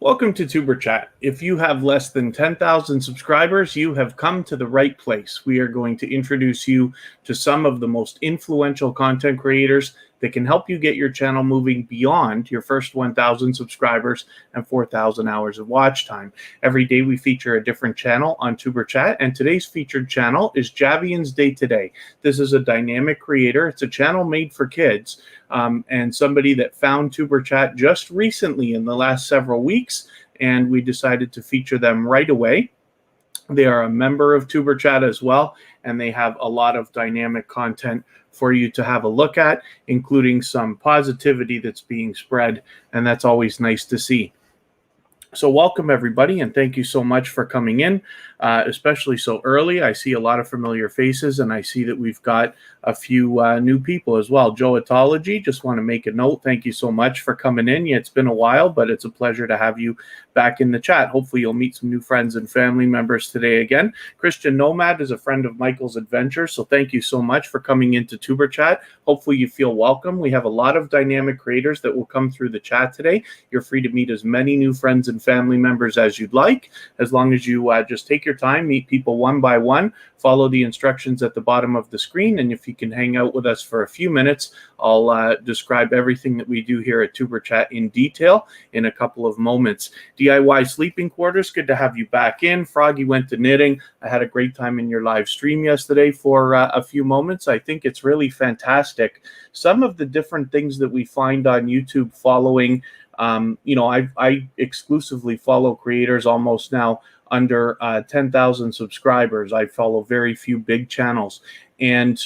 Welcome to tuberchat. If you have less than 10,000 subscribers, you have come to the right place. We are going to introduce you to some of the most influential content creators that can help you get your channel moving beyond your first 1,000 subscribers and 4,000 hours of watch time. Every day we feature a different channel on tuberchat, and today's featured channel is Javian's Day Today. This is a dynamic creator. It's a channel made for kids, and somebody that found tuberchat just recently in the last several weeks, and we decided to feature them right away. They are a member of tuberchat as well, and they have a lot of dynamic content for you to have a look at, including some positivity that's being spread, and that's always nice to see. So welcome everybody, and thank you so much for coming in, especially so early. I see a lot of familiar faces, and I see that we've got a few new people as well. Joetology, just want to make a note. Thank you so much for coming in. Yeah, it's been a while, but it's a pleasure to have you back in the chat. Hopefully you'll meet some new friends and family members today again. Christian Nomad is a friend of Michael's Adventure, so thank you so much for coming into tuberchat. Hopefully you feel welcome. We have a lot of dynamic creators that will come through the chat today. You're free to meet as many new friends and family members as you'd like, as long as you just take your time, meet people one by one, follow the instructions at the bottom of the screen, and if you can hang out with us for a few minutes, I'll describe everything that we do here at tuberchat in detail in a couple of moments. DIY sleeping quarters, good to have you back in. Froggy went to knitting. I had a great time in your live stream yesterday for a few moments. I think it's really fantastic. Some of the different things that we find on YouTube following, I exclusively follow creators almost now under 10,000 subscribers. I follow very few big channels, and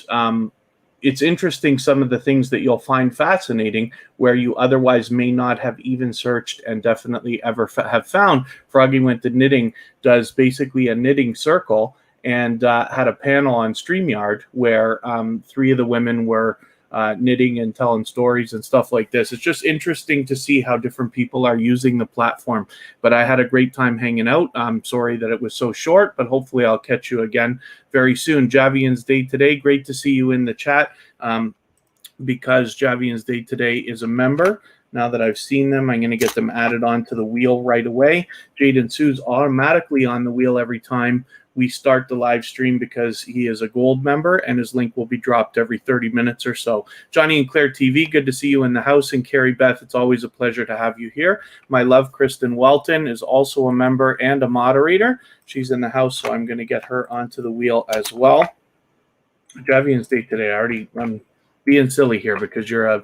it's interesting some of the things that you'll find fascinating where you otherwise may not have even searched and definitely ever have found. Froggy Went to Knitting does basically a knitting circle, and had a panel on StreamYard where three of the women were knitting and telling stories and stuff like this. It's just interesting to see how different people are using the platform. But I had a great time hanging out. I'm sorry that it was so short, but hopefully I'll catch you again very soon. Javian's Day Today, great to see you in the chat, because Javian's Day Today is a member. Now that I've seen them, I'm going to get them added onto the wheel right away. Jade and Sue's automatically on the wheel every time we start the live stream because he is a gold member, and his link will be dropped every 30 minutes or so. Johnny and Claire TV, good to see you in the house. And Carrie Beth, it's always a pleasure to have you here. My love, Kristen Welton, is also a member and a moderator. She's in the house, so I'm going to get her onto the wheel as well. Javian's Day Today, I'm being silly here because you're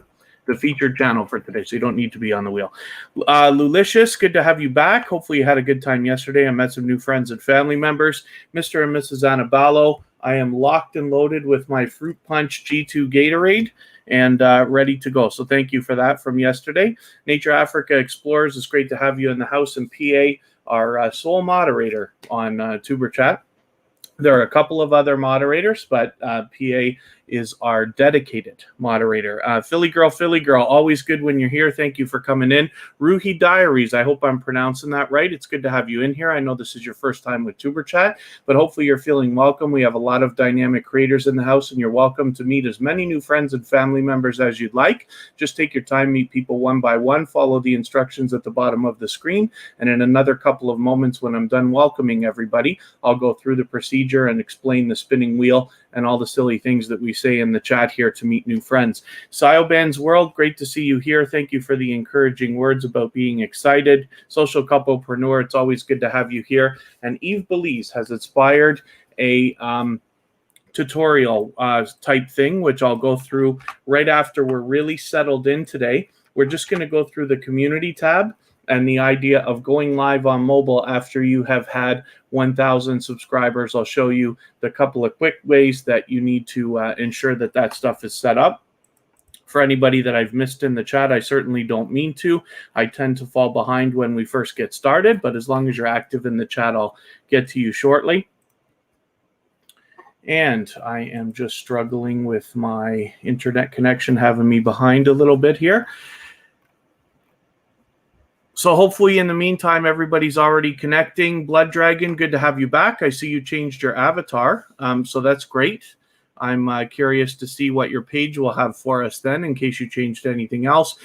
the featured channel for today, so you don't need to be on the wheel. Lulicious, good to have you back. Hopefully you had a good time yesterday. I met some new friends and family members. Mr. and Mrs. Annabalo, I am locked and loaded with my Fruit Punch G2 Gatorade and ready to go. So thank you for that from yesterday. Nature Africa Explorers, it's great to have you in the house. And PA, our sole moderator on tuberchat. There are a couple of other moderators, but PA is our dedicated moderator. Philly Girl, always good when you're here. Thank you for coming in. Ruhi Diaries, I hope I'm pronouncing that right. It's good to have you in here. I know this is your first time with tuberchat, but hopefully you're feeling welcome. We have a lot of dynamic creators in the house, and you're welcome to meet as many new friends and family members as you'd like. Just take your time, meet people one by one, follow the instructions at the bottom of the screen, and in another couple of moments when I'm done welcoming everybody, I'll go through the procedure and explain the spinning wheel and all the silly things that we say in the chat here to meet new friends. Sioban's World, great to see you here. Thank you for the encouraging words about being excited. Social Couplepreneur, it's always good to have you here. And Eve Belize has inspired a tutorial type thing, which I'll go through right after we're really settled in today. We're just going to go through the community tab and the idea of going live on mobile after you have had 1,000 subscribers. I'll show you the couple of quick ways that you need to ensure that that stuff is set up. For anybody that I've missed in the chat, I certainly don't mean to. I tend to fall behind when we first get started, but as long as you're active in the chat, I'll get to you shortly. And I am just struggling with my internet connection having me behind a little bit here. So hopefully in the meantime, everybody's already connecting. Blood Dragon, good to have you back. I see you changed your avatar, so that's great. I'm curious to see what your page will have for us then, in case you changed anything else.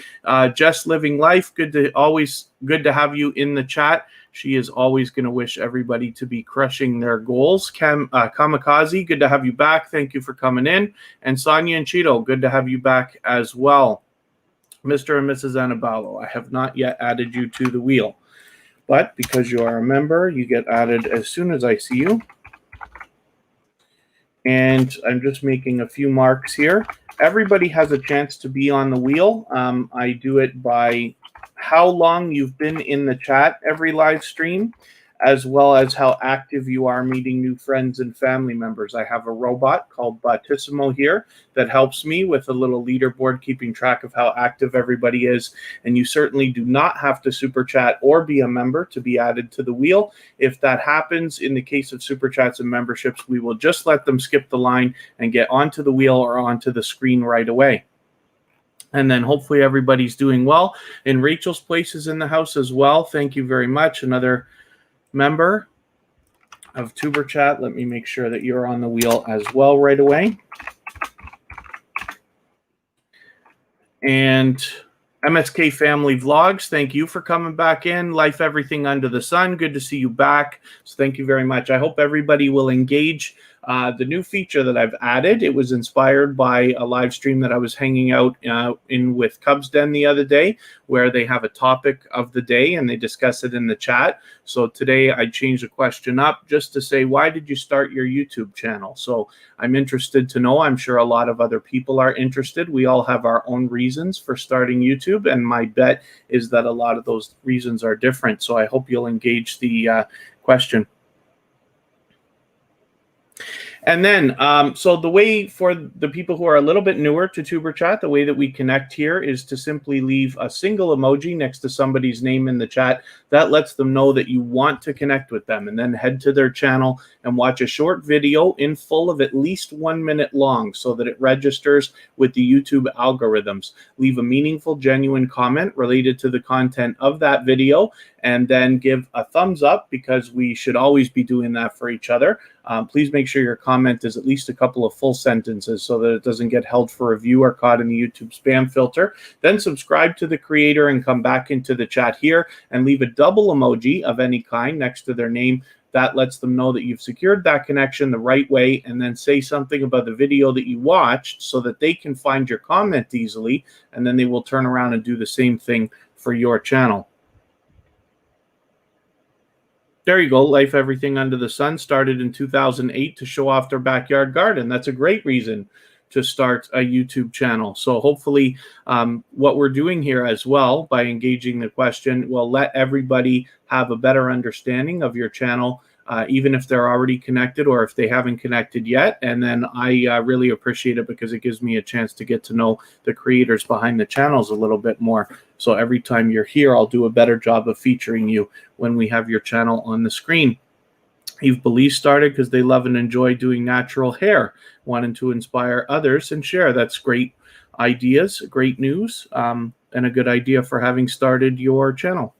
Just Living Life, good to have you in the chat. She is always going to wish everybody to be crushing their goals. Kamikaze, good to have you back. Thank you for coming in. And Sonia and Cheeto, good to have you back as well. Mr. and Mrs. Annabalo, I have not yet added you to the wheel, but because you are a member, you get added as soon as I see you. And I'm just making a few marks here. Everybody has a chance to be on the wheel. I do it by how long you've been in the chat every live stream, as well as how active you are meeting new friends and family members. I have a robot called Battissimo here that helps me with a little leaderboard keeping track of how active everybody is. And you certainly do not have to super chat or be a member to be added to the wheel. If that happens, in the case of super chats and memberships, we will just let them skip the line and get onto the wheel or onto the screen right away. And then hopefully everybody's doing well. And Rachel's Place is in the house as well. Thank you very much. Another member of TuberChat. Let me make sure that you're on the wheel as well right away. And MSK Family Vlogs, thank you for coming back in. Life Everything Under the Sun, good to see you back. So thank you very much. I hope everybody will engage the new feature that I've added. It was inspired by a live stream that I was hanging out in with Cubs Den the other day, where they have a topic of the day and they discuss it in the chat. So today I changed the question up just to say, why did you start your YouTube channel? So I'm interested to know. I'm sure a lot of other people are interested. We all have our own reasons for starting YouTube, and my bet is that a lot of those reasons are different. So I hope you'll engage the question. And then, so the way for the people who are a little bit newer to TuberChat, the way that we connect here is to simply leave a single emoji next to somebody's name in the chat. That lets them know that you want to connect with them, and then head to their channel and watch a short video in full of at least 1 minute long so that it registers with the YouTube algorithms. Leave a meaningful, genuine comment related to the content of that video, and then give a thumbs up, because we should always be doing that for each other. Please make sure your comment is at least a couple of full sentences so that it doesn't get held for review or caught in the YouTube spam filter. Then subscribe to the creator and come back into the chat here and leave a double emoji of any kind next to their name. That lets them know that you've secured that connection the right way, and then say something about the video that you watched so that they can find your comment easily, and then they will turn around and do the same thing for your channel. There you go. Life Everything Under the Sun started in 2008 to show off their backyard garden. That's a great reason to start a YouTube channel. So hopefully what we're doing here as well, by engaging the question, will let everybody have a better understanding of your channel, even if they're already connected or if they haven't connected yet. And then I really appreciate it, because it gives me a chance to get to know the creators behind the channels a little bit more. So every time you're here, I'll do a better job of featuring you when we have your channel on the screen. Eve Belize started because they love and enjoy doing natural hair, wanting to inspire others and share. That's great ideas, great news, and a good idea for having started your channel.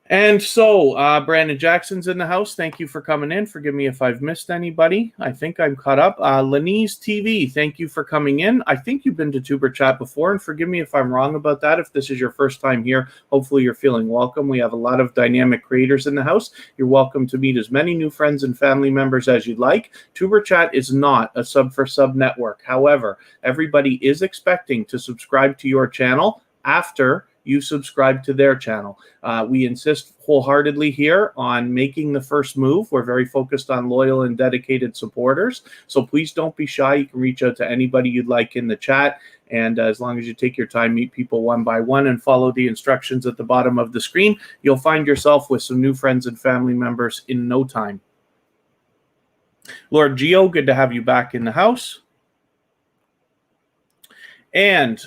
And so Brandon Jackson's in the house. Thank you for coming in. Forgive me if I've missed anybody. I think I'm caught up. Lenise TV, thank you for coming in. I think you've been to TuberChat before, and forgive me if I'm wrong about that. If this is your first time here, hopefully you're feeling welcome. We have a lot of dynamic creators in the house. You're welcome to meet as many new friends and family members as you'd like. TuberChat is not a sub-for-sub network. However, everybody is expecting to subscribe to your channel after you subscribe to their channel. We insist wholeheartedly here on making the first move. We're very focused on loyal and dedicated supporters. So please don't be shy. You can reach out to anybody you'd like in the chat. And as long as you take your time, meet people one by one, and follow the instructions at the bottom of the screen, you'll find yourself with some new friends and family members in no time. Lord Geo, good to have you back in the house. And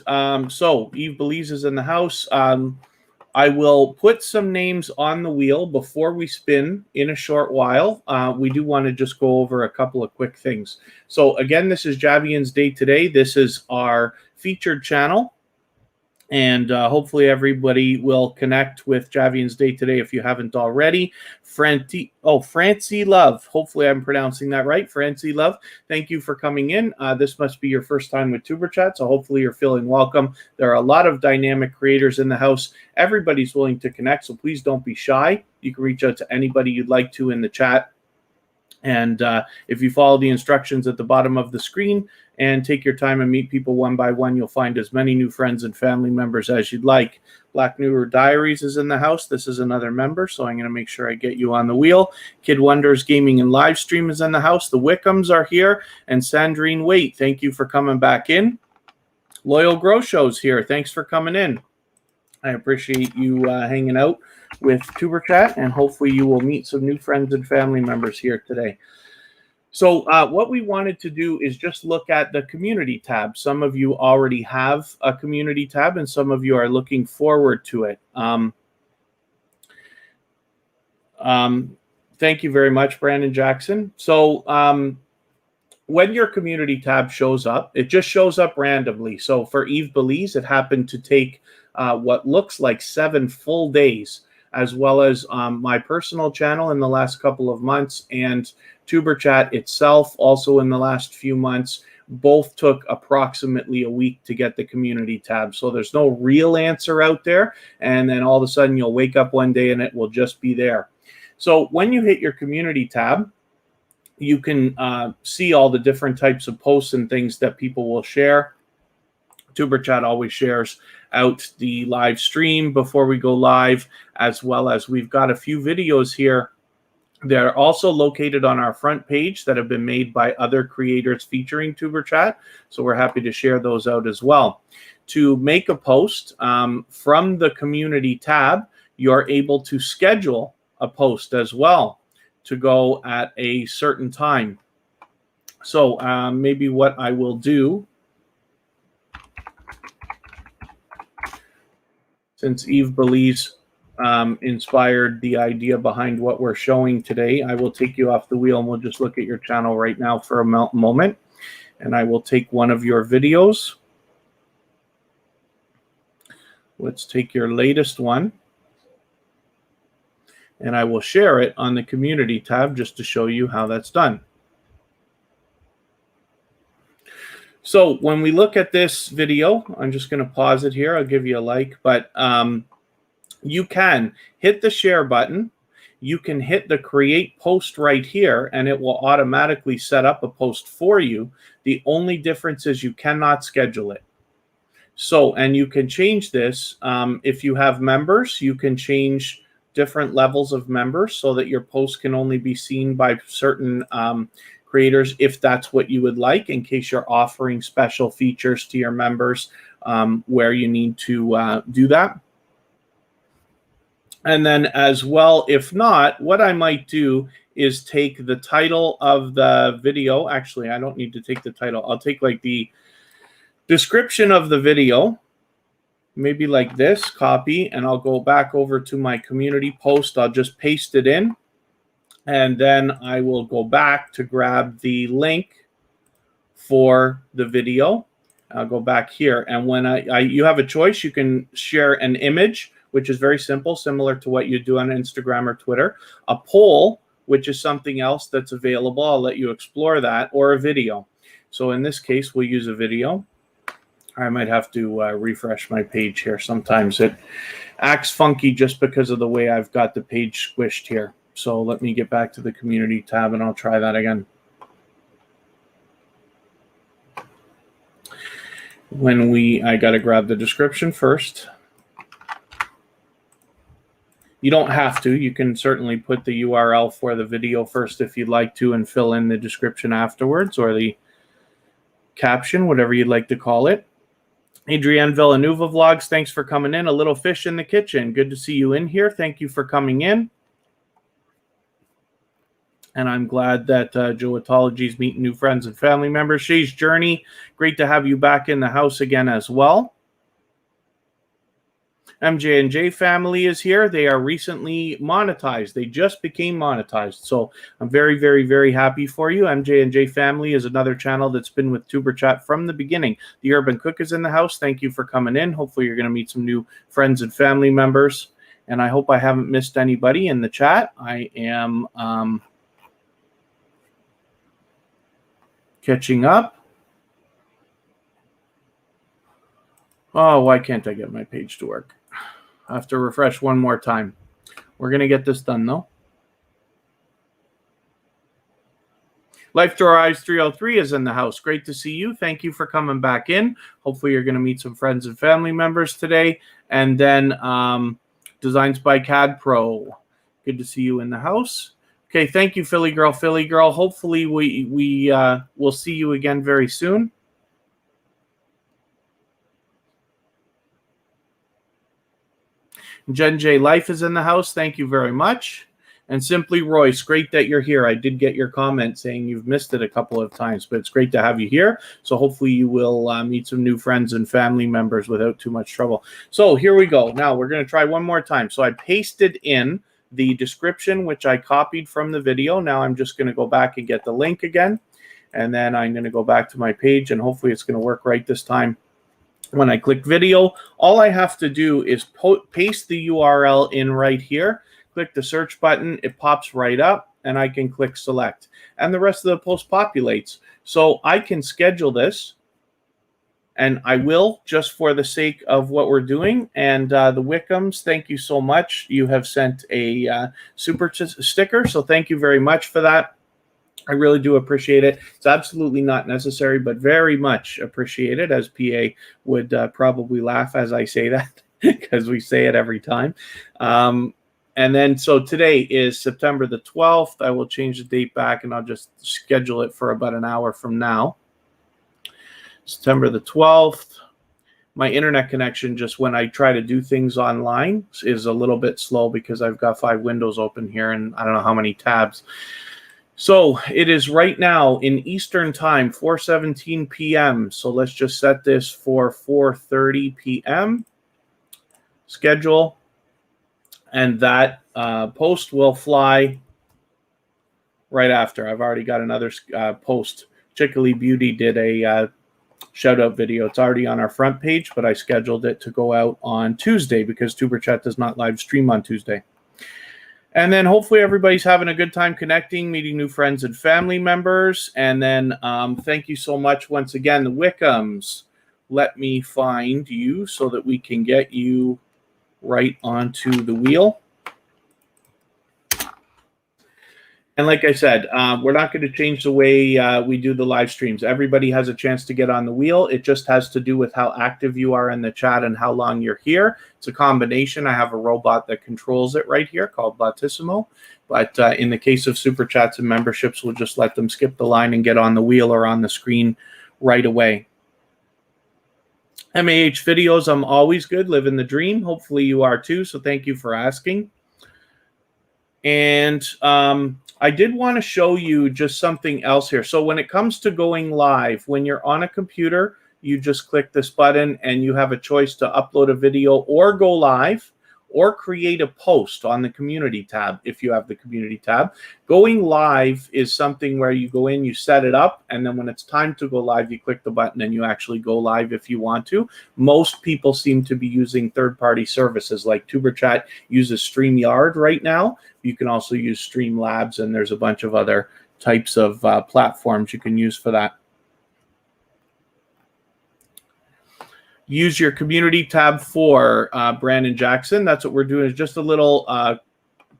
so Eve Belize is in the house. I will put some names on the wheel before we spin in a short while. We do want to just go over a couple of quick things. So again, this is Javian's Day Today. This is our featured channel. And hopefully everybody will connect with Javian's Day today if you haven't already. Francie Love. Hopefully I'm pronouncing that right. Francie Love, thank you for coming in. This must be your first time with TuberChat, so hopefully you're feeling welcome. There are a lot of dynamic creators in the house. Everybody's willing to connect, so please don't be shy. You can reach out to anybody you'd like to in the chat. And if you follow the instructions at the bottom of the screen and take your time and meet people one by one, you'll find as many new friends and family members as you'd like. Black Newer Diaries is in the house. This is another member, so I'm going to make sure I get you on the wheel. Kid Wonders Gaming and Live Stream is in the house. The Wickhams are here. And Sandrine Waite, thank you for coming back in. Loyal Grow Show's here. Thanks for coming in. I appreciate you hanging out with TuberChat, and hopefully you will meet some new friends and family members here today. So what we wanted to do is just look at the community tab. Some of you already have a community tab, and some of you are looking forward to it. Thank you very much, Brandon Jackson. So when your community tab shows up, it just shows up randomly. So for Eve Belize, it happened to take what looks like 7 full days, as well as my personal channel in the last couple of months, and TuberChat itself also in the last few months. Both took approximately a week to get the community tab. So there's no real answer out there. And then all of a sudden you'll wake up one day and it will just be there. So when you hit your community tab, you can see all the different types of posts and things that people will share. TuberChat always shares out the live stream before we go live, as well as we've got a few videos here. They're also located on our front page that have been made by other creators featuring TuberChat, so we're happy to share those out as well. To make a post from the community tab, you're able to schedule a post as well to go at a certain time. So maybe what I will do, since Eve Belize inspired the idea behind what we're showing today, I will take you off the wheel and we'll just look at your channel right now for a moment. And I will take one of your videos. Let's take your latest one. And I will share it on the community tab just to show you how that's done. So when we look at this video, I'm just going to pause it here. I'll give you a like, but you can hit the share button. You can hit the create post right here, and it will automatically set up a post for you. The only difference is you cannot schedule it. So, and you can change this. If you have members, you can change different levels of members so that your post can only be seen by certain creators if that's what you would like, in case you're offering special features to your members where you need to do that. And then as well, if not, what I might do is take the title of the video. Actually, I don't need to take the title. I'll take like the description of the video, maybe like this, copy, and I'll go back over to my community post. I'll just paste it in, and then I will go back to grab the link for the video. I'll go back here, and when you have a choice, you can share an image, which is very simple, similar to what you do on Instagram or Twitter, a poll, which is something else that's available. I'll let you explore that, or a video. So in this case, we'll use a video. I might have to refresh my page here. Sometimes it acts funky just because of the way I've got the page squished here. So let me get back to the community tab and I'll try that again. I got to grab the description first. You don't have to. You can certainly put the URL for the video first if you'd like to and fill in the description afterwards, or the caption, whatever you'd like to call it. Adrienne Villanueva Vlogs, thanks for coming in. A little fish in the kitchen. Good to see you in here. Thank you for coming in. And I'm glad that Joatology is meeting new friends and family members. Shay's Journey, great to have you back in the house again as well. MJ&J family is here. They are recently monetized. They just became monetized. So I'm very, very, very happy for you. MJ&J family is another channel that's been with TuberChat from the beginning. The Urban Cook is in the house. Thank you for coming in. Hopefully you're going to meet some new friends and family members. And I hope I haven't missed anybody in the chat. I am catching up. Oh, why can't I get my page to work? I have to refresh one more time. We're going to get this done, though. Life to Our Eyes 303 is in the house. Great to see you. Thank you for coming back in. Hopefully you're going to meet some friends and family members today. And then Designs by CAD Pro. Good to see you in the house. Okay, thank you, Philly Girl. Philly Girl, hopefully we will see you again very soon. Jen J. Life is in the house. Thank you very much. And Simply Royce, great that you're here. I did get your comment saying you've missed it a couple of times, but it's great to have you here. So hopefully you will meet some new friends and family members without too much trouble. So here we go. Now we're going to try one more time. So I pasted in the description, which I copied from the video. Now I'm just going to go back and get the link again. And then I'm going to go back to my page, and hopefully it's going to work right this time. When I click video, all I have to do is paste the URL in right here, click the search button, it pops right up, and I can click select. And the rest of the post populates. So I can schedule this, and I will, just for the sake of what we're doing. And the Wickams, thank you so much. You have sent a super sticker, so thank you very much for that. I really do appreciate it. It's absolutely not necessary, but very much appreciated, as PA would probably laugh as I say that, because we say it every time. And then, so today is September the 12th. I will change the date back, and I'll just schedule it for about an hour from now. September the 12th. My internet connection, just when I try to do things online, is a little bit slow because I've got 5 windows open here, and I don't know how many tabs. So it is right now in Eastern time, 4:17 p.m. So let's just set this for 4:30 p.m. schedule. And that post will fly right after. I've already got another post. Chickily Beauty did a shout out video. It's already on our front page, but I scheduled it to go out on Tuesday because TuberChat does not live stream on Tuesday. And then hopefully everybody's having a good time connecting, meeting new friends and family members. And then thank you so much once again, the Wickams. Let me find you so that we can get you right onto the wheel. And like I said, we're not going to change the way we do the live streams. Everybody has a chance to get on the wheel. It just has to do with how active you are in the chat and how long you're here. It's a combination. I have a robot that controls it right here called Blatissimo. But in the case of super chats and memberships, we'll just let them skip the line and get on the wheel or on the screen right away. MAH videos, I'm always good, living the dream. Hopefully you are too, so thank you for asking. And I did want to show you just something else here. So when it comes to going live, when you're on a computer, you just click this button and you have a choice to upload a video or go live or create a post on the community tab if you have the community tab. Going live is something where you go in, you set it up, and then when it's time to go live, you click the button and you actually go live if you want to. Most people seem to be using third-party services like TuberChat uses StreamYard right now. You can also use Streamlabs, and there's a bunch of other types of platforms you can use for that. Use your community tab for Brandon Jackson. That's what we're doing, is just a little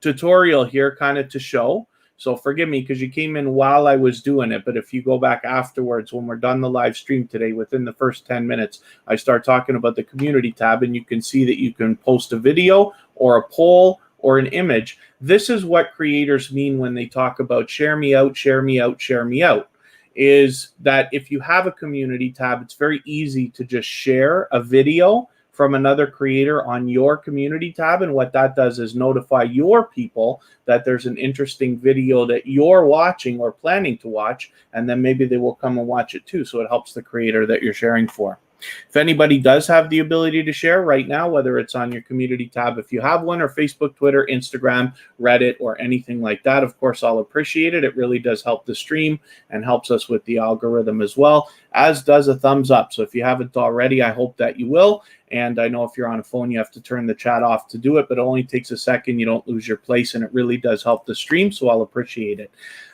tutorial here kind of to show. So forgive me because you came in while I was doing it, but if you go back afterwards, when we're done the live stream today, within the first 10 minutes, I start talking about the community tab, and you can see that you can post a video or a poll or an image. This is what creators mean when they talk about share me out, share me out, share me out. Is that if you have a community tab, it's very easy to just share a video from another creator on your community tab. And what that does is notify your people that there's an interesting video that you're watching or planning to watch, and then maybe they will come and watch it too. So it helps the creator that you're sharing for. If anybody does have the ability to share right now, whether it's on your community tab, if you have one, or Facebook, Twitter, Instagram, Reddit, or anything like that, of course, I'll appreciate it. It really does help the stream and helps us with the algorithm as well, as does a thumbs up. So if you haven't already, I hope that you will. And I know if you're on a phone, you have to turn the chat off to do it, but it only takes a second. You don't lose your place, and it really does help the stream, so I'll appreciate it.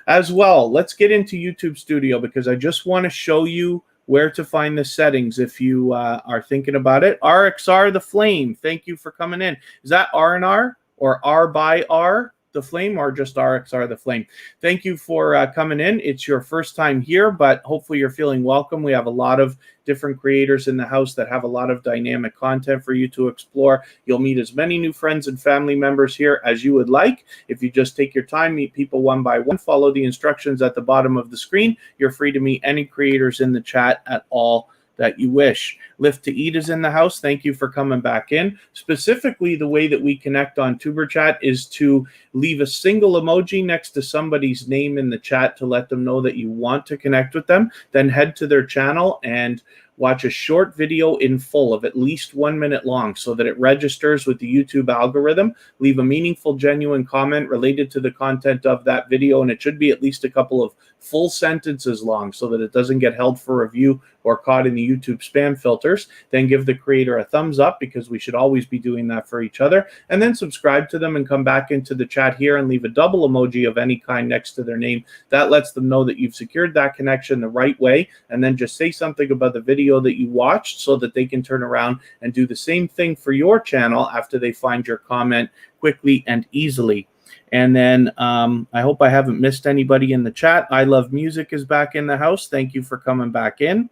As well, let's get into YouTube Studio, because I just want to show you where to find the settings if you are thinking about it. RXR the Flame, thank you for coming in. Is that R&R or R by R the Flame, or just RXR the Flame? Thank you for coming in. It's your first time here, but hopefully you're feeling welcome. We have a lot of different creators in the house that have a lot of dynamic content for you to explore. You'll meet as many new friends and family members here as you would like. If you just take your time, meet people one by one, follow the instructions at the bottom of the screen, you're free to meet any creators in the chat at all that you wish. Lift to Eat is in the house. Thank you for coming back in. Specifically, the way that we connect on TuberChat is to leave a single emoji next to somebody's name in the chat to let them know that you want to connect with them. Then head to their channel and watch a short video in full of at least 1 minute long so that it registers with the YouTube algorithm. Leave a meaningful, genuine comment related to the content of that video, and it should be at least a couple of full sentences long so that it doesn't get held for review or caught in the YouTube spam filters. Then give the creator a thumbs up, because we should always be doing that for each other. And then subscribe to them and come back into the chat here and leave a double emoji of any kind next to their name. That lets them know that you've secured that connection the right way. And then just say something about the video that you watched so that they can turn around and do the same thing for your channel after they find your comment quickly and easily. And then I hope I haven't missed anybody in the chat. I Love Music is back in the house. Thank you for coming back in.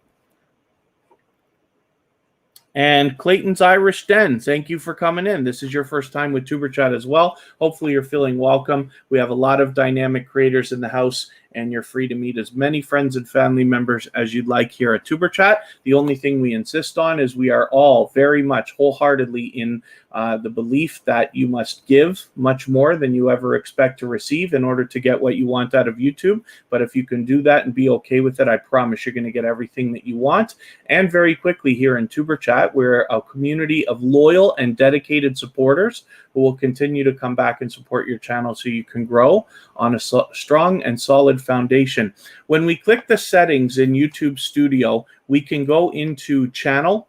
And Clayton's Irish Den, thank you for coming in. This is your first time with TuberChat as well. Hopefully you're feeling welcome. We have a lot of dynamic creators in the house, and you're free to meet as many friends and family members as you'd like here at TuberChat. The only thing we insist on is we are all very much wholeheartedly in the belief that you must give much more than you ever expect to receive in order to get what you want out of YouTube. But if you can do that and be okay with it, I promise you're going to get everything that you want. And very quickly here in TuberChat, we're a community of loyal and dedicated supporters who will continue to come back and support your channel so you can grow on a strong and solid foundation. When we click the settings in YouTube Studio, we can go into channel,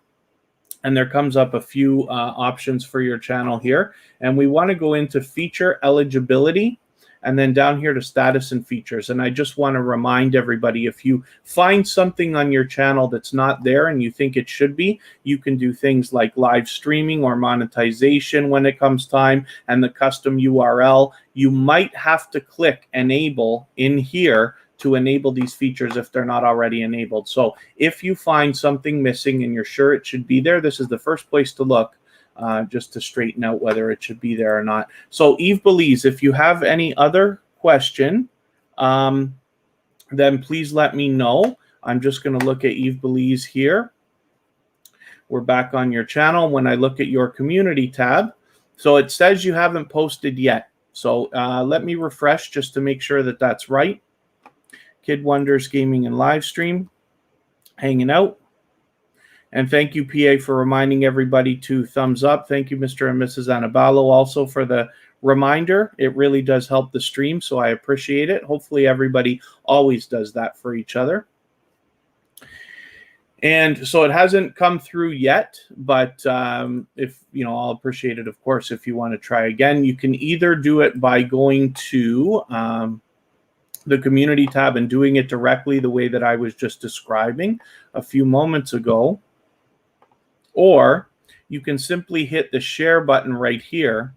and there comes up a few options for your channel here. And we want to go into feature eligibility, and then down here to status and features. And I just want to remind everybody, if you find something on your channel that's not there and you think it should be, you can do things like live streaming or monetization when it comes time, and the custom URL. You might have to click enable in here to enable these features if they're not already enabled. So if you find something missing and you're sure it should be there, this is the first place to look, just to straighten out whether it should be there or not. So Eve Belize, if you have any other question, then please let me know. I'm just going to look at Eve Belize here. We're back on your channel. When I look at your community tab, so it says you haven't posted yet. So let me refresh just to make sure that that's right. Kid Wonders Gaming and Live Stream, hanging out. And thank you, PA, for reminding everybody to thumbs up. Thank you, Mr. and Mrs. Anabalo, also for the reminder. It really does help the stream, so I appreciate it. Hopefully everybody always does that for each other. And so it hasn't come through yet, but if you know, I'll appreciate it, of course, if you want to try again. You can either do it by going to the community tab and doing it directly the way that I was just describing a few moments ago, or you can simply hit the share button right here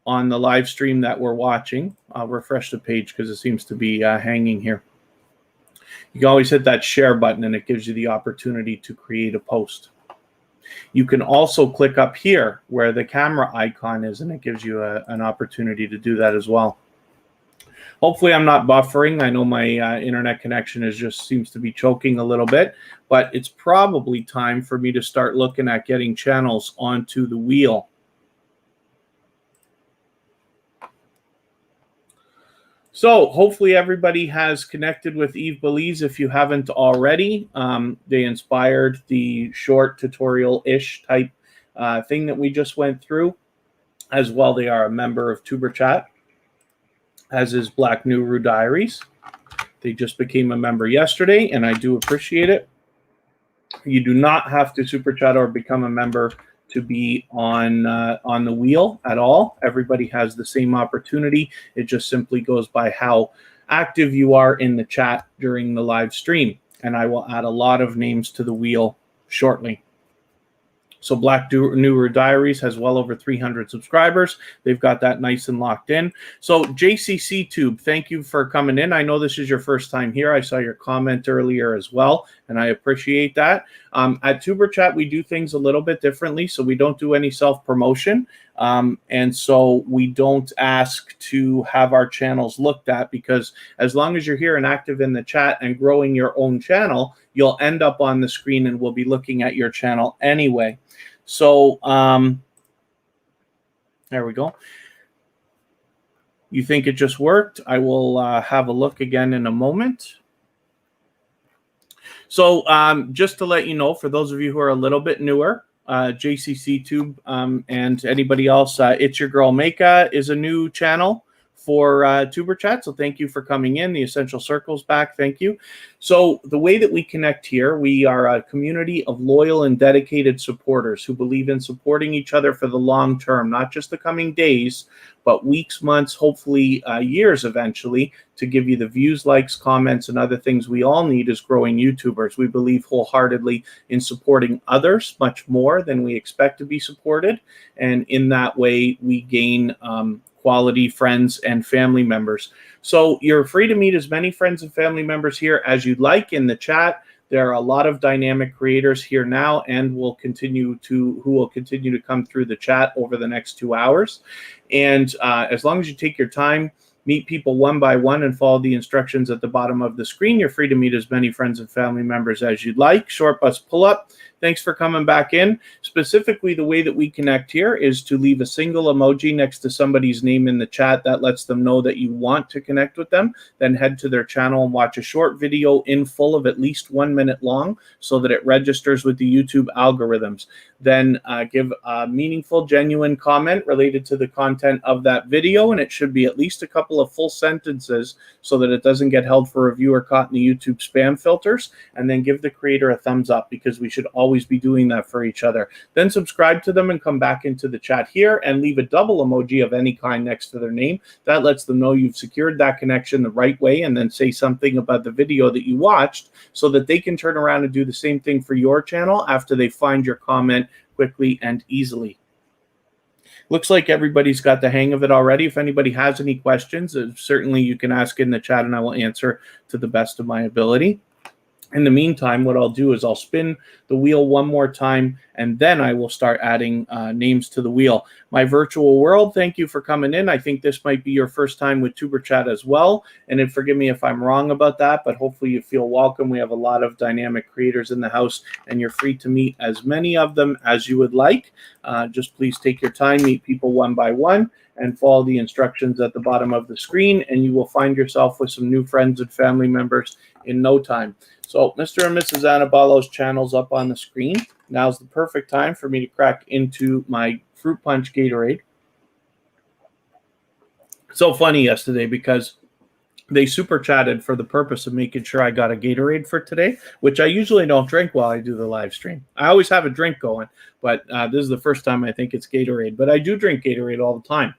on the live stream that we're watching. I'll refresh the page because it seems to be hanging here. You can always hit that share button and it gives you the opportunity to create a post. You can also click up here where the camera icon is, and it gives you an opportunity to do that as well. Hopefully I'm not buffering. I know my internet connection seems to be choking a little bit, but it's probably time for me to start looking at getting channels onto the wheel. So hopefully everybody has connected with Eve Belize if you haven't already. They inspired the short tutorial-ish type thing that we just went through. As well, they are a member of TuberChat, as is Black Nuru Diaries. They just became a member yesterday, and I do appreciate it. You do not have to super chat or become a member to be on the wheel at all. Everybody has the same opportunity. It just simply goes by how active you are in the chat during the live stream. And I will add a lot of names to the wheel shortly. So Black Nuru Diaries has well over 300 subscribers. They've got that nice and locked in. So JCC Tube, thank you for coming in. I know this is your first time here. I saw your comment earlier as well, and I appreciate that. At TuberChat, we do things a little bit differently, so we don't do any self-promotion. And so we don't ask to have our channels looked at, because as long as you're here and active in the chat and growing your own channel, you'll end up on the screen and we'll be looking at your channel anyway. So there we go. You think it just worked? I will have a look again in a moment. So just to let you know, for those of you who are a little bit newer, JCC Tube and anybody else, It's Your Girl Meka is a new channel for TuberChat. So thank you for coming in. The Essential Circle's back. Thank you. So the way that we connect here, we are a community of loyal and dedicated supporters who believe in supporting each other for the long term, not just the coming days, but weeks, months, hopefully years eventually, to give you the views, likes, comments, and other things we all need as growing YouTubers. We believe wholeheartedly in supporting others much more than we expect to be supported. And in that way, we gain quality friends and family members. So you're free to meet as many friends and family members here as you'd like in the chat. There are a lot of dynamic creators here now, and who will continue to come through the chat over the next 2 hours. And as long as you take your time, meet people one by one, and follow the instructions at the bottom of the screen, you're free to meet as many friends and family members as you'd like. Short bus pull up. Thanks for coming back in. Specifically, the way that we connect here is to leave a single emoji next to somebody's name in the chat. That lets them know that you want to connect with them. Then head to their channel and watch a short video in full of at least 1 minute long so that it registers with the YouTube algorithms. Then give a meaningful, genuine comment related to the content of that video, and it should be at least a couple of full sentences so that it doesn't get held for review or caught in the YouTube spam filters. And then give the creator a thumbs up, because we should always be doing that for each other. Then subscribe to them and come back into the chat here and leave a double emoji of any kind next to their name. That lets them know you've secured that connection the right way, and then say something about the video that you watched so that they can turn around and do the same thing for your channel after they find your comment quickly and easily. Looks like everybody's got the hang of it already. If anybody has any questions, certainly you can ask in the chat and I will answer to the best of my ability. In the meantime, what I'll do is I'll spin the wheel one more time, and then I will start adding names to the wheel. My virtual world, thank you for coming in. I think this might be your first time with TuberChat as well. And forgive me if I'm wrong about that, but hopefully you feel welcome. We have a lot of dynamic creators in the house, and you're free to meet as many of them as you would like. Just please take your time, meet people one by one, and follow the instructions at the bottom of the screen, and you will find yourself with some new friends and family members in no time. So Mr. and Mrs. Anabalo's channel's up on the screen. Now's the perfect time for me to crack into my fruit punch Gatorade. So funny yesterday, because they super chatted for the purpose of making sure I got a Gatorade for today, which I usually don't drink while I do the live stream. I always have a drink going, but this is the first time I think it's Gatorade. But I do drink Gatorade all the time.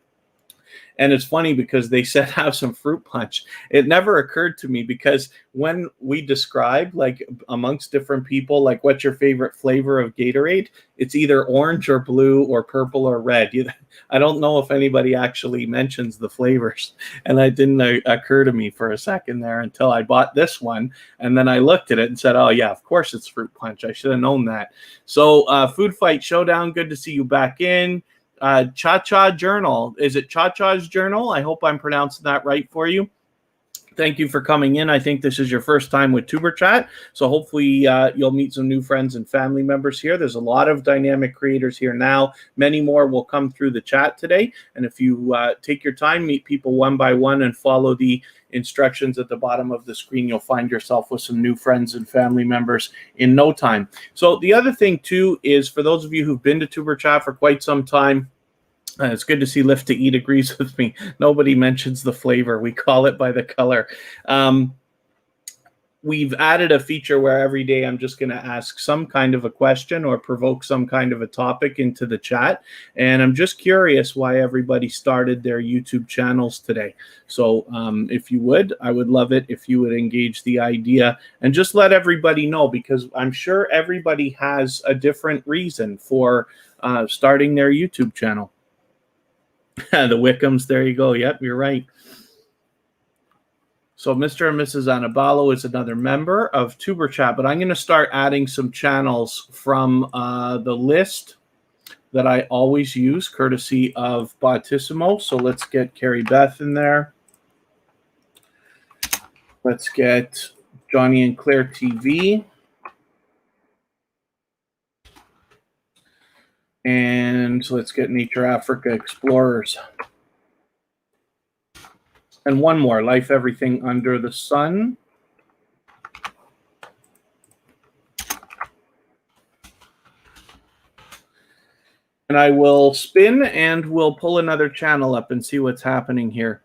And it's funny because they said have some fruit punch. It never occurred to me, because when we describe, like, amongst different people, like, what's your favorite flavor of Gatorade, it's either orange or blue or purple or red. I don't know if anybody actually mentions the flavors. And it didn't occur to me for a second there until I bought this one. And then I looked at it and said, oh, yeah, of course it's fruit punch. I should have known that. So Food Fight Showdown, good to see you back in. Cha-Cha Journal. Is it Cha-Cha's Journal? I hope I'm pronouncing that right for you. Thank you for coming in. I think this is your first time with tuberchat, so hopefully you'll meet some new friends and family members here. There's a lot of dynamic creators here now. Many more will come through the chat today, and if you take your time, meet people one by one, and follow the instructions at the bottom of the screen, you'll find yourself with some new friends and family members in no time. So the other thing too is, for those of you who've been to tuberchat for quite some time, it's good to see Lift to Eat agrees with me. Nobody mentions the flavor. We call it by the color. We've added a feature where every day I'm just going to ask some kind of a question or provoke some kind of a topic into the chat. And I'm just curious why everybody started their YouTube channels today. So if you would, I would love it if you would engage the idea and just let everybody know, because I'm sure everybody has a different reason for starting their YouTube channel. The Wickhams, there you go. Yep, you're right. So Mr. and Mrs. Anabalo is another member of tuberchat, but I'm going to start adding some channels from the list that I always use, courtesy of Bautissimo. So let's get Carrie Beth in there. Let's get Johnny and Claire TV. And let's get Nature Africa Explorers. And one more, Life Everything Under the Sun. And I will spin and we'll pull another channel up and see what's happening here.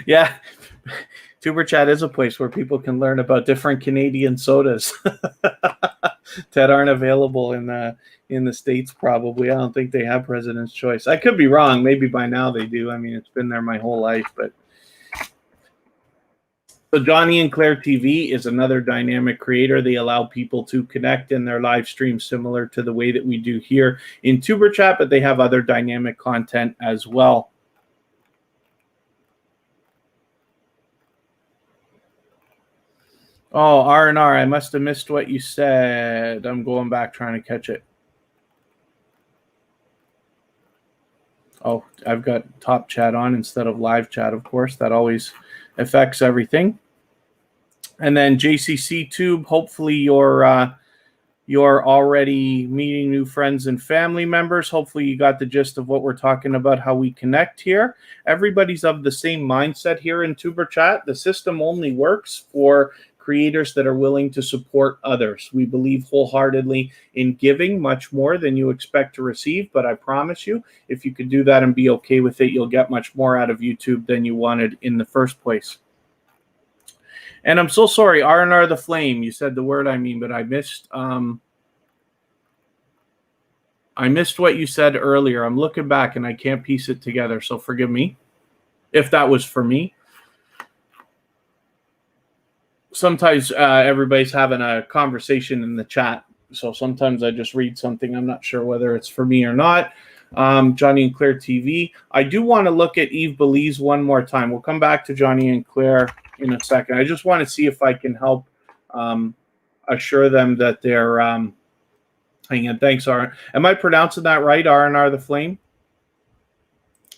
Yeah, tuberchat is a place where people can learn about different Canadian sodas that aren't available in the States, probably. I don't think they have President's Choice. I could be wrong. Maybe by now they do. I mean, it's been there my whole life. But so Johnny and Claire TV is another dynamic creator. They allow people to connect in their live stream similar to the way that we do here in tuberchat, but they have other dynamic content as well. Oh, R&R, I must have missed what you said. I'm going back trying to catch it. Oh, I've got top chat on instead of live chat, of course. That always affects everything. And then JCC Tube, hopefully you're already meeting new friends and family members. Hopefully you got the gist of what we're talking about, how we connect here. Everybody's of the same mindset here in tuberchat. The system only works for creators that are willing to support others. We believe wholeheartedly in giving much more than you expect to receive, but I promise you, if you could do that and be okay with it, you'll get much more out of YouTube than you wanted in the first place. And I'm so sorry, R&R the Flame, you said the word I mean, but I missed what you said earlier. I'm looking back and I can't piece it together, so forgive me if that was for me. Sometimes everybody's having a conversation in the chat, so sometimes I just read something. I'm not sure whether it's for me or not. Johnny and Claire TV. I do want to look at Eve Belize one more time. We'll come back to Johnny and Claire in a second. I just want to see if I can help assure them that they're hang on. Thanks, R. Am I pronouncing that right? R&R the Flame?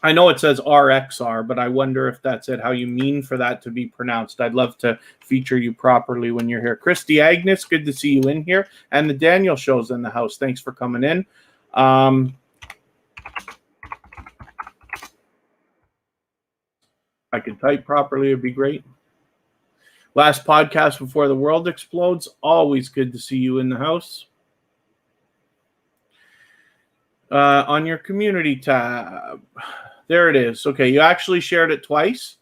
I know it says RXR, but I wonder if that's it, how you mean for that to be pronounced. I'd love to feature you properly when you're here. Christy Agnes, good to see you in here. And the Daniel Show's in the house. Thanks for coming in. I could type properly, it'd be great. Last podcast before the world explodes. Always good to see you in the house. On your community tab. There it is. Okay, you actually shared it twice.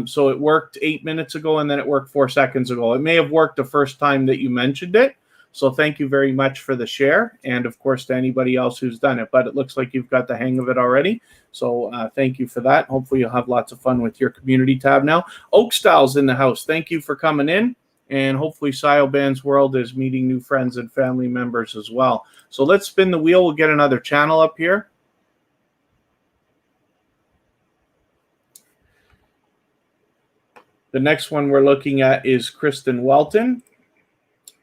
So it worked 8 minutes ago, and then it worked 4 seconds ago. It may have worked the first time that you mentioned it. So thank you very much for the share, and of course to anybody else who's done it. But it looks like you've got the hang of it already. So thank you for that. Hopefully you'll have lots of fun with your community tab now. Oakstyle's in the house. Thank you for coming in. And hopefully Band's World is meeting new friends and family members as well. So let's spin the wheel. We'll get another channel up here. The next one we're looking at is Kristen Welton.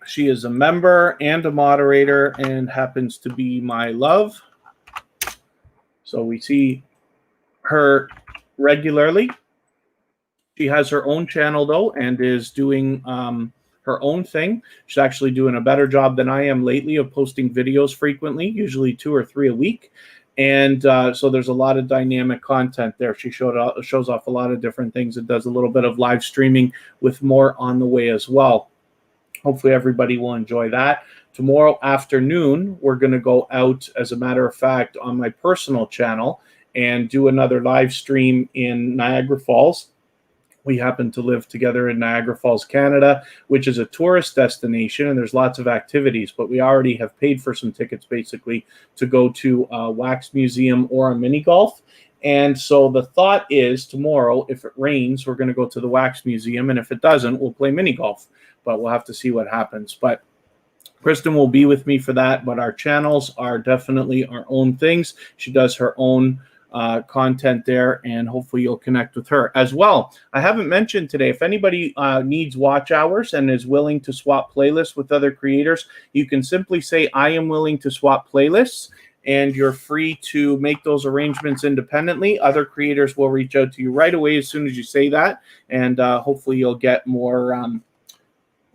She is a member and a moderator and happens to be my love. So we see her regularly. She has her own channel, though, and is doing her own thing. She's actually doing a better job than I am lately of posting videos frequently, usually 2 or 3 a week. And so there's a lot of dynamic content there. She shows off a lot of different things and does a little bit of live streaming with more on the way as well. Hopefully everybody will enjoy that. Tomorrow afternoon, we're going to go out, as a matter of fact, on my personal channel and do another live stream in Niagara Falls. We happen to live together in Niagara Falls, Canada, which is a tourist destination, and there's lots of activities, but we already have paid for some tickets basically to go to a wax museum or a mini golf. And so the thought is tomorrow, if it rains, we're going to go to the wax museum, and if it doesn't, we'll play mini golf, but we'll have to see what happens. But Kristen will be with me for that, but our channels are definitely our own things. She does her own content there, and hopefully you'll connect with her as well. I haven't mentioned today, if anybody needs watch hours and is willing to swap playlists with other creators, you can simply say, I am willing to swap playlists, and you're free to make those arrangements independently. Other creators will reach out to you right away as soon as you say that, and hopefully you'll get more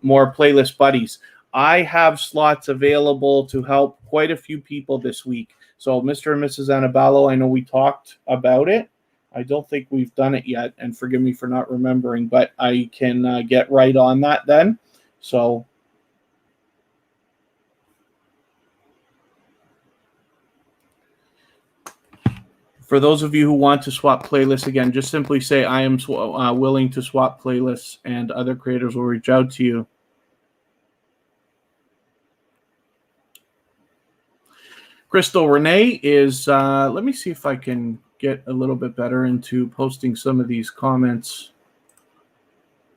playlist buddies. I have slots available to help quite a few people this week. So Mr. and Mrs. Annabello, I know we talked about it. I don't think we've done it yet, and forgive me for not remembering, but I can get right on that then. So for those of you who want to swap playlists, again, just simply say, I am willing to swap playlists, and other creators will reach out to you. Crystal Renee is, let me see if I can get a little bit better into posting some of these comments.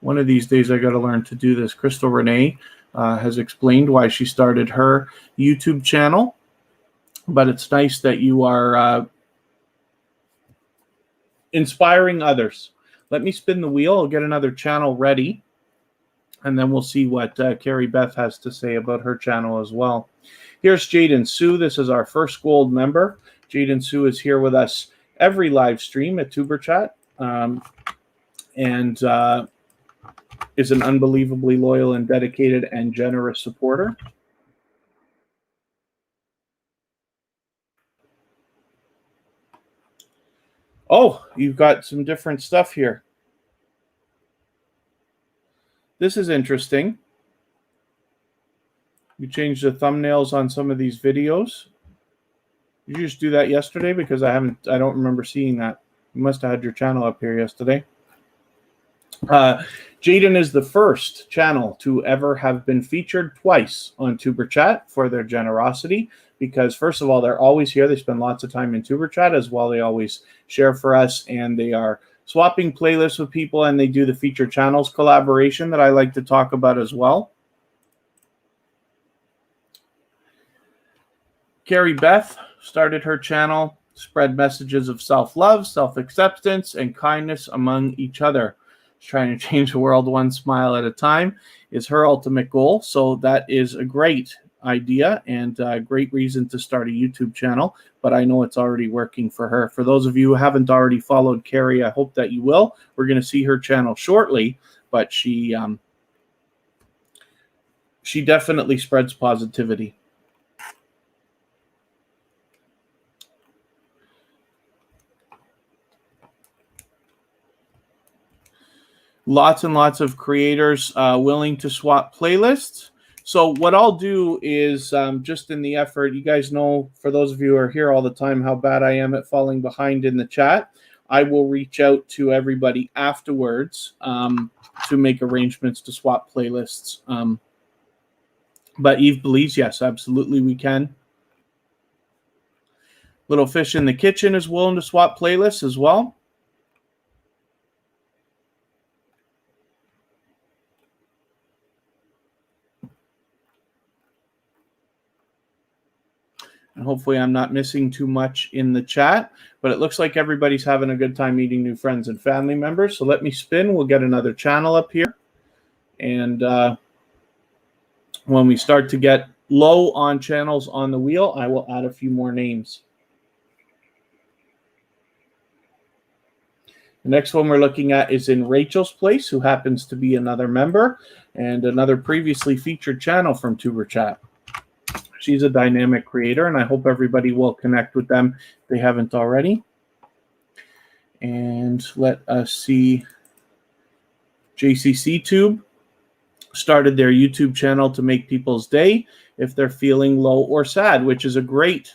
One of these days I got to learn to do this. Crystal Renee has explained why she started her YouTube channel, but it's nice that you are inspiring others. Let me spin the wheel. I'll get another channel ready, and then we'll see what Carrie Beth has to say about her channel as well. Here's Jaden Sue. This is our first gold member. Jaden Sue is here with us every live stream at TuberChat, and is an unbelievably loyal and dedicated and generous supporter. Oh, you've got some different stuff here. This is interesting. You changed the thumbnails on some of these videos. Did you just do that yesterday? Because I don't remember seeing that. You must have had your channel up here yesterday. Jaden is the first channel to ever have been featured twice on TuberChat for their generosity, because first of all, they're always here. They spend lots of time in TuberChat as well. They always share for us, and they are swapping playlists with people, and they do the featured channels collaboration that I like to talk about as well. Carrie Beth started her channel, spread messages of self-love, self-acceptance, and kindness among each other. She's trying to change the world one smile at a time is her ultimate goal. So that is a great idea and a great reason to start a YouTube channel, but I know it's already working for her. For those of you who haven't already followed Carrie, I hope that you will. We're going to see her channel shortly, but she definitely spreads positivity. Lots and lots of creators willing to swap playlists. So what I'll do is just in the effort, you guys know, for those of you who are here all the time, how bad I am at falling behind in the chat. I will reach out to everybody afterwards to make arrangements to swap playlists. But Eve believes, yes, absolutely we can. Little Fish in the Kitchen is willing to swap playlists as well. And hopefully I'm not missing too much in the chat, but it looks like everybody's having a good time meeting new friends and family members. So let me spin. We'll get another channel up here. And when we start to get low on channels on the wheel, I will add a few more names. The next one we're looking at is in Rachel's place, who happens to be another member and another previously featured channel from TuberChat. She's a dynamic creator, and I hope everybody will connect with them if they haven't already. And let us see. JCC Tube started their YouTube channel to make people's day if they're feeling low or sad, which is a great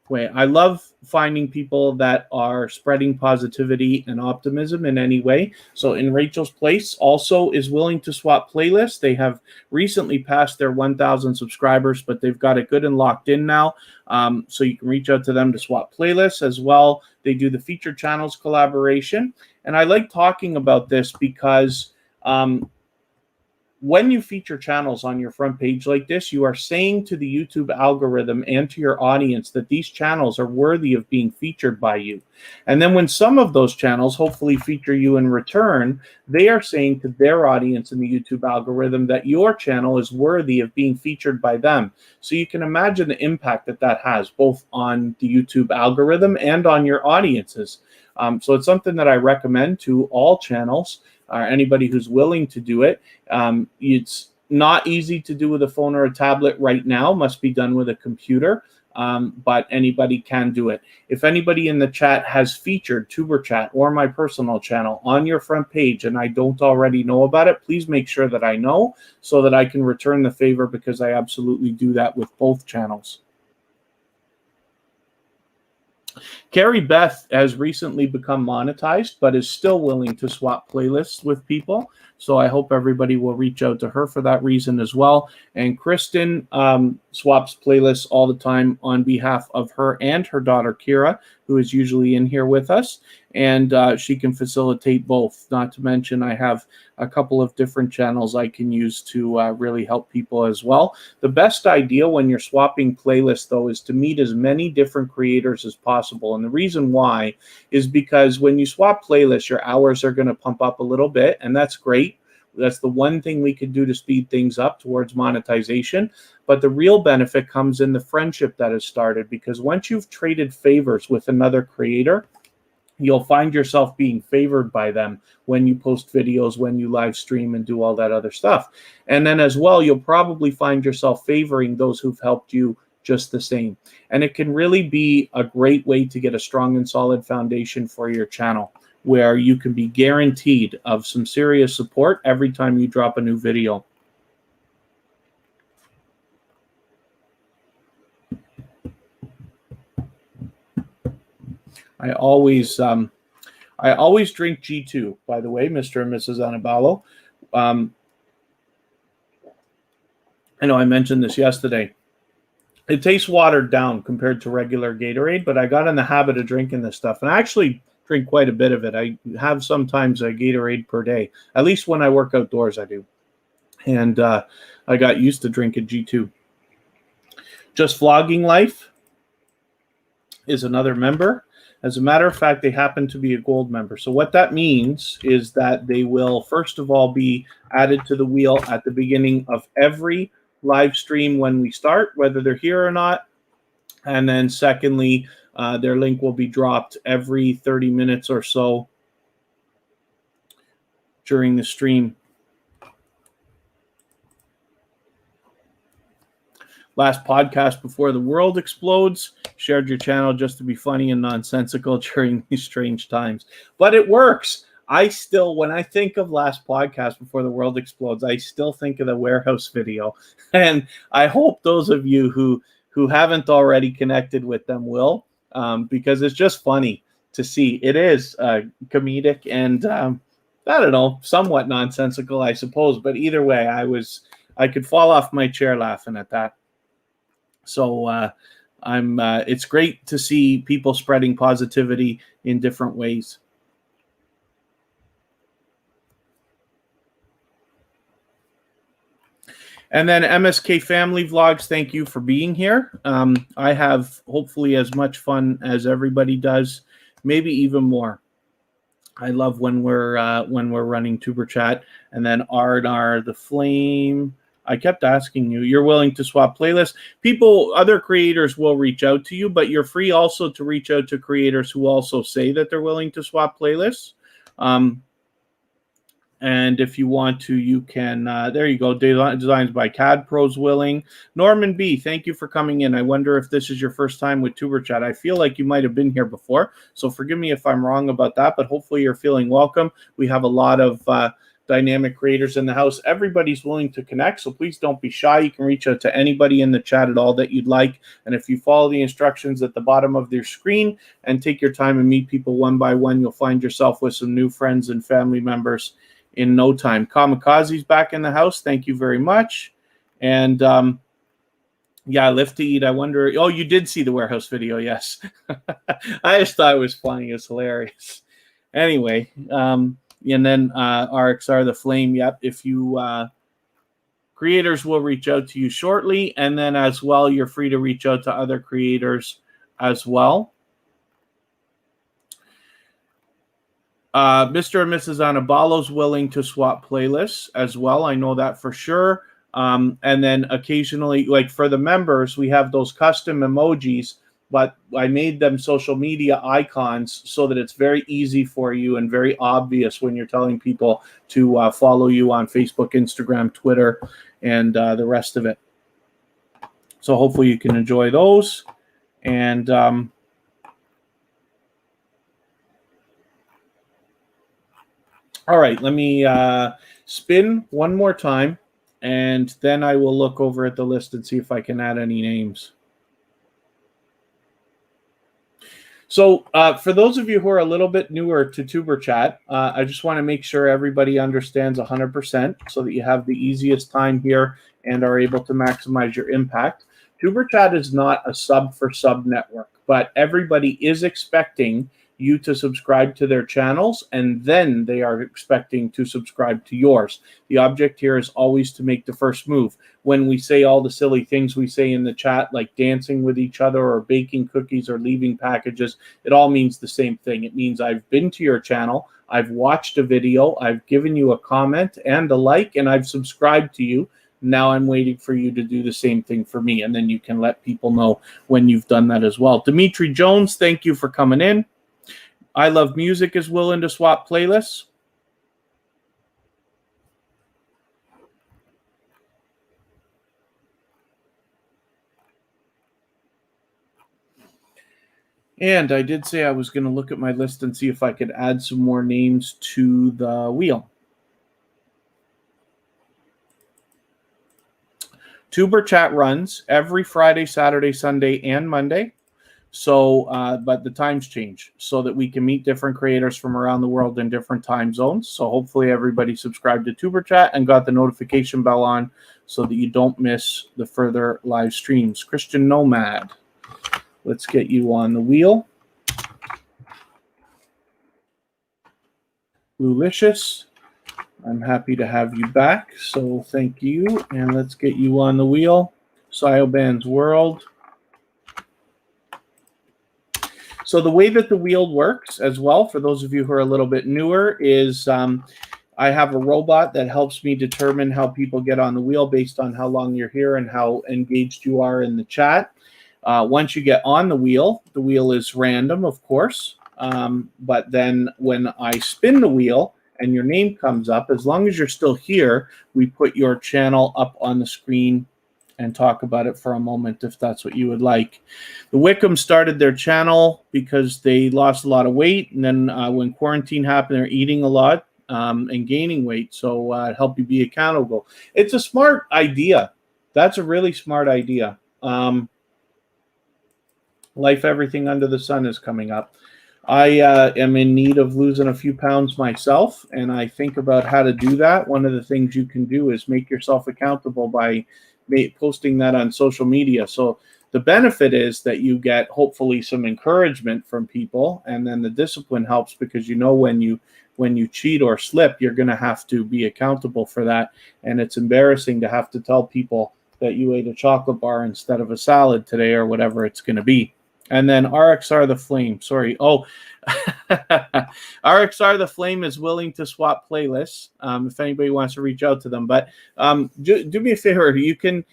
way. I love finding people that are spreading positivity and optimism in any way. So in Rachel's place also is willing to swap playlists. They have recently passed their 1,000 subscribers, but they've got it good and locked in now. So you can reach out to them to swap playlists as well. They do the featured channels collaboration. And I like talking about this because when you feature channels on your front page like this, you are saying to the YouTube algorithm and to your audience that these channels are worthy of being featured by you. And then when some of those channels hopefully feature you in return, they are saying to their audience in the YouTube algorithm that your channel is worthy of being featured by them. So you can imagine the impact that that has both on the YouTube algorithm and on your audiences. So it's something that I recommend to all channels. Anybody who's willing to do it. It's not easy to do with a phone or a tablet right now, must be done with a computer, but anybody can do it. If anybody in the chat has featured TuberChat or my personal channel on your front page and I don't already know about it, please make sure that I know so that I can return the favor, because I absolutely do that with both channels. Carrie Beth has recently become monetized, but is still willing to swap playlists with people. So I hope everybody will reach out to her for that reason as well. And Kristen swaps playlists all the time on behalf of her and her daughter, Kira, who is usually in here with us. And she can facilitate both. Not to mention, I have a couple of different channels I can use to really help people as well. The best idea when you're swapping playlists, though, is to meet as many different creators as possible. And the reason why is because when you swap playlists, your hours are going to pump up a little bit, and that's great. That's the one thing we could do to speed things up towards monetization. But the real benefit comes in the friendship that is started, because once you've traded favors with another creator, you'll find yourself being favored by them when you post videos, when you live stream and do all that other stuff. And then as well, you'll probably find yourself favoring those who've helped you just the same. And it can really be a great way to get a strong and solid foundation for your channel, where you can be guaranteed of some serious support every time you drop a new video. I always drink G2, by the way, Mr. and Mrs. Anabalo. I know I mentioned this yesterday. It tastes watered down compared to regular Gatorade, but I got in the habit of drinking this stuff, and I actually drink quite a bit of it. I have sometimes a Gatorade per day. At least when I work outdoors, I do. And I got used to drinking G2. Just Vlogging Life is another member. As a matter of fact, they happen to be a gold member. So what that means is that they will, first of all, be added to the wheel at the beginning of every live stream when we start, whether they're here or not. And then secondly, their link will be dropped every 30 minutes or so during the stream. Last podcast before the world explodes. Shared your channel just to be funny and nonsensical during these strange times. But it works. I still, when I think of last podcast before the world explodes, I still think of the warehouse video. And I hope those of you who haven't already connected with them will, because it's just funny to see. It is comedic and, I don't know, somewhat nonsensical, I suppose. But either way, I could fall off my chair laughing at that. So it's great to see people spreading positivity in different ways. And then MSK Family Vlogs, thank you for being here. I have hopefully as much fun as everybody does, maybe even more. I love when we're running TuberChat. And then Ardar the Flame. I kept asking you, you're willing to swap playlists. Other creators will reach out to you, but you're free also to reach out to creators who also say that they're willing to swap playlists. And if you want to, you can, there you go, designs by CAD Pros Willing. Norman B., thank you for coming in. I wonder if this is your first time with TuberChat. I feel like you might have been here before, so forgive me if I'm wrong about that, but hopefully you're feeling welcome. We have a lot of dynamic creators in the house. Everybody's willing to connect, so please don't be shy. You can reach out to anybody in the chat at all that you'd like, and if you follow the instructions at the bottom of their screen and take your time and meet people one by one, you'll find yourself with some new friends and family members in no time. Kamikaze's back in the house. Thank you very much. And yeah, Lift to Eat. I wonder. Oh, you did see the warehouse video. Yes. I just thought it was funny. It's hilarious. Anyway, and then RXR the Flame. Yep. If you creators will reach out to you shortly. And then as well, you're free to reach out to other creators as well. Mr. and Mrs. Anabalo's willing to swap playlists as well. I know that for sure. And then occasionally, like for the members, we have those custom emojis, but I made them social media icons so that it's very easy for you and very obvious when you're telling people to follow you on Facebook, Instagram, Twitter, and the rest of it. So hopefully you can enjoy those. And all right, let me spin one more time, and then I will look over at the list and see if I can add any names. So for those of you who are a little bit newer to TuberChat, I just want to make sure everybody understands 100% so that you have the easiest time here and are able to maximize your impact. TuberChat is not a sub-for-sub network, but everybody is expecting you to subscribe to their channels, and then they are expecting to subscribe to yours. The object here is always to make the first move. When we say all the silly things we say in the chat, like dancing with each other or baking cookies or leaving packages, it all means the same thing. It means I've been to your channel, I've watched a video, I've given you a comment and a like, and I've subscribed to you. Now I'm waiting for you to do the same thing for me, and then you can let people know when you've done that as well. Dimitri Jones, thank you for coming in. I Love Music is willing to swap playlists. And I did say I was going to look at my list and see if I could add some more names to the wheel. TuberChat runs every Friday, Saturday, Sunday, and Monday. So, but the times change so that we can meet different creators from around the world in different time zones. So hopefully everybody subscribed to TuberChat and got the notification bell on so that you don't miss the further live streams. Christian Nomad, let's get you on the wheel. Bluelicious, I'm happy to have you back. So thank you. And let's get you on the wheel. Cyoban's World. So the way that the wheel works as well, for those of you who are a little bit newer, is I have a robot that helps me determine how people get on the wheel based on how long you're here and how engaged you are in the chat. Once you get on the wheel is random, of course. But then when I spin the wheel and your name comes up, as long as you're still here, we put your channel up on the screen and talk about it for a moment if that's what you would like. The Wickham started their channel because they lost a lot of weight, and then when quarantine happened, they're eating a lot and gaining weight, so help you be accountable. It's a smart idea. That's a really smart idea. Life, everything under the sun is coming up. I am in need of losing a few pounds myself, and I think about how to do that. One of the things you can do is make yourself accountable by posting that on social media. So the benefit is that you get hopefully some encouragement from people, and then the discipline helps because you know when you cheat or slip, you're going to have to be accountable for that. And it's embarrassing to have to tell people that you ate a chocolate bar instead of a salad today or whatever it's going to be. And then RXR the Flame. Sorry. Oh, RXR the Flame is willing to swap playlists if anybody wants to reach out to them. But do me a favor. You can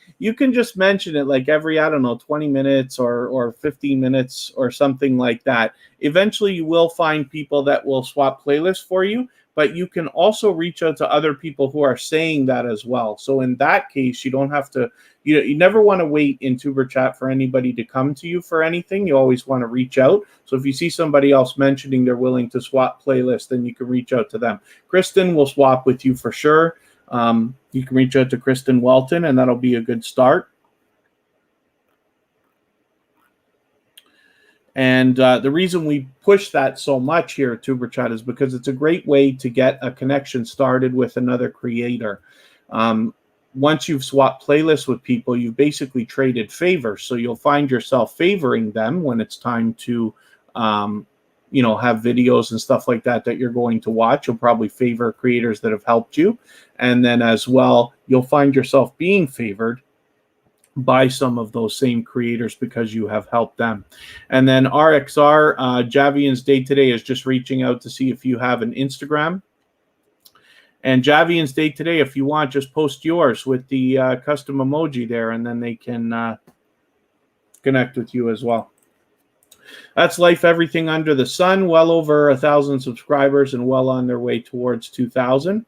just mention it like every, I don't know, 20 minutes or 15 minutes or something like that. Eventually, you will find people that will swap playlists for you. But you can also reach out to other people who are saying that as well. So in that case, you don't have to, you never want to wait in TuberChat for anybody to come to you for anything. You always want to reach out. So if you see somebody else mentioning they're willing to swap playlists, then you can reach out to them. Kristen will swap with you for sure. You can reach out to Kristen Welton, and that'll be a good start. And the reason we push that so much here at TuberChat is because it's a great way to get a connection started with another creator. Once you've swapped playlists with people, you've basically traded favors. So you'll find yourself favoring them when it's time to, have videos and stuff like that you're going to watch. You'll probably favor creators that have helped you. And then as well, you'll find yourself being favored by some of those same creators because you have helped them. And then RXR, Javian's Day Today is just reaching out to see if you have an Instagram. And Javian's Day Today, if you want, just post yours with the custom emoji there, and then they can connect with you as well. That's Life Everything Under the Sun, well over 1,000 subscribers and well on their way towards 2,000.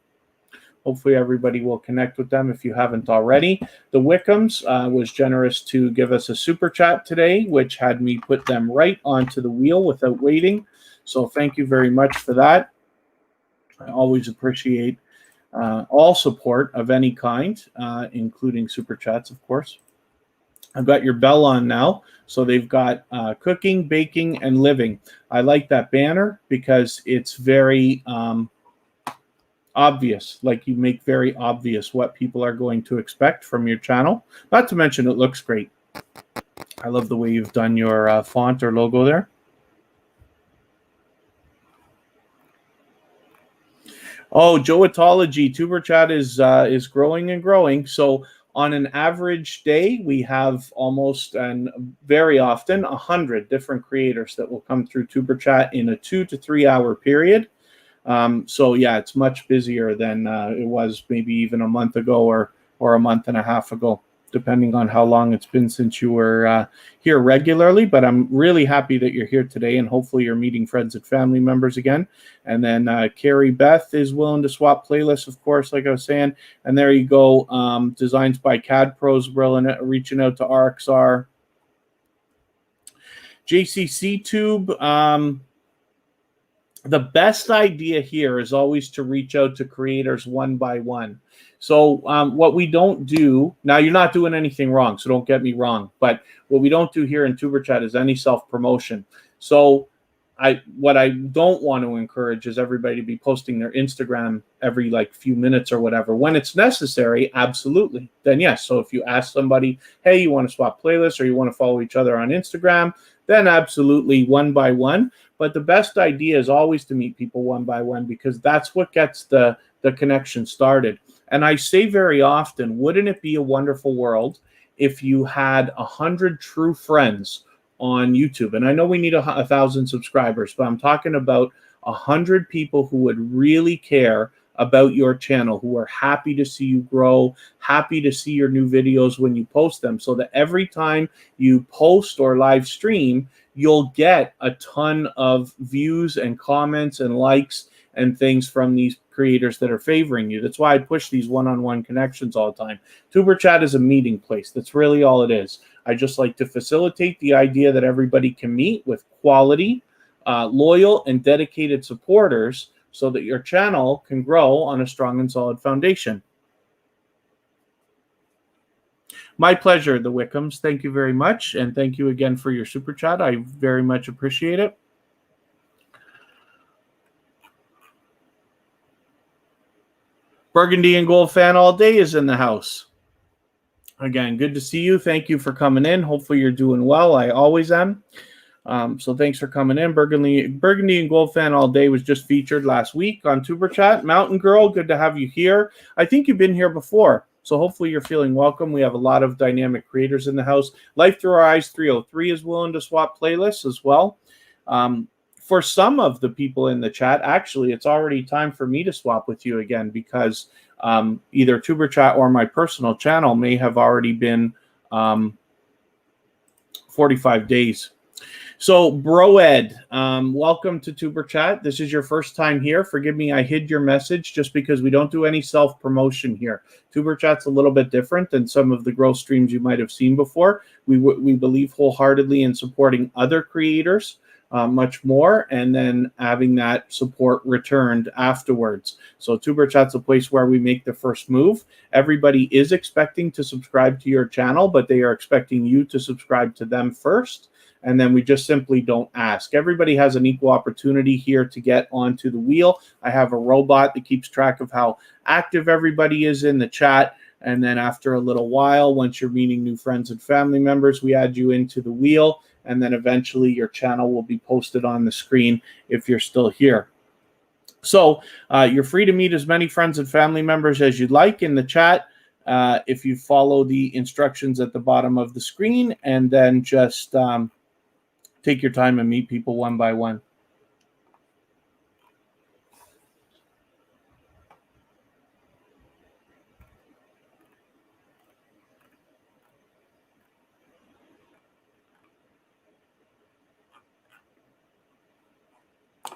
Hopefully everybody will connect with them if you haven't already. The Wickham's was generous to give us a super chat today, which had me put them right onto the wheel without waiting. So thank you very much for that. I always appreciate all support of any kind, including super chats, of course. I've got your bell on now. So they've got cooking, baking, and living. I like that banner because it's very obvious, like you make very obvious what people are going to expect from your channel. Not to mention it looks great. I love the way you've done your font or logo there. Oh, Joeatology, TuberChat is growing and growing. So on an average day, we have almost and very often 100 different creators that will come through TuberChat in a 2 to 3 hour period. So yeah, it's much busier than it was maybe even a month ago or a month and a half ago, depending on how long it's been since you were here regularly. But I'm really happy that you're here today, and hopefully you're meeting friends and family members again. And then Carrie Beth is willing to swap playlists, of course, like I was saying. And there you go. Designs by CAD Pros, reaching out to RXR. JCC Tube. The best idea here is always to reach out to creators one by one. So what we don't do, now you're not doing anything wrong, so don't get me wrong, but what we don't do here in TuberChat is any self-promotion. So what I don't want to encourage is everybody to be posting their Instagram every few minutes or whatever. When it's necessary, absolutely. Then yes, so if you ask somebody, hey, you want to swap playlists or you want to follow each other on Instagram, then absolutely one by one. But the best idea is always to meet people one by one because that's what gets the connection started. And I say very often, wouldn't it be a wonderful world if you had 100 true friends on YouTube? And I know we need 1,000 subscribers, but I'm talking about 100 people who would really care about your channel, who are happy to see you grow, happy to see your new videos when you post them, so that every time you post or live stream, you'll get a ton of views and comments and likes and things from these creators that are favoring you. That's why I push these one-on-one connections all the time. TuberChat is a meeting place. That's really all it is. I just like to facilitate the idea that everybody can meet with quality, loyal, and dedicated supporters so that your channel can grow on a strong and solid foundation. My pleasure, the Wickhams. Thank you very much. And thank you again for your super chat. I very much appreciate it. Burgundy and Gold fan all day is in the house. Again, good to see you. Thank you for coming in. Hopefully you're doing well. I always am. So thanks for coming in. Burgundy and Gold fan all day was just featured last week on TuberChat. Mountain Girl, good to have you here. I think you've been here before. So hopefully you're feeling welcome. We have a lot of dynamic creators in the house. Life Through Our Eyes 303 is willing to swap playlists as well. For some of the people in the chat, actually, it's already time for me to swap with you again, because either tuberchat or my personal channel may have already been 45 days. So, Broed, welcome to tuberchat. This is your first time here. Forgive me, I hid your message just because we don't do any self-promotion here. Tuberchat's a little bit different than some of the growth streams you might have seen before. We believe wholeheartedly in supporting other creators much more, and then having that support returned afterwards. So tuberchat's a place where we make the first move. Everybody is expecting to subscribe to your channel, but they are expecting you to subscribe to them first. And then we just simply don't ask. Everybody has an equal opportunity here to get onto the wheel. I have a robot that keeps track of how active everybody is in the chat. And then after a little while, once you're meeting new friends and family members, we add you into the wheel. And then eventually your channel will be posted on the screen if you're still here. So you're free to meet as many friends and family members as you'd like in the chat. If you follow the instructions at the bottom of the screen, and then just take your time and meet people one by one.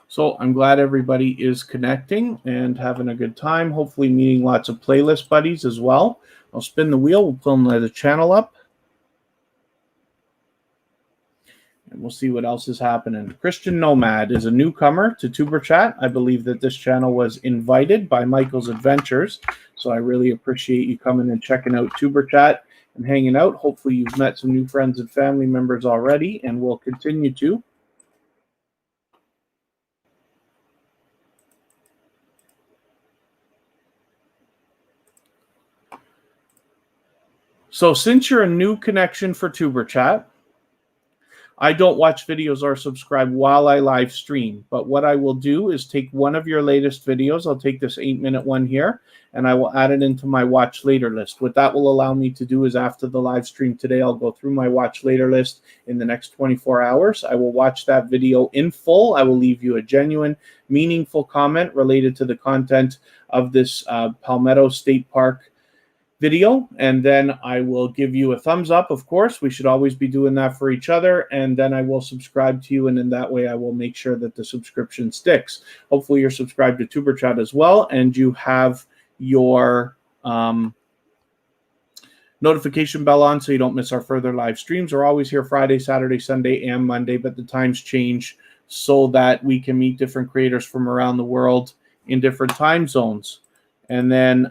So I'm glad everybody is connecting and having a good time, hopefully meeting lots of playlist buddies as well. I'll spin the wheel, we'll pull the channel up. And we'll see what else is happening. Christian Nomad is a newcomer to tuberchat. I believe that this channel was invited by Michael's Adventures. So I really appreciate you coming and checking out tuberchat and hanging out. Hopefully you've met some new friends and family members already, and will continue to. So since you're a new connection for tuberchat, I don't watch videos or subscribe while I live stream, but what I will do is take one of your latest videos. I'll take this 8-minute one here, and I will add it into my watch later list. What that will allow me to do is, after the live stream today, I'll go through my watch later list in the next 24 hours. I will watch that video in full. I will leave you a genuine, meaningful comment related to the content of this Palmetto State Park video, and then I will give you a thumbs up. Of course, we should always be doing that for each other, and then I will subscribe to you, and in that way I will make sure that the subscription sticks. Hopefully you're subscribed to tuberchat as well, and you have your notification bell on so you don't miss our further live streams. We're always here Friday, Saturday, Sunday, and Monday, but the times change so that we can meet different creators from around the world in different time zones. And then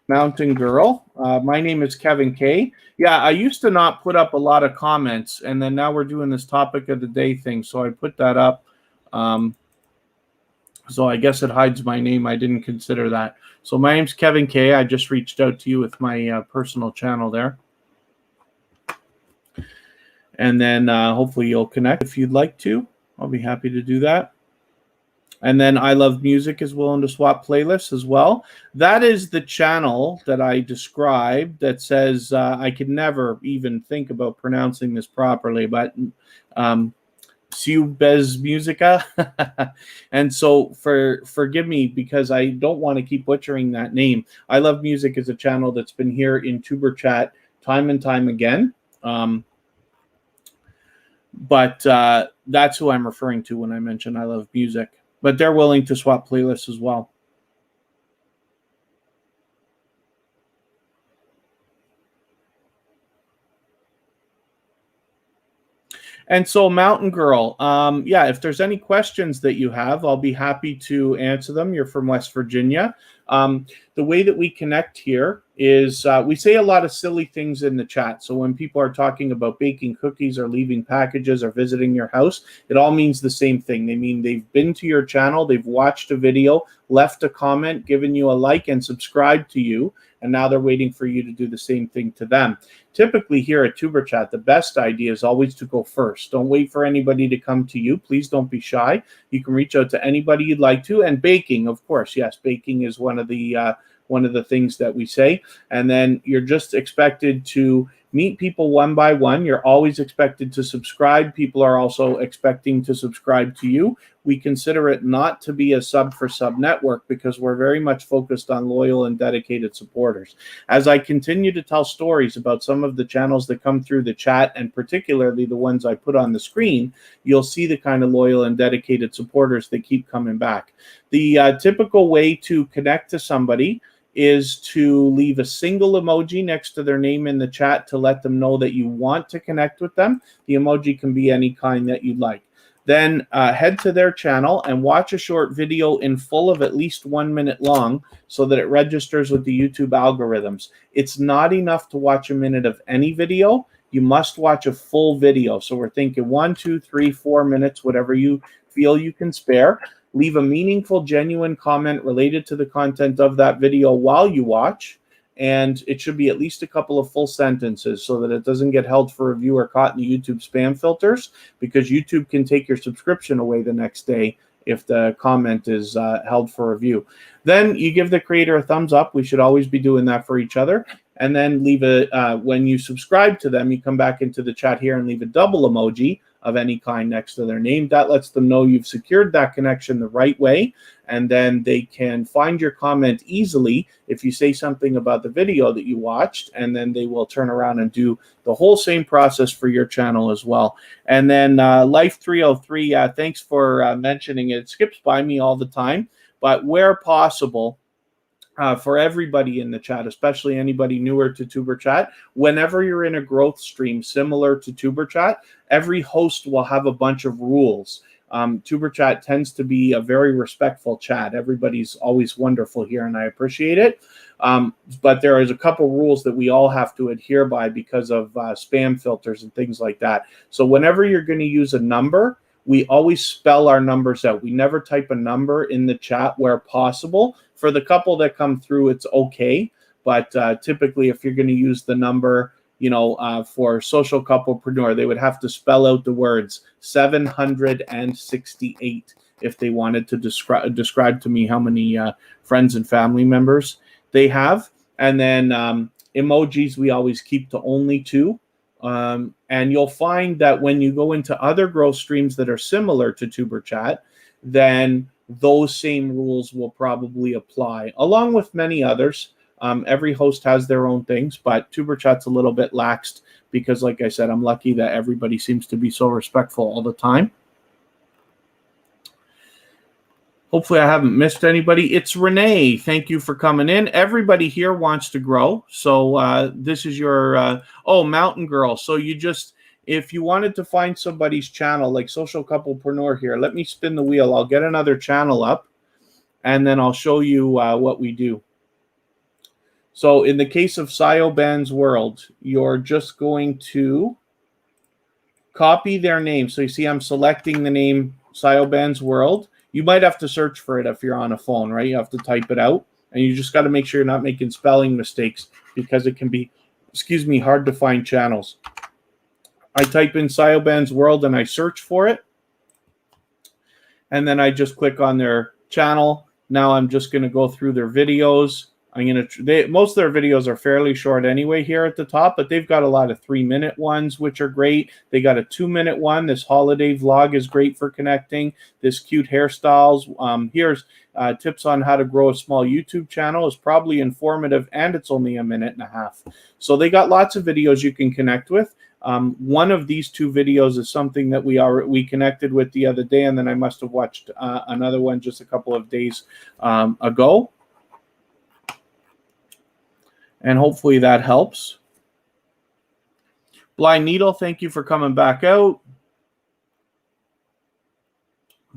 Mountain Girl. My name is Kevin K. Yeah, I used to not put up a lot of comments, and then now we're doing this topic of the day thing, so I put that up. So I guess it hides my name. I didn't consider that. So my name's Kevin K. I just reached out to you with my personal channel there. And then hopefully you'll connect if you'd like to. I'll be happy to do that. And then I Love Music is willing to swap playlists as well. That is the channel that I described that says I could never even think about pronouncing this properly, but TubeBuddy Musica. And so forgive me because I don't want to keep butchering that name. I Love Music is a channel that's been here in tuberchat time and time again. But that's who I'm referring to when I mention I Love Music. But they're willing to swap playlists as well. And so Mountain Girl, yeah, if there's any questions that you have, I'll be happy to answer them. You're from West Virginia. The the way that we connect here is we say a lot of silly things in the chat. So when people are talking about baking cookies or leaving packages or visiting your house, it all means the same thing. They mean they've been to your channel, they've watched a video, left a comment, given you a like, and subscribed to you, and now they're waiting for you to do the same thing to them. Typically here at TuberChat, the best idea is always to go first. Don't wait for anybody to come to you. Please don't be shy. You can reach out to anybody you'd like to. And baking, of course, yes, baking is one of the things that we say. And then you're just expected to meet people one by one. You're always expected to subscribe. People are also expecting to subscribe to you. We consider it not to be a sub for sub network because we're very much focused on loyal and dedicated supporters. As I continue to tell stories about some of the channels that come through the chat, and particularly the ones I put on the screen, you'll see the kind of loyal and dedicated supporters that keep coming back. The typical way to connect to somebody is to leave a single emoji next to their name in the chat to let them know that you want to connect with them. The emoji can be any kind that you'd like. Then head to their channel and watch a short video in full of at least 1 minute long so that it registers with the YouTube algorithms. It's not enough to watch a minute of any video. You must watch a full video. So we're thinking 1, 2, 3, 4 minutes, whatever you feel you can spare. Leave a meaningful, genuine comment related to the content of that video while you watch. And it should be at least a couple of full sentences so that it doesn't get held for review or caught in the YouTube spam filters, because YouTube can take your subscription away the next day if the comment is held for review. Then you give the creator a thumbs up. We should always be doing that for each other. And then leave when you subscribe to them, you come back into the chat here and leave a double emoji of any kind next to their name. That lets them know you've secured that connection the right way, and then they can find your comment easily if you say something about the video that you watched, and then they will turn around and do the whole same process for your channel as well. And then Life303, thanks for mentioning it. It skips by me all the time, but where possible, for everybody in the chat, especially anybody newer to TuberChat, whenever you're in a growth stream similar to TuberChat, every host will have a bunch of rules. TuberChat tends to be a very respectful chat. Everybody's always wonderful here, and I appreciate it. But there is a couple rules that we all have to adhere by because of spam filters and things like that. So whenever you're going to use a number, we always spell our numbers out. We never type a number in the chat where possible. For the couple that come through, it's okay. But typically, if you're going to use the number, for social couplepreneur, they would have to spell out the words 768 if they wanted to describe to me how many friends and family members they have. And then emojis, we always keep to only 2. And you'll find that when you go into other growth streams that are similar to TuberChat, then those same rules will probably apply, along with many others. Every host has their own things, but TuberChat's a little bit laxed because, like I said, I'm lucky that everybody seems to be so respectful all the time. Hopefully I haven't missed anybody. It's Renee. Thank you for coming in. Everybody here wants to grow. So this is your, Mountain Girl. So if you wanted to find somebody's channel, like Social Couplepreneur here, let me spin the wheel. I'll get another channel up, and then I'll show you what we do. So in the case of Syoban's World, you're just going to copy their name. So you see I'm selecting the name Syoban's World. You might have to search for it if you're on a phone, right? You have to type it out, and you just got to make sure you're not making spelling mistakes because it can be, hard to find channels. I type in Syoban's World and I search for it, and then I just click on their channel. Now I'm just going to go through their videos. Most of their videos are fairly short anyway here at the top, but they've got a lot of 3-minute ones, which are great. They got a 2-minute one. This holiday vlog is great for connecting. This cute hairstyles. Here's tips on how to grow a small YouTube channel. Is probably informative, and it's only 1.5 minutes. So they got lots of videos you can connect with. One of these 2 videos is something that we connected with the other day, and then I must have watched another one just a couple of days ago. And hopefully that helps. Blind Needle, thank you for coming back out.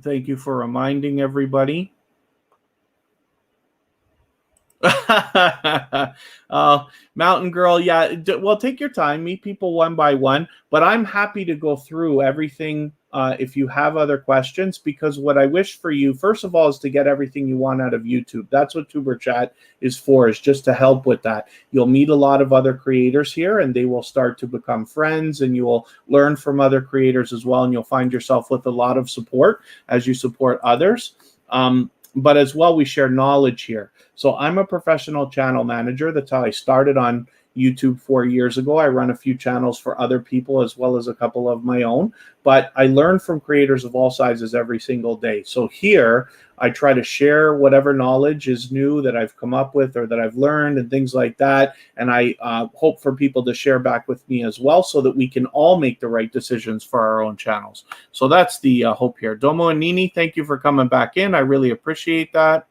Thank you for reminding everybody. Mountain Girl, yeah. Well, take your time, meet people one by one. But I'm happy to go through everything if you have other questions, because what I wish for you, first of all, is to get everything you want out of YouTube. That's what TuberChat is for, is just to help with that. You'll meet a lot of other creators here, and they will start to become friends, and you will learn from other creators as well, and you'll find yourself with a lot of support as you support others. But as well, we share knowledge here. So I'm a professional channel manager. That's how I started on YouTube 4 years ago. I run a few channels for other people as well as a couple of my own. But I learn from creators of all sizes every single day. So here, I try to share whatever knowledge is new that I've come up with or that I've learned and things like that. And I hope for people to share back with me as well, so that we can all make the right decisions for our own channels. So that's the hope here. Domo and Nini, thank you for coming back in. I really appreciate that.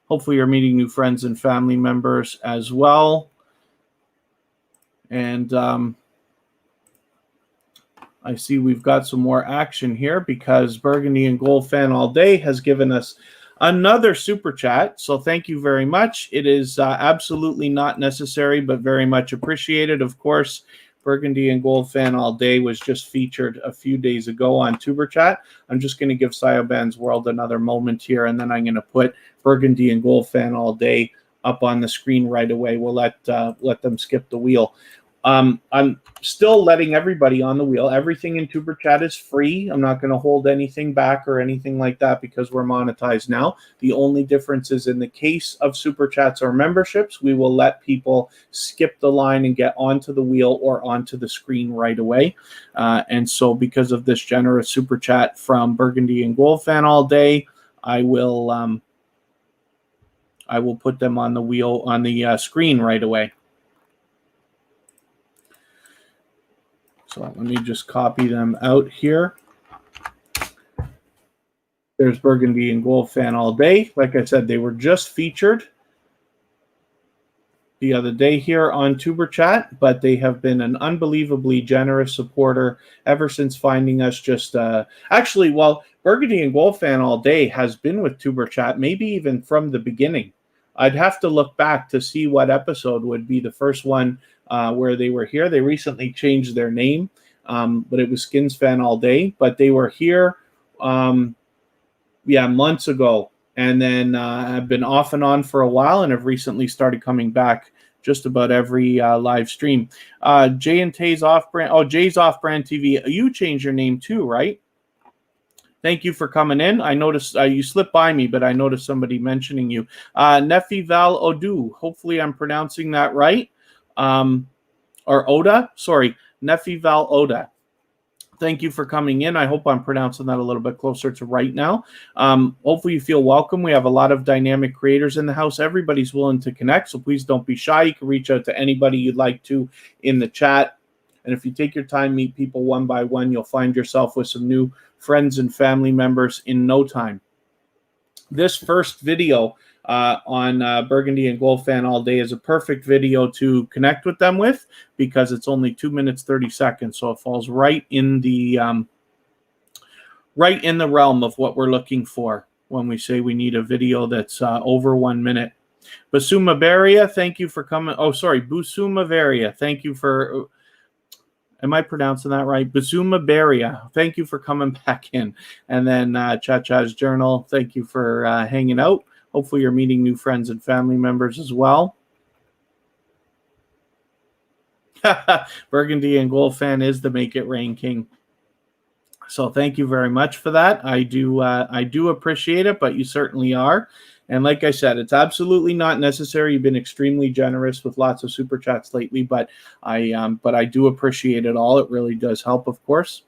Hopefully you're meeting new friends and family members as well. And I see we've got some more action here, because Burgundy and Gold Fan All Day has given us another super chat. So thank you very much. It is absolutely not necessary, but very much appreciated. Of course, Burgundy and Gold Fan All Day was just featured a few days ago on TuberChat. I'm just going to give Sayoban's World another moment here, and then I'm going to put Burgundy and Gold Fan All Day up on the screen right away. We'll let them skip the wheel. I'm still letting everybody on the wheel. Everything in TuberChat is free. I'm not going to hold anything back or anything like that, because we're monetized now. The only difference is in the case of super chats or memberships, we will let people skip the line and get onto the wheel or onto the screen right away. And so because of this generous super chat from Burgundy and Gold Fan All Day, I will put them on the wheel on the screen right away. So let me just copy them out here. There's Burgundy and Gold Fan All Day. Like I said, they were just featured the other day here on TuberChat, but they have been an unbelievably generous supporter ever since finding us. Just actually, well, Burgundy and Gold Fan All Day has been with TuberChat maybe even from the beginning. I'd have to look back to see what episode would be the first one where they were here. They recently changed their name, but it was Skins Fan All Day. But they were here, months ago, and then have been off and on for a while, and have recently started coming back just about every live stream. Jay and Tay's Off-Brand. Oh, Jay's Off-Brand TV. You changed your name too, right? Thank you for coming in. I noticed you slipped by me, but I noticed somebody mentioning you. Nefi Val Odu. Hopefully I'm pronouncing that right. Or Oda. Sorry, Nefi Val Oda. Thank you for coming in. I hope I'm pronouncing that a little bit closer to right now. Hopefully you feel welcome. We have a lot of dynamic creators in the house. Everybody's willing to connect, so please don't be shy. You can reach out to anybody you'd like to in the chat. And if you take your time, meet people one by one, you'll find yourself with some new friends and family members in no time. This first video on Burgundy and Gold Fan All Day is a perfect video to connect with them with, because it's only 2 minutes 30 seconds, so it falls right in the realm of what we're looking for when we say we need a video that's over 1 minute. Basuma Beria, thank you for coming. Oh, sorry, Busuma Beria, thank you for. Am I pronouncing that right? Bazuma Beria, thank you for coming back in. And then Chacha's Journal, thank you for hanging out. Hopefully you're meeting new friends and family members as well. Burgundy and Gold Fan is the Make It Rain King. So thank you very much for that. I do appreciate it, but you certainly are. And like I said, it's absolutely not necessary. You've been extremely generous with lots of super chats lately, but I do appreciate it all. It really does help, of course.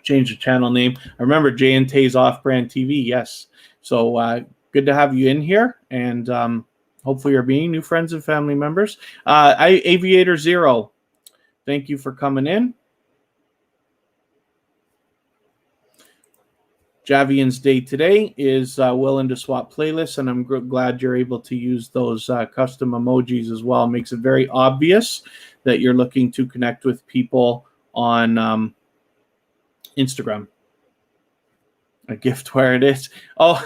Change the channel name. I remember Jay and Tay's Off-Brand TV. Yes. So good to have you in here, and hopefully you're meeting new friends and family members. Aviator Zero, thank you for coming in. Javian's day today is willing to swap playlists, and I'm glad you're able to use those custom emojis as well. It makes it very obvious that you're looking to connect with people on Instagram. A gift where it is. Oh,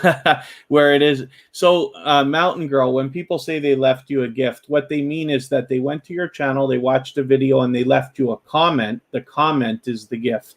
where it is. So, Mountain Girl, when people say they left you a gift, what they mean is that they went to your channel, they watched a video, and they left you a comment. The comment is the gift.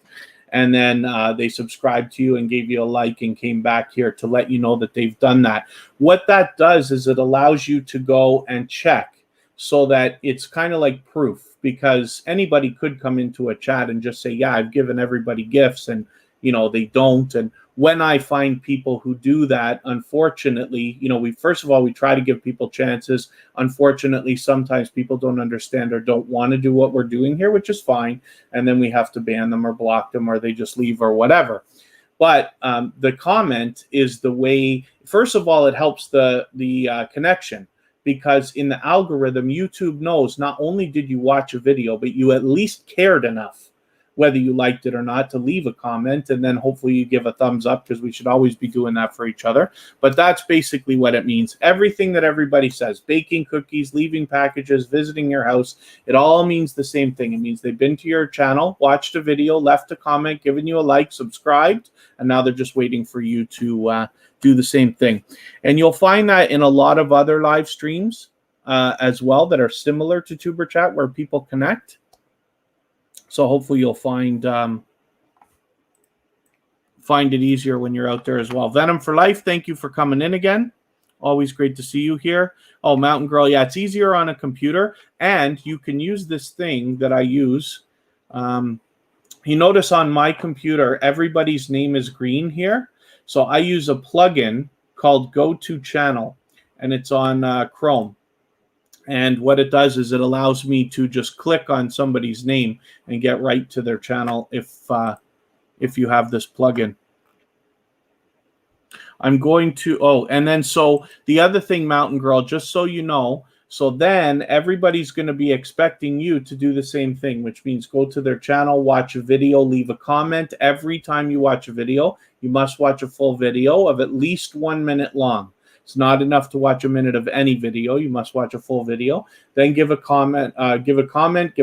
And then they subscribed to you and gave you a like and came back here to let you know that they've done that. What that does is it allows you to go and check so that it's kind of like proof, because anybody could come into a chat and just say, yeah, I've given everybody gifts, and they don't. And when I find people who do that, unfortunately, we first of all, we try to give people chances. Unfortunately, sometimes people don't understand or don't want to do what we're doing here, which is fine. And then we have to ban them or block them, or they just leave or whatever. But the comment is the way, first of all, it helps the connection, because in the algorithm, YouTube knows not only did you watch a video, but you at least cared enough, whether you liked it or not, to leave a comment, and then hopefully you give a thumbs up, because we should always be doing that for each other. But that's basically what it means. Everything that everybody says, baking cookies, leaving packages, visiting your house, it all means the same thing. It means they've been to your channel, watched a video, left a comment, given you a like, subscribed, and now they're just waiting for you to do the same thing. And you'll find that in a lot of other live streams as well that are similar to TuberChat, where people connect. So hopefully you'll find it easier when you're out there as well. Venom for Life, thank you for coming in again. Always great to see you here. Oh, Mountain Girl, yeah, it's easier on a computer, and you can use this thing that I use. You notice on my computer, everybody's name is green here. So I use a plugin called Go To Channel, and it's on Chrome. And what it does is it allows me to just click on somebody's name and get right to their channel if you have this plugin. I'm going to, and then so the other thing, Mountain Girl, just so you know, so then everybody's going to be expecting you to do the same thing, which means go to their channel, watch a video, leave a comment. Every time you watch a video, you must watch a full video of at least 1 minute long. It's not enough to watch a minute of any video. You must watch a full video. Then give a comment, give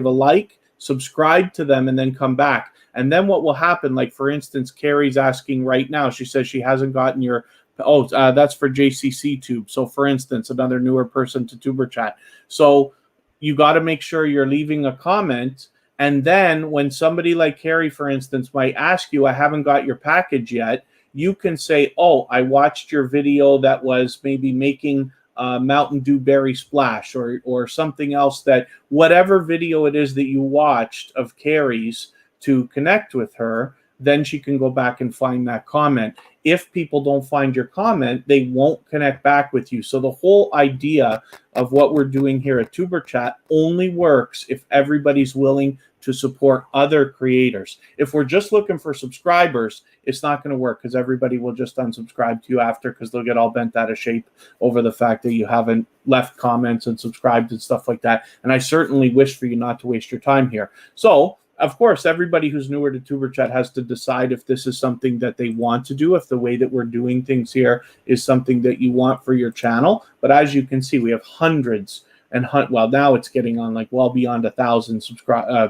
a like, subscribe to them, and then come back. And then what will happen, like for instance, Carrie's asking right now, she says she hasn't gotten your, that's for JCC Tube. So for instance, another newer person to TuberChat. So you got to make sure you're leaving a comment. And then when somebody like Carrie, for instance, might ask you, I haven't got your package yet, you can say, oh, I watched your video that was maybe making Mountain Dew Berry Splash, or something else, that whatever video it is that you watched of Carrie's to connect with her, then she can go back and find that comment. If people don't find your comment, they won't connect back with you. So the whole idea of what we're doing here at TuberChat only works if everybody's willing to support other creators. If we're just looking for subscribers, it's not going to work, because everybody will just unsubscribe to you after, because they'll get all bent out of shape over the fact that you haven't left comments and subscribed and stuff like that. And I certainly wish for you not to waste your time here. So, of course, everybody who's newer to TuberChat has to decide if this is something that they want to do, if the way that we're doing things here is something that you want for your channel. But as you can see, we have hundreds and well, now it's getting on like well beyond 1,000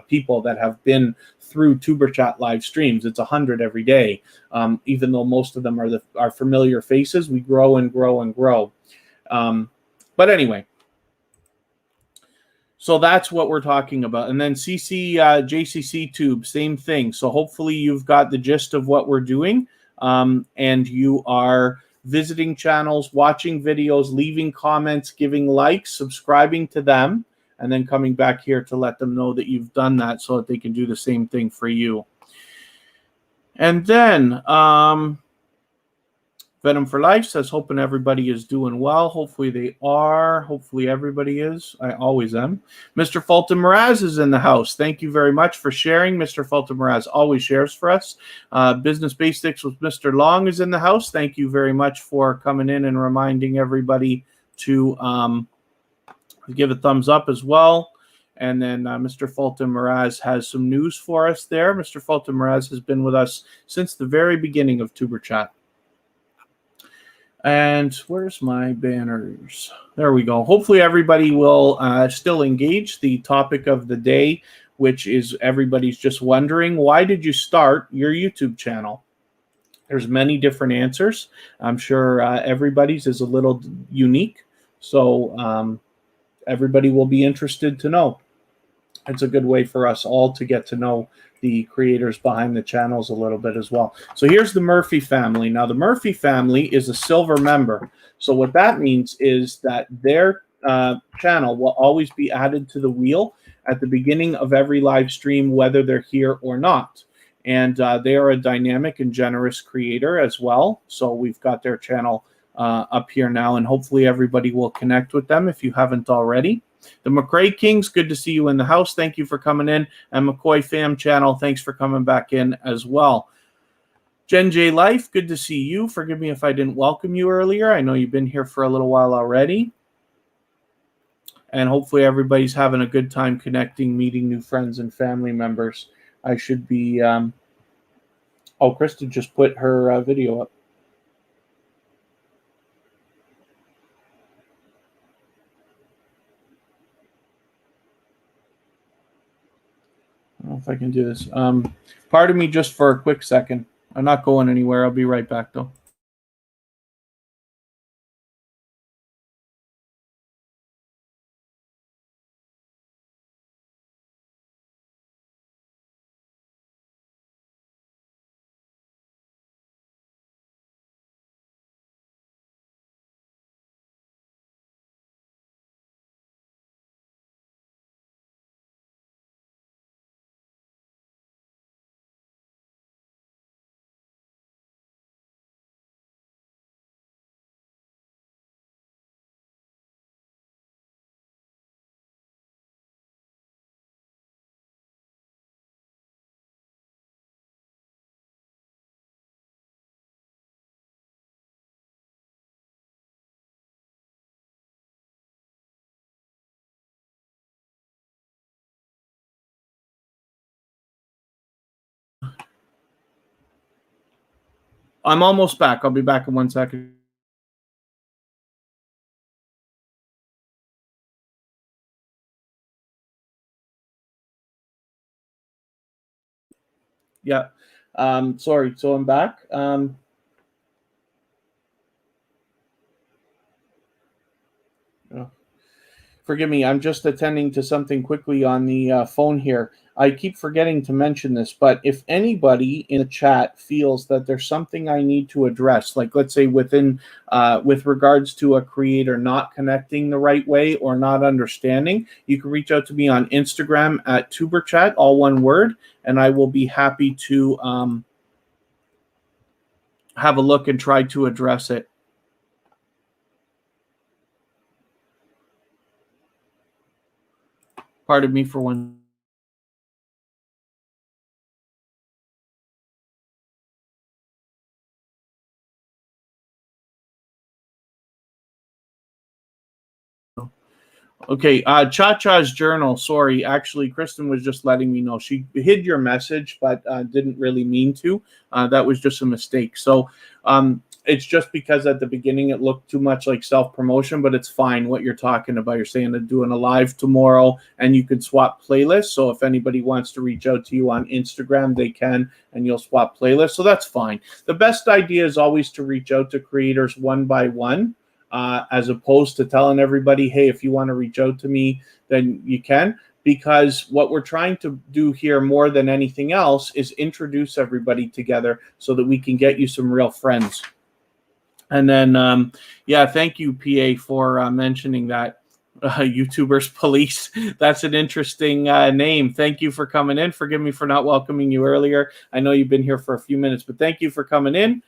people that have been through TuberChat live streams. It's 100 every day. Even though most of them are familiar faces, we grow and grow and grow. But anyway, so that's what we're talking about. And then JCC Tube, same thing. So hopefully you've got the gist of what we're doing, and you are visiting channels, watching videos, leaving comments, giving likes, subscribing to them, and then coming back here to let them know that you've done that so that they can do the same thing for you. And then Venom for Life says, hoping everybody is doing well. Hopefully they are. Hopefully everybody is. I always am. Mr. Fulton Mraz is in the house. Thank you very much for sharing. Mr. Fulton Mraz always shares for us. Business Basics with Mr. Long is in the house. Thank you very much for coming in and reminding everybody to give a thumbs up as well. And then Mr. Fulton Mraz has some news for us there. Mr. Fulton Mraz has been with us since the very beginning of TuberChat. And where's my banners? There we go. Hopefully everybody will still engage the topic of the day, which is everybody's just wondering, why did you start your YouTube channel? There's many different answers. I'm sure everybody's is a little unique. So everybody will be interested to know. It's a good way for us all to get to know the creators behind the channels a little bit as well. So here's the Murphy family. Now, the Murphy family is a silver member. So what that means is that their channel will always be added to the wheel at the beginning of every live stream, whether they're here or not. And they are a dynamic and generous creator as well. So we've got their channel up here now, and hopefully everybody will connect with them if you haven't already. The McRae Kings, good to see you in the house. Thank you for coming in. And McCoy Fam Channel, thanks for coming back in as well. Jen J Life, good to see you. Forgive me if I didn't welcome you earlier. I know you've been here for a little while already. And hopefully everybody's having a good time connecting, meeting new friends and family members. I should be... oh, Krista just put her video up. I don't know if I can do this. Pardon me just for a quick second. I'm not going anywhere. I'll be right back, though. I'm almost back. I'll be back in 1 second. Yeah. Sorry. So I'm back. Forgive me. I'm just attending to something quickly on the phone here. I keep forgetting to mention this, but if anybody in the chat feels that there's something I need to address, like let's say with regards to a creator not connecting the right way or not understanding, you can reach out to me on Instagram at tuberchat, all one word, and I will be happy to have a look and try to address it. Pardon me for one. Okay, Cha-Cha's journal. Sorry, actually, Kristen was just letting me know. She hid your message, but didn't really mean to. That was just a mistake. So it's just because at the beginning it looked too much like self-promotion, but it's fine what you're talking about. You're saying they're doing a live tomorrow, and you can swap playlists. So if anybody wants to reach out to you on Instagram, they can, and you'll swap playlists. So that's fine. The best idea is always to reach out to creators one by one. As opposed to telling everybody, hey, if you want to reach out to me, then you can. Because what we're trying to do here more than anything else is introduce everybody together so that we can get you some real friends. And then, yeah, thank you, PA, for mentioning that. YouTubers Police. That's an interesting name. Thank you for coming in. Forgive me for not welcoming you earlier. I know you've been here for a few minutes, but thank you for coming in.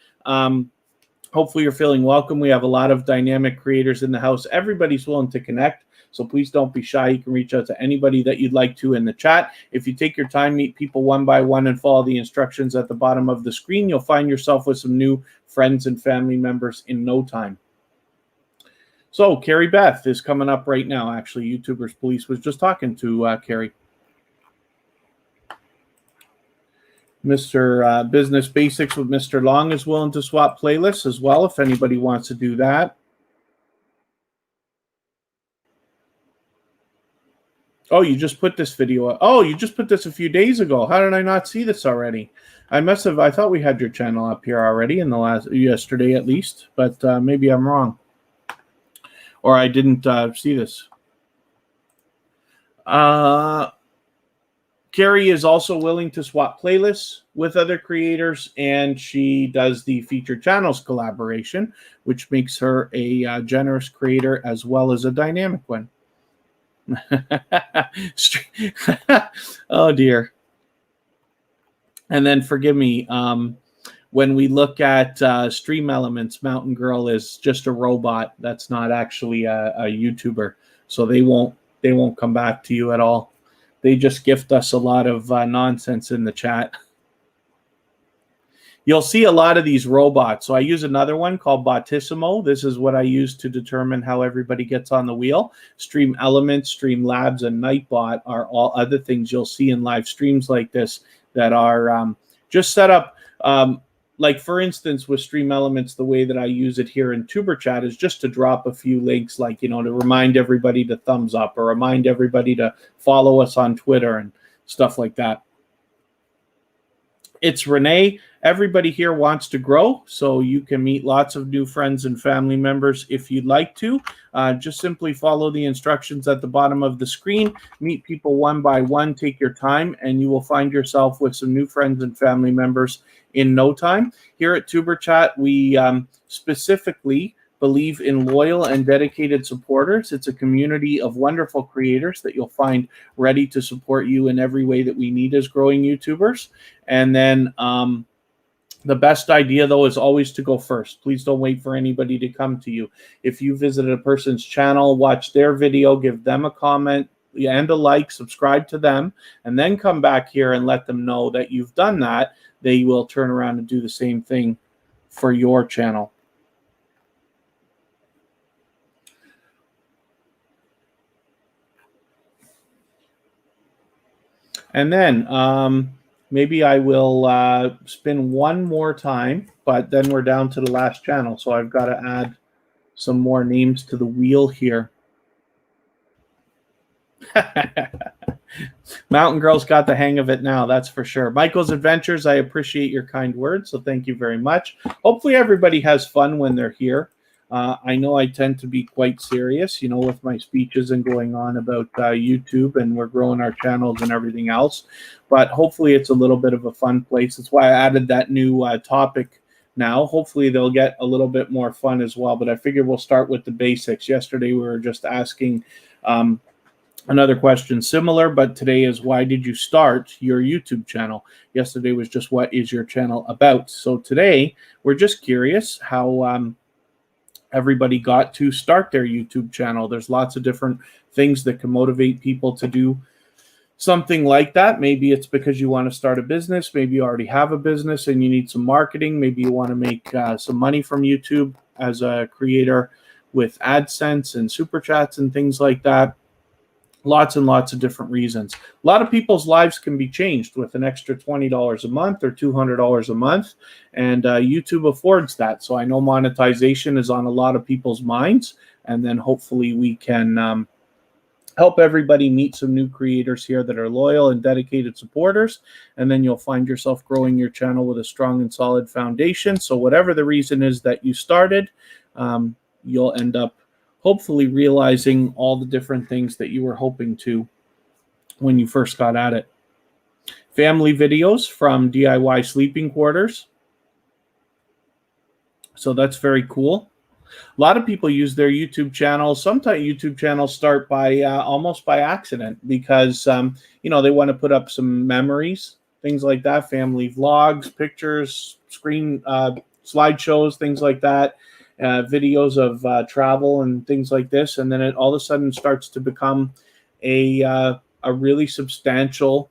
Hopefully you're feeling welcome. We have a lot of dynamic creators in the house. Everybody's willing to connect, so please don't be shy. You can reach out to anybody that you'd like to in the chat. If you take your time, meet people one by one, and follow the instructions at the bottom of the screen, you'll find yourself with some new friends and family members in no time. So Carrie Beth is coming up right now. Actually, YouTubers Police was just talking to Carrie. Mr. Business Basics with Mr. Long is willing to swap playlists as well if anybody wants to do that. Oh, you just put this video up. Oh, you just put this a few days ago. How did I not see this already? I thought we had your channel up here already yesterday at least, but maybe I'm wrong. Or I didn't see this. Carrie is also willing to swap playlists with other creators, and she does the featured channels collaboration, which makes her a generous creator as well as a dynamic one. Oh, dear. And then forgive me, when we look at stream elements, Mountain Girl is just a robot. That's not actually a YouTuber. So they won't come back to you at all. They just gift us a lot of nonsense in the chat. You'll see a lot of these robots. So I use another one called Bottissimo. This is what I use to determine how everybody gets on the wheel. Stream Elements, Stream Labs, and Nightbot are all other things you'll see in live streams like this that are just set up. Like, for instance, with Stream Elements, the way that I use it here in TuberChat is just to drop a few links, like, to remind everybody to thumbs up or remind everybody to follow us on Twitter and stuff like that. It's Renee. Everybody here wants to grow, so you can meet lots of new friends and family members if you'd like to. Just simply follow the instructions at the bottom of the screen. Meet people one by one. Take your time, and you will find yourself with some new friends and family members in no time. Here at TuberChat, we specifically believe in loyal and dedicated supporters. It's a community of wonderful creators that you'll find ready to support you in every way that we need as growing YouTubers. And then the best idea, though, is always to go first. Please don't wait for anybody to come to you. If you visited a person's channel, watch their video, give them a comment and a like, subscribe to them, and then come back here and let them know that you've done that. They will turn around and do the same thing for your channel. And then maybe I will spin one more time, but then we're down to the last channel. So I've got to add some more names to the wheel here. Mountain Girl's got the hang of it now, that's for sure. Michael's Adventures, I appreciate your kind words, so thank you very much. Hopefully everybody has fun when they're here. I know I tend to be quite serious, with my speeches and going on about YouTube, and we're growing our channels and everything else. But hopefully it's a little bit of a fun place. That's why I added that new topic now. Hopefully they'll get a little bit more fun as well. But I figured we'll start with the basics. Yesterday we were just asking another question similar, but today is, why did you start your YouTube channel? Yesterday was just, what is your channel about? So today we're just curious how everybody got to start their YouTube channel. There's lots of different things that can motivate people to do something like that. Maybe it's because you want to start a business. Maybe you already have a business and you need some marketing. Maybe you want to make some money from YouTube as a creator with AdSense and super chats and things like that. Lots and lots of different reasons. A lot of people's lives can be changed with an extra $20 a month or $200 a month, and YouTube affords that. So I know monetization is on a lot of people's minds, and then hopefully we can help everybody meet some new creators here that are loyal and dedicated supporters, and then you'll find yourself growing your channel with a strong and solid foundation. So whatever the reason is that you started, you'll end up hopefully realizing all the different things that you were hoping to when you first got at it. Family videos from DIY sleeping quarters. So that's very cool. A lot of people use their YouTube channels. Sometimes YouTube channels start by almost by accident because, they want to put up some memories, things like that, family vlogs, pictures, screen slideshows, things like that. Videos of travel and things like this, and then it all of a sudden starts to become a really substantial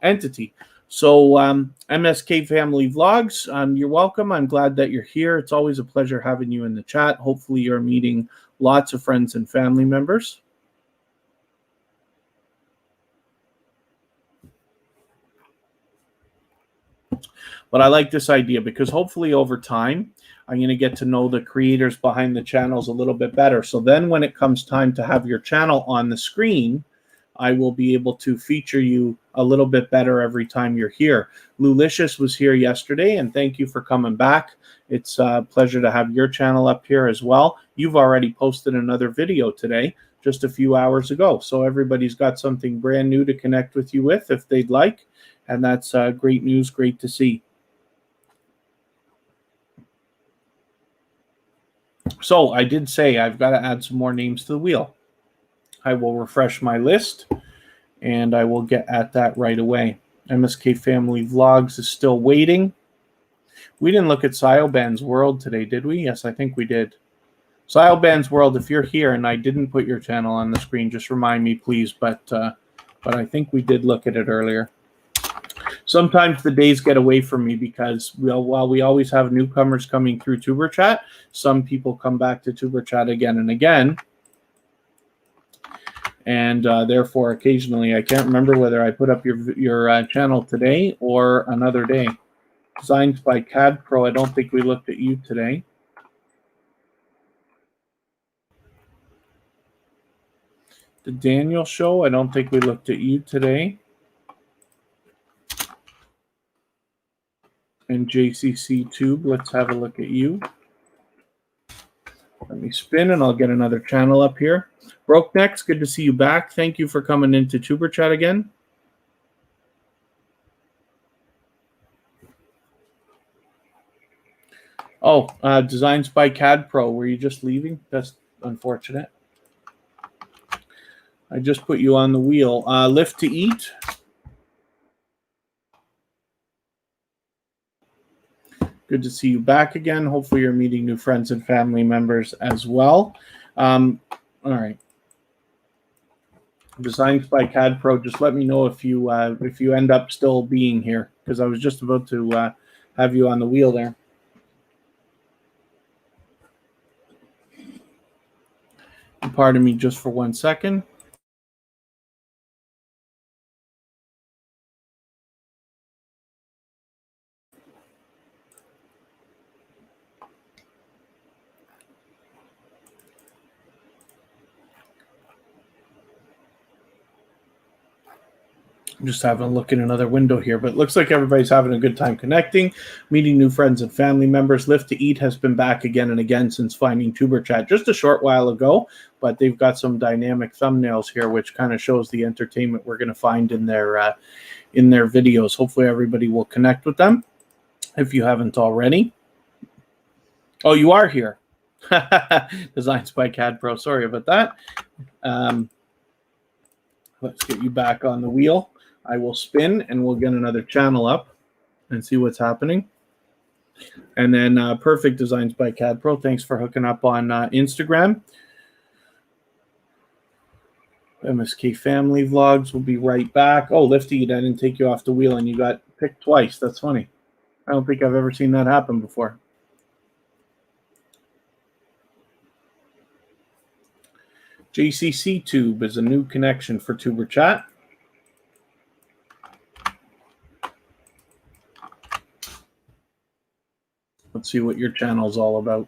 entity. So MSK Family Vlogs, you're welcome. I'm glad that you're here. It's always a pleasure having you in the chat. Hopefully you're meeting lots of friends and family members. But I like this idea because hopefully over time, I'm going to get to know the creators behind the channels a little bit better. So then when it comes time to have your channel on the screen, I will be able to feature you a little bit better every time you're here. Lulicious was here yesterday, and thank you for coming back. It's a pleasure to have your channel up here as well. You've already posted another video today, just a few hours ago. So everybody's got something brand new to connect with you with if they'd like. And that's great news, great to see. So I did say I've got to add some more names to the wheel. I will refresh my list, and I will get at that right away. MSK Family Vlogs is still waiting. We didn't look at Syoban's World today, did we? Yes, I think we did. Syoban's World, if you're here and I didn't put your channel on the screen, just remind me, please. But I think we did look at it earlier. Sometimes the days get away from me because while we always have newcomers coming through TuberChat, some people come back to TuberChat again and again. And therefore, occasionally, I can't remember whether I put up your channel today or another day. Designs by CAD Pro. I don't think we looked at you today. The Daniel Show. I don't think we looked at you today. And JCC Tube. Let's have a look at you. Let me spin, and I'll get another channel up here. Broke Necks, good to see you back. Thank you for coming into TuberChat again. Oh, Designs by CAD Pro. Were you just leaving? That's unfortunate. I just put you on the wheel. Lift to Eat. Good to see you back again. Hopefully you're meeting new friends and family members as well. All right. Designs by CAD Pro. Just let me know if you end up still being here, because I was just about to have you on the wheel there. Pardon me just for 1 second. I'm just having a look in another window here, but it looks like everybody's having a good time connecting, meeting new friends and family members. Lift to Eat has been back again and again since finding TuberChat just a short while ago, but they've got some dynamic thumbnails here, which kind of shows the entertainment we're going to find in their videos. Hopefully everybody will connect with them if you haven't already. Oh, you are here. Designs by CAD Pro. Sorry about that. Let's get you back on the wheel. I will spin, and we'll get another channel up and see what's happening. And then Perfect Designs by CAD Pro. Thanks for hooking up on Instagram. MSK Family Vlogs will be right back. Oh, Lifty, I didn't take you off the wheel, and you got picked twice. That's funny. I don't think I've ever seen that happen before. JCC Tube is a new connection for TuberChat. Let's see what your channel's all about.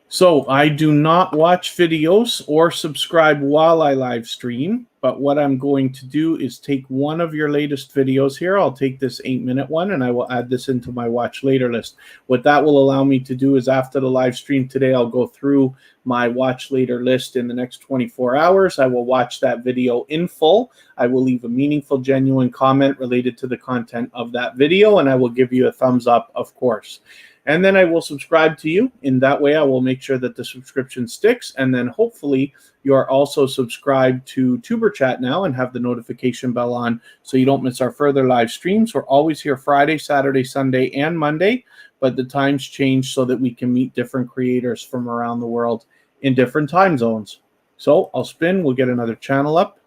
So I do not watch videos or subscribe while I live stream, but what I'm going to do is take one of your latest videos here. I'll take this 8-minute one, and I will add this into my watch later list. What that will allow me to do is after the live stream today, I'll go through my watch later list in the next 24 hours. I will watch that video in full. I will leave a meaningful, genuine comment related to the content of that video, and I will give you a thumbs up, of course. And then I will subscribe to you. In that way, I will make sure that the subscription sticks. And then hopefully you are also subscribed to TuberChat now and have the notification bell on so you don't miss our further live streams. We're always here Friday, Saturday, Sunday, and Monday, but the times change so that we can meet different creators from around the world in different time zones. So I'll spin. We'll get another channel up.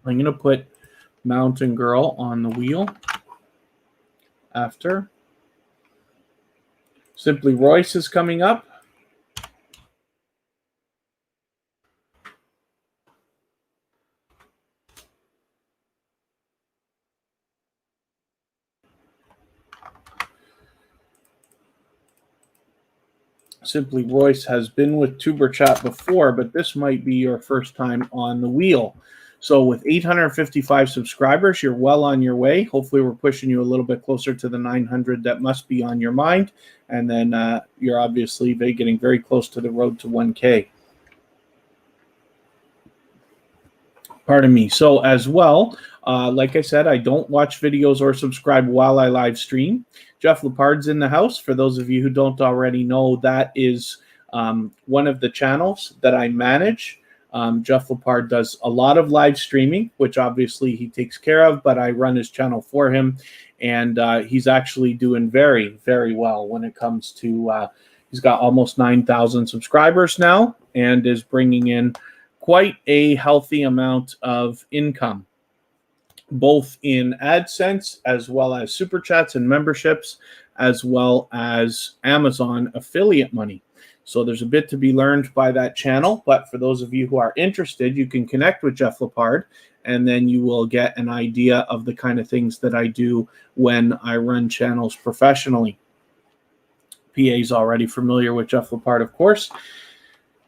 I'm going to put Mountain Girl on the wheel. After Simply Royce is coming up. Simply Royce has been with TuberChat before, but this might be your first time on the wheel. So with 855 subscribers, you're well on your way. Hopefully we're pushing you a little bit closer to the 900 that must be on your mind. And then you're obviously getting very close to the road to 1K. Pardon me. So as well, like I said, I don't watch videos or subscribe while I live stream. Jeff Lepard's in the house. For those of you who don't already know, that is one of the channels that I manage. Jeff Lepard does a lot of live streaming, which obviously he takes care of, but I run his channel for him. And he's actually doing very, very well when it comes to, he's got almost 9,000 subscribers now and is bringing in quite a healthy amount of income, both in AdSense as well as super chats and memberships, as well as Amazon affiliate money. So there's a bit to be learned by that channel, but for those of you who are interested, you can connect with Jeff Lepard, and then you will get an idea of the kind of things that I do when I run channels professionally. PA is already familiar with Jeff Lepard, of course.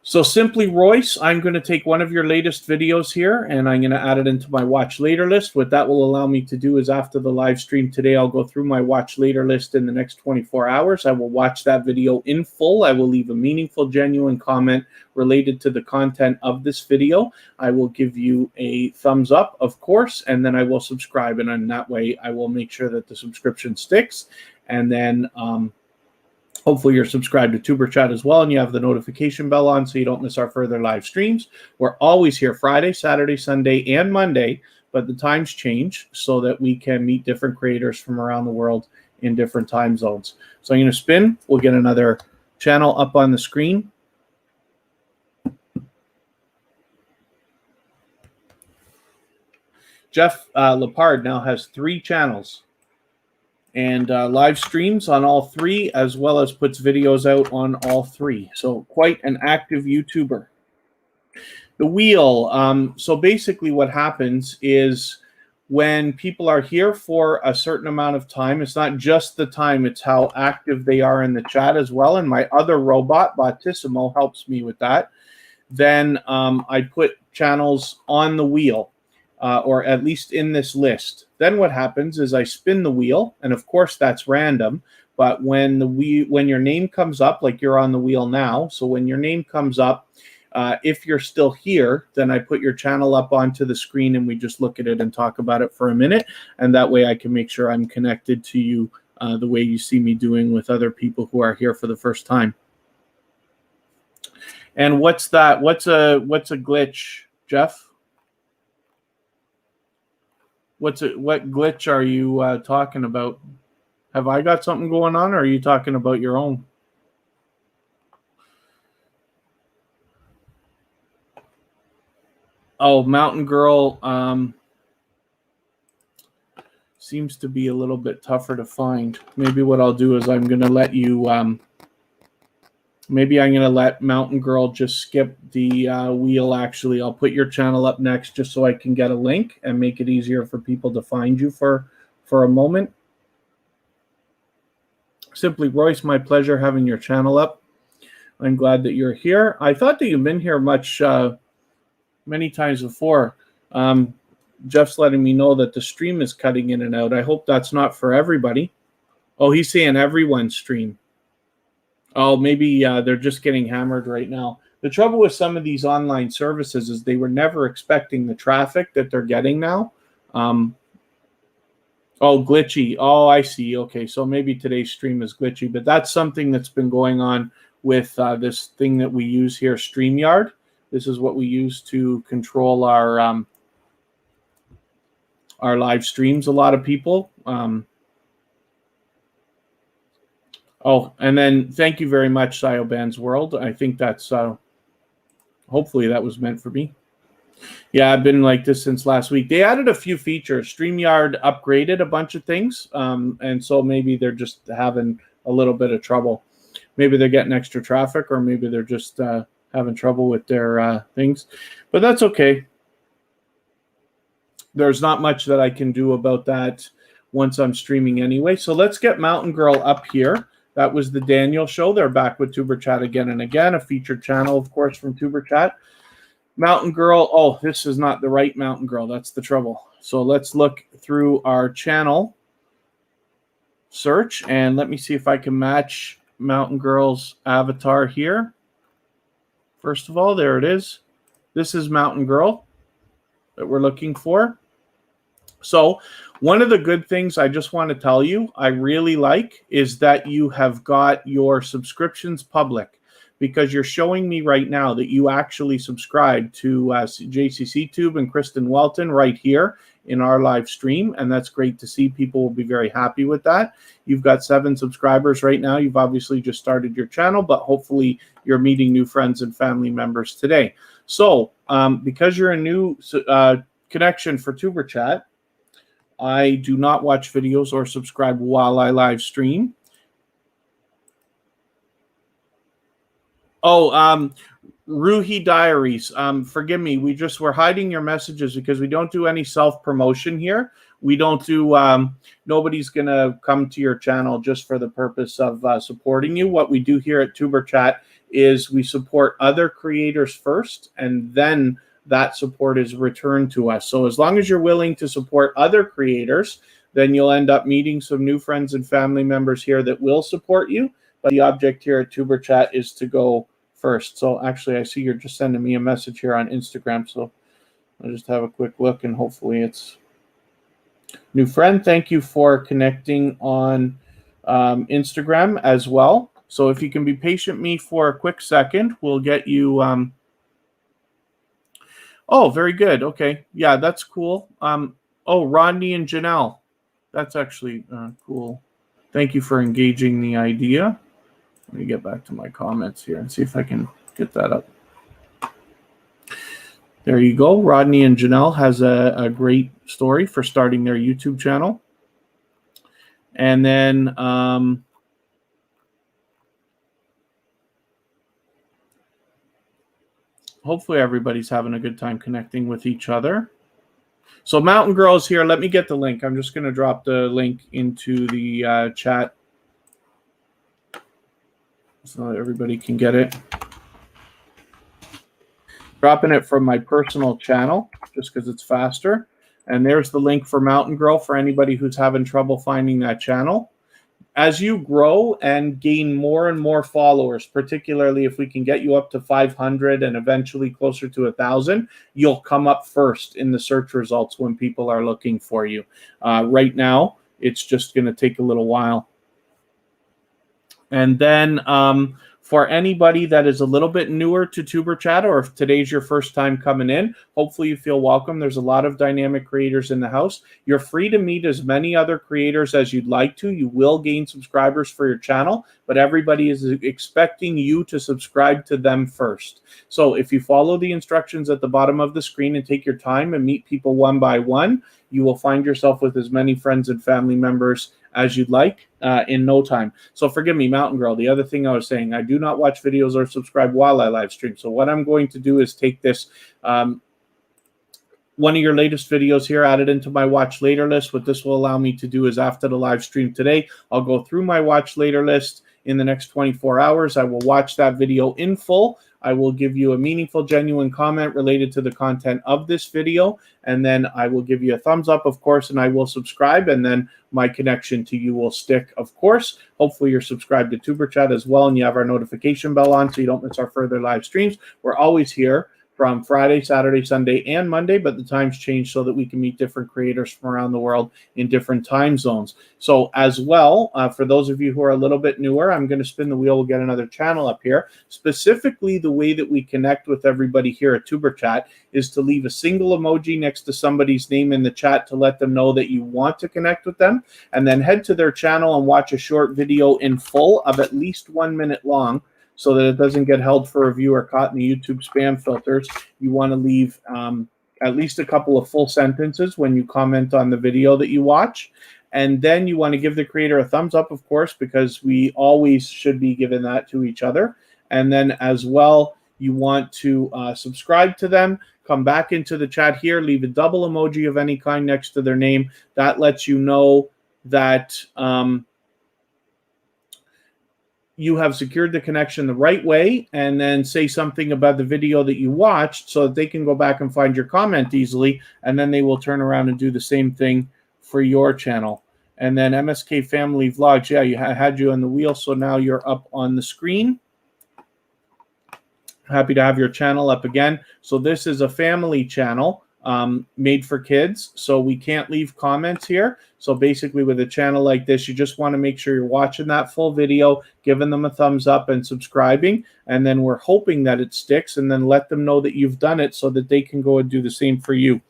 So Simply Royce, I'm going to take one of your latest videos here and I'm going to add it into my watch later list. What that will allow me to do is after the live stream today, I'll go through my watch later list in the next 24 hours. I will watch that video in full. I will leave a meaningful, genuine comment related to the content of this video. I will give you a thumbs up, of course, and then I will subscribe. And in that way, I will make sure that the subscription sticks. And then hopefully you're subscribed to TuberChat as well and you have the notification bell on so you don't miss our further live streams. We're always here Friday, Saturday, Sunday, and Monday, but the times change so that we can meet different creators from around the world in different time zones. So I'm going to spin. We'll get another channel up on the screen. Jeff Lepard now has 3 channels and live streams on all 3, as well as puts videos out on all 3. So quite an active YouTuber. The wheel. So basically what happens is when people are here for a certain amount of time, it's not just the time, it's how active they are in the chat as well. And my other robot, Battissimo, helps me with that. Then I put channels on the wheel. Or at least in this list. Then what happens is I spin the wheel, and of course that's random, but when your name comes up, like you're on the wheel now, so when your name comes up, if you're still here, then I put your channel up onto the screen and we just look at it and talk about it for a minute, and that way I can make sure I'm connected to you the way you see me doing with other people who are here for the first time. And what's that? What's a glitch, Jeff? What glitch are you talking about? Have I got something going on, or are you talking about your own? Oh, Mountain Girl seems to be a little bit tougher to find. Maybe what I'll do is I'm going to let you... maybe I'm going to let Mountain Girl just skip the wheel, actually. I'll put your channel up next just so I can get a link and make it easier for people to find you for a moment. Simply Royce, my pleasure having your channel up. I'm glad that you're here. I thought that you've been here many times before. Jeff's letting me know that the stream is cutting in and out. I hope that's not for everybody. Oh, he's saying everyone's stream. Oh, maybe they're just getting hammered right now. The trouble with some of these online services is they were never expecting the traffic that they're getting now. Oh, glitchy. Oh, I see. Okay, so maybe today's stream is glitchy, but that's something that's been going on with this thing that we use here, StreamYard. This is what we use to control our live streams. A lot of people. Oh, and then thank you very much, Sioban's World. I think that's, hopefully that was meant for me. Yeah, I've been like this since last week. They added a few features. StreamYard upgraded a bunch of things, and so maybe they're just having a little bit of trouble. Maybe they're getting extra traffic, or maybe they're just having trouble with their things. But that's okay. There's not much that I can do about that once I'm streaming anyway. So let's get Mountain Girl up here. That was the Daniel Show. They're back with TuberChat again and again, a featured channel, of course, from TuberChat. Mountain Girl. Oh, this is not the right Mountain Girl. That's the trouble. So let's look through our channel search, and let me see if I can match Mountain Girl's avatar here. First of all, there it is. This is Mountain Girl that we're looking for. So one of the good things I just want to tell you I really like is that you have got your subscriptions public, because you're showing me right now that you actually subscribe to JCC Tube and Kristen Welton right here in our live stream, and that's great to see. People will be very happy with that. You've got 7 subscribers right now. You've obviously just started your channel, but hopefully you're meeting new friends and family members today. So because you're a new connection for TuberChat, I do not watch videos or subscribe while I live stream. Oh, Ruhi Diaries. Forgive me. We're hiding your messages because we don't do any self-promotion here. We don't do, nobody's going to come to your channel just for the purpose of supporting you. What we do here at TuberChat is we support other creators first, and then that support is returned to us. So as long as you're willing to support other creators, then you'll end up meeting some new friends and family members here that will support you. But the object here at TuberChat is to go first. So actually, I see you're just sending me a message here on Instagram. So I'll just have a quick look, and hopefully it's new friend. Thank you for connecting on Instagram as well. So if you can be patient me for a quick second, we'll get you. Oh, very good. Okay. Yeah, that's cool. Oh, Rodney and Janelle. That's actually cool. Thank you for engaging the idea. Let me get back to my comments here and see if I can get that up. There you go. Rodney and Janelle has a great story for starting their YouTube channel. And then hopefully everybody's having a good time connecting with each other. So Mountain Girl is here. Let me get the link. I'm just going to drop the link into the chat so everybody can get it. Dropping it from my personal channel just because it's faster. And there's the link for Mountain Girl for anybody who's having trouble finding that channel. As you grow and gain more and more followers, particularly if we can get you up to 500 and eventually closer to 1,000, you'll come up first in the search results when people are looking for you. Right now, it's just going to take a little while. And then for anybody that is a little bit newer to TuberChat, or if today's your first time coming in, hopefully you feel welcome. There's a lot of dynamic creators in the house. You're free to meet as many other creators as you'd like to. You will gain subscribers for your channel, but everybody is expecting you to subscribe to them first. So if you follow the instructions at the bottom of the screen and take your time and meet people one by one, you will find yourself with as many friends and family members as you'd like in no time. So forgive me, Mountain Girl. The other thing I was saying, I do not watch videos or subscribe while I live stream. So what I'm going to do is take this, one of your latest videos here, add it into my watch later list. What this will allow me to do is after the live stream today, I'll go through my watch later list in the next 24 hours. I will watch that video in full. I will give you a meaningful, genuine comment related to the content of this video, and then I will give you a thumbs up, of course, and I will subscribe, and then my connection to you will stick, of course. Hopefully you're subscribed to TuberChat as well, and you have our notification bell on so you don't miss our further live streams. We're always here from Friday, Saturday, Sunday, and Monday, but the times change so that we can meet different creators from around the world in different time zones. So as well, for those of you who are a little bit newer, I'm going to spin the wheel. We'll get another channel up here. Specifically, the way that we connect with everybody here at TuberChat is to leave a single emoji next to somebody's name in the chat to let them know that you want to connect with them, and then head to their channel and watch a short video in full of at least 1 minute long, so that it doesn't get held for review or caught in the YouTube spam filters. You want to leave at least a couple of full sentences when you comment on the video that you watch. And then you want to give the creator a thumbs up, of course, because we always should be giving that to each other. And then as well, you want to subscribe to them, come back into the chat here, leave a double emoji of any kind next to their name. That lets you know that you have secured the connection the right way, and then say something about the video that you watched so that they can go back and find your comment easily, and then they will turn around and do the same thing for your channel. And then MSK Family Vlogs, yeah, I had you on the wheel, so now you're up on the screen. Happy to have your channel up again. So this is a family channel made for kids, so we can't leave comments here. So basically with a channel like this, you just want to make sure you're watching that full video, giving them a thumbs up and subscribing, and then we're hoping that it sticks, and then let them know that you've done it so that they can go and do the same for you.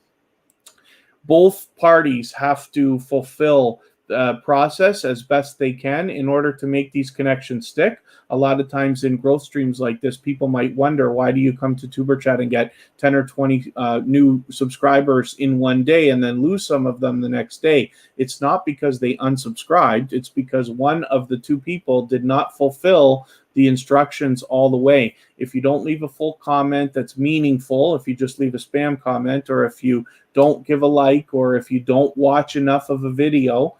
Both parties have to fulfill the process as best they can in order to make these connections stick. A lot of times in growth streams like this, people might wonder, why do you come to TuberChat and get 10 or 20 new subscribers in one day and then lose some of them the next day? It's not because they unsubscribed. It's because one of the two people did not fulfill the instructions all the way. If you don't leave a full comment that's meaningful, if you just leave a spam comment, or if you don't give a like, or if you don't watch enough of a video,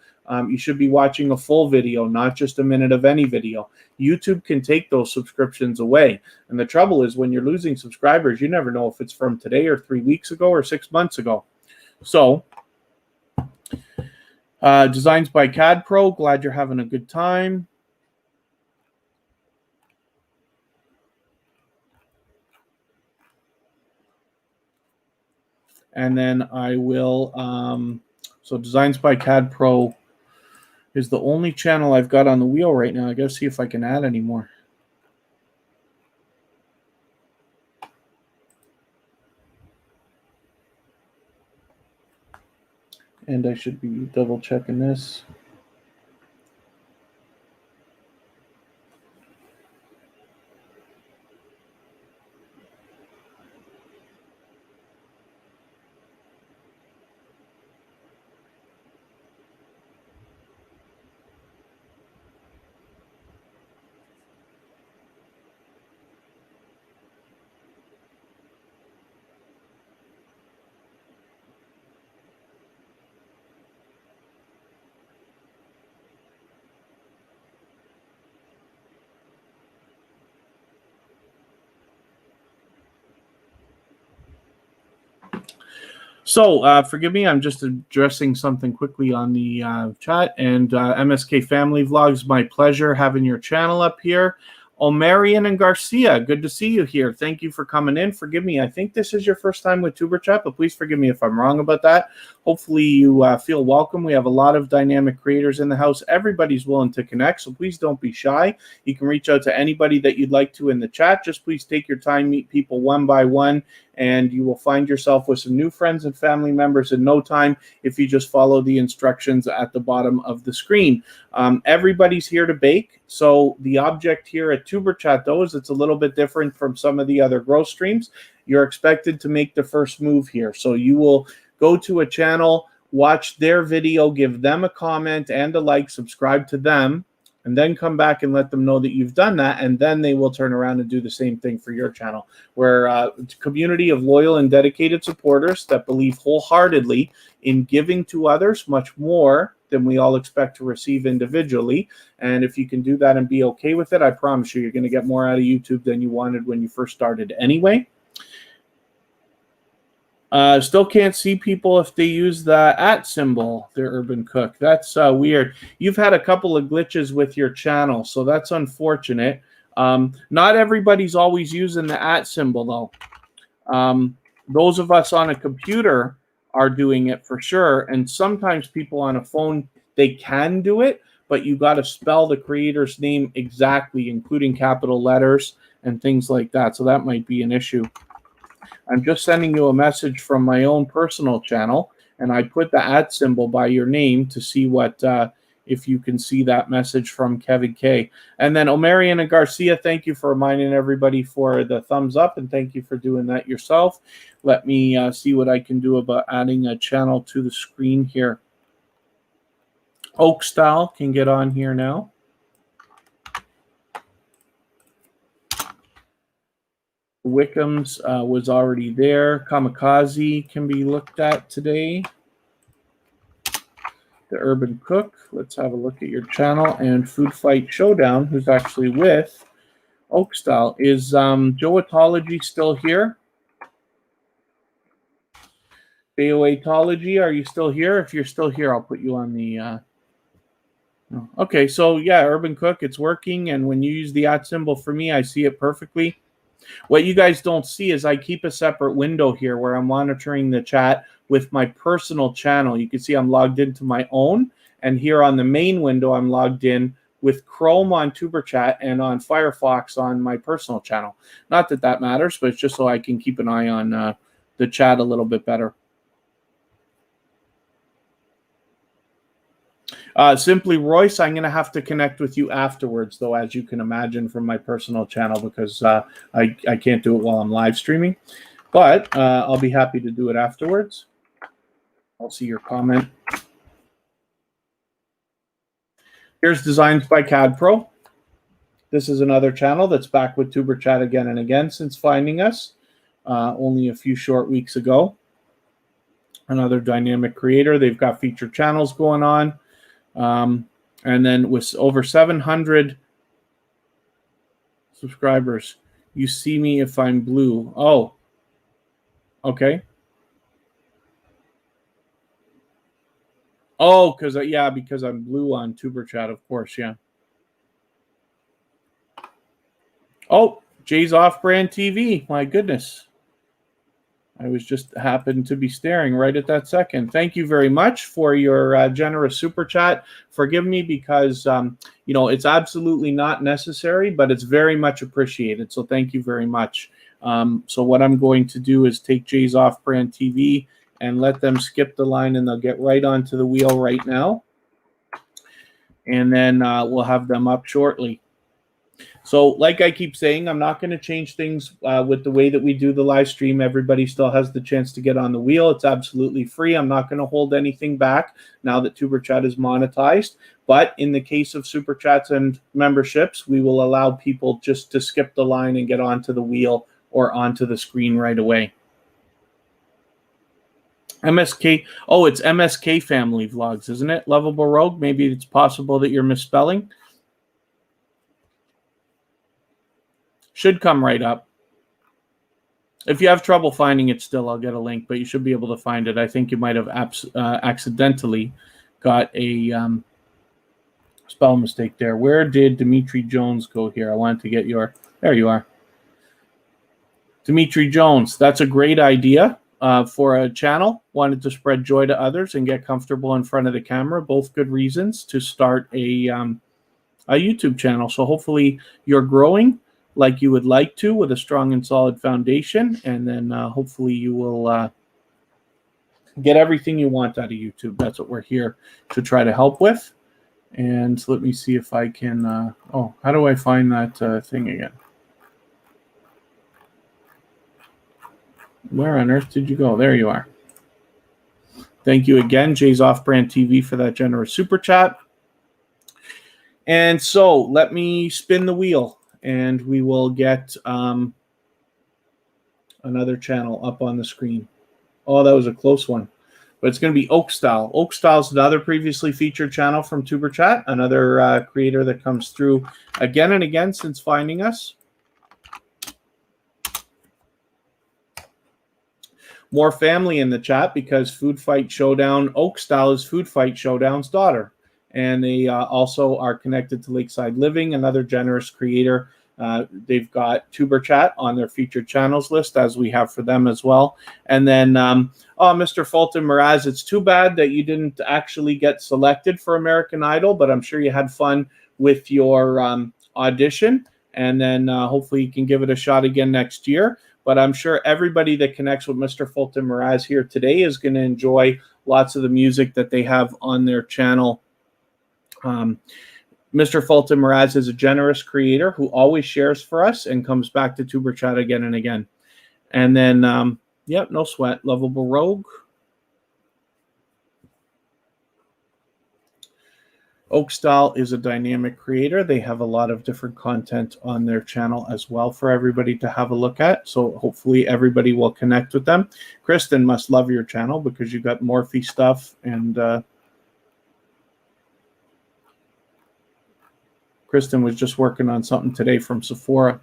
you should be watching a full video, not just a minute of any video. YouTube can take those subscriptions away. And the trouble is, when you're losing subscribers, you never know if it's from today or 3 weeks ago or 6 months ago. So, Designs by CAD Pro, glad you're having a good time. And then I will, so Designs by CAD Pro is the only channel I've got on the wheel right now. I got to see if I can add any more. And I should be double checking this. So forgive me, I'm just addressing something quickly on the chat. And MSK Family Vlogs, my pleasure having your channel up here. Omarion and Garcia, good to see you here. Thank you for coming in. Forgive me, I think this is your first time with TuberChat, but please forgive me if I'm wrong about that. Hopefully you feel welcome. We have a lot of dynamic creators in the house. Everybody's willing to connect, so please don't be shy. You can reach out to anybody that you'd like to in the chat. Just please take your time, meet people one by one, and you will find yourself with some new friends and family members in no time if you just follow the instructions at the bottom of the screen. Everybody's here to bake, so the object here at TuberChat, though, is it's a little bit different from some of the other growth streams. You're expected to make the first move here, so you will go to a channel, watch their video, give them a comment and a like, subscribe to them, and then come back and let them know that you've done that, and then they will turn around and do the same thing for your channel. We're a community of loyal and dedicated supporters that believe wholeheartedly in giving to others much more than we all expect to receive individually. And if you can do that and be okay with it, I promise you're going to get more out of YouTube than you wanted when you first started anyway. Still can't see people if they use the @ symbol, their Urban Cook. That's weird. You've had a couple of glitches with your channel, so that's unfortunate. Not everybody's always using the @ symbol, though. Those of us on a computer are doing it for sure, and sometimes people on a phone, they can do it, but you got to spell the creator's name exactly, including capital letters and things like that, so that might be an issue. I'm just sending you a message from my own personal channel, and I put the @ symbol by your name to see what if you can see that message from Kevin K. And then Omarion and Garcia, thank you for reminding everybody for the thumbs up, and thank you for doing that yourself. Let me see what I can do about adding a channel to the screen here. Oak Style can get on here now. Wickham's was already there. Kamikaze can be looked at today. to Urban Cook. Let's have a look at your channel. And Food Fight Showdown, who's actually with Oakstyle. Is Joatology still here? Joatology, are you still here? If you're still here, I'll put you on the... Okay, so yeah, Urban Cook, it's working. And when you use the @ symbol for me, I see it perfectly. What you guys don't see is I keep a separate window here where I'm monitoring the chat with my personal channel. You can see I'm logged into my own. And here on the main window, I'm logged in with Chrome on TuberChat and on Firefox on my personal channel. Not that that matters, but it's just so I can keep an eye on the chat a little bit better. Simply Royce, I'm going to have to connect with you afterwards, though, as you can imagine from my personal channel, because I can't do it while I'm live streaming. But I'll be happy to do it afterwards. I'll see your comment. Here's Designs by CAD Pro. This is another channel that's back with TuberChat again and again since finding us only a few short weeks ago. Another dynamic creator. They've got featured channels going on. And then with over 700 subscribers, you see me if I'm blue. Oh, okay. Oh, because yeah, because I'm blue on TuberChat, of course, yeah. Oh, Jay's Off-Brand TV. My goodness. I was just happened to be staring right at that second. Thank you very much for your generous super chat. Forgive me because, you know, it's absolutely not necessary, but it's very much appreciated. So thank you very much. So what I'm going to do is take Jay's Off-Brand TV and let them skip the line, and they'll get right onto the wheel right now. And then we'll have them up shortly. So like I keep saying, I'm not going to change things with the way that we do the live stream. Everybody still has the chance to get on the wheel. It's absolutely free. I'm not going to hold anything back now that TuberChat is monetized. But in the case of super chats and memberships, we will allow people just to skip the line and get onto the wheel or onto the screen right away. MSK, oh, it's MSK Family Vlogs, isn't it? Lovable Rogue, maybe it's possible that you're misspelling. Should come right up. If you have trouble finding it still, I'll get a link, but you should be able to find it. I think you might have accidentally got a spell mistake there. Where did Dimitri Jones go here? I wanted to get your... There you are. Dimitri Jones, that's a great idea for a channel. Wanted to spread joy to others and get comfortable in front of the camera. Both good reasons to start a YouTube channel. So hopefully you're growing like you would like to, with a strong and solid foundation, and then hopefully you will get everything you want out of YouTube. That's what we're here to try to help with. And let me see if I can... oh, how do I find that thing again? Where on earth did you go? There you are. Thank you again, Jay's Off-Brand TV, for that generous super chat. And so let me spin the wheel, and we will get another channel up on the screen. Oh, that was a close one. But it's going to be Oakstyle. Oakstyle is another previously featured channel from TuberChat, another creator that comes through again and again since finding us. More family in the chat because Food Fight Showdown, Oakstyle is Food Fight Showdown's daughter. And they also are connected to Lakeside Living, another generous creator. They've got TuberChat on their featured channels list, as we have for them as well. And then, oh, Mr. Fulton Mraz, it's too bad that you didn't actually get selected for American Idol, but I'm sure you had fun with your audition. And then hopefully you can give it a shot again next year. But I'm sure everybody that connects with Mr. Fulton Mraz here today is going to enjoy lots of the music that they have on their channel. Mr. Fulton Mraz is a generous creator who always shares for us and comes back to TuberChat again and again. And then, yep, no sweat. Lovable Rogue. Oakstyle is a dynamic creator. They have a lot of different content on their channel as well for everybody to have a look at. So hopefully everybody will connect with them. Kristen must love your channel because you got Morphe stuff and Kristen was just working on something today from Sephora.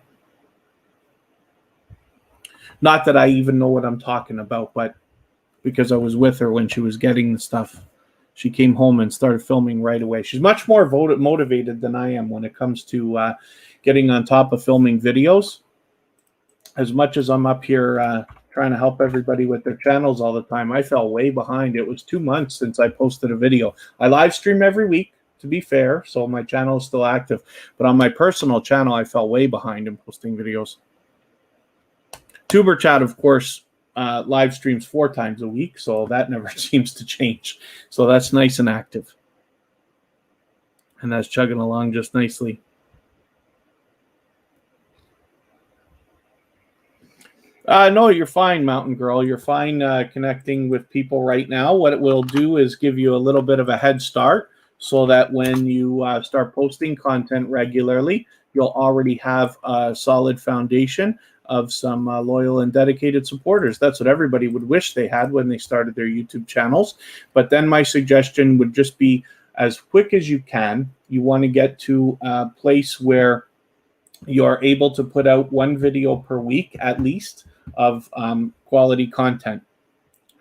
Not that I even know what I'm talking about, but because I was with her when she was getting the stuff, she came home and started filming right away. She's much more motivated than I am when it comes to getting on top of filming videos. As much as I'm up here trying to help everybody with their channels all the time, I fell way behind. It was 2 months since I posted a video. I live stream every week, to be fair, so my channel is still active. But on my personal channel, I fell way behind in posting videos. TuberChat, of course, live streams 4 times a week, so that never seems to change. So that's nice and active. And that's chugging along just nicely. No, you're fine, Mountain Girl. You're fine connecting with people right now. What it will do is give you a little bit of a head start so that when you start posting content regularly, you'll already have a solid foundation of some loyal and dedicated supporters. That's what everybody would wish they had when they started their YouTube channels. But then my suggestion would just be, as quick as you can, you want to get to a place where you're able to put out 1 video per week at least of quality content.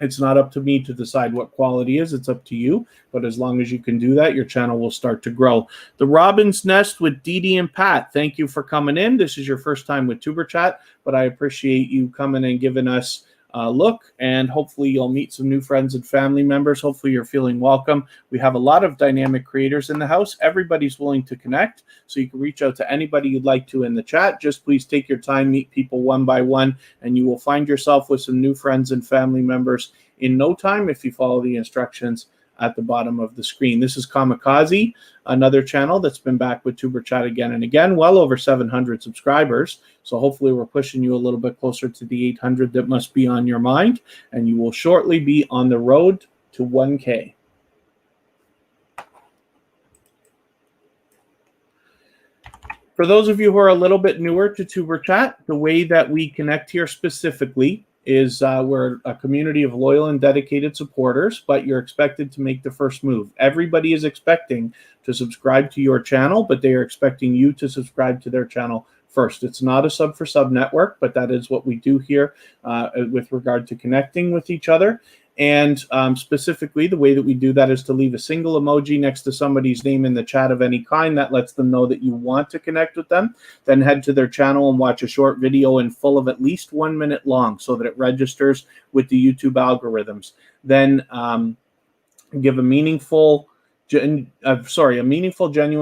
It's not up to me to decide what quality is. It's up to you. But as long as you can do that, your channel will start to grow. The Robin's Nest with Dee Dee and Pat. Thank you for coming in. This is your first time with TuberChat, but I appreciate you coming and giving us a look, and hopefully you'll meet some new friends and family members. Hopefully you're feeling welcome. We have a lot of dynamic creators in the house. Everybody's willing to connect, so you can reach out to anybody you'd like to in the chat. Just please take your time, meet people one by one, and you will find yourself with some new friends and family members in no time if you follow the instructions at the bottom of the screen. This is Kamikaze, another channel that's been back with TuberChat again and again, well over 700 subscribers. So hopefully we're pushing you a little bit closer to the 800 that must be on your mind, and you will shortly be on the road to 1K. For those of you who are a little bit newer to TuberChat, the way that we connect here specifically is we're a community of loyal and dedicated supporters, but you're expected to make the first move. Everybody is expecting to subscribe to your channel, but they are expecting you to subscribe to their channel first. It's not a sub for sub network, but that is what we do here with regard to connecting with each other. And specifically, the way that we do that is to leave a single emoji next to somebody's name in the chat of any kind. That lets them know that you want to connect with them. Then head to their channel and watch a short video in full of at least 1 minute long so that it registers with the YouTube algorithms. Then give a meaningful, genuine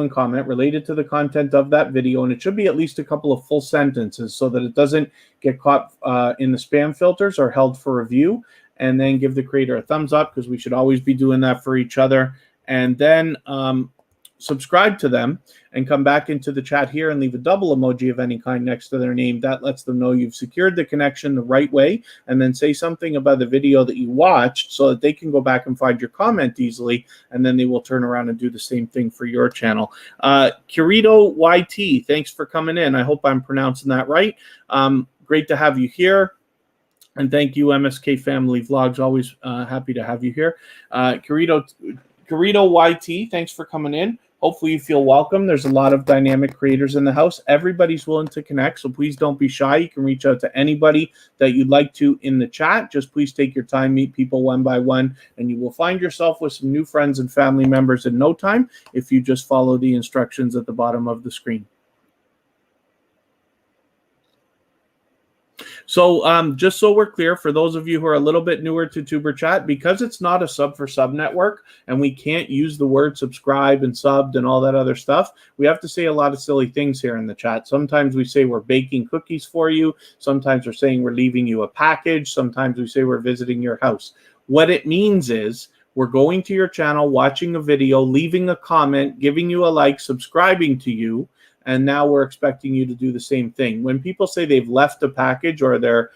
comment related to the content of that video, and it should be at least a couple of full sentences so that it doesn't get caught in the spam filters or held for review. And then give the creator a thumbs up, because we should always be doing that for each other. And then subscribe to them and come back into the chat here and leave a double emoji of any kind next to their name. That lets them know you've secured the connection the right way, and then say something about the video that you watched so that they can go back and find your comment easily, and then they will turn around and do the same thing for your channel. Curito YT, thanks for coming in. I hope I'm pronouncing that right. Great to have you here. And thank you, MSK Family Vlogs. Always happy to have you here. Curito YT, thanks for coming in. Hopefully you feel welcome. There's a lot of dynamic creators in the house. Everybody's willing to connect, so please don't be shy. You can reach out to anybody that you'd like to in the chat. Just please take your time, meet people one by one, and you will find yourself with some new friends and family members in no time if you just follow the instructions at the bottom of the screen. So just so we're clear, for those of you who are a little bit newer to TuberChat, because it's not a sub for sub network and we can't use the word subscribe and subbed and all that other stuff, we have to say a lot of silly things here in the chat. Sometimes we say we're baking cookies for you. Sometimes we're saying we're leaving you a package. Sometimes we say we're visiting your house. What it means is we're going to your channel, watching a video, leaving a comment, giving you a like, subscribing to you, and now we're expecting you to do the same thing. When people say they've left a package or they're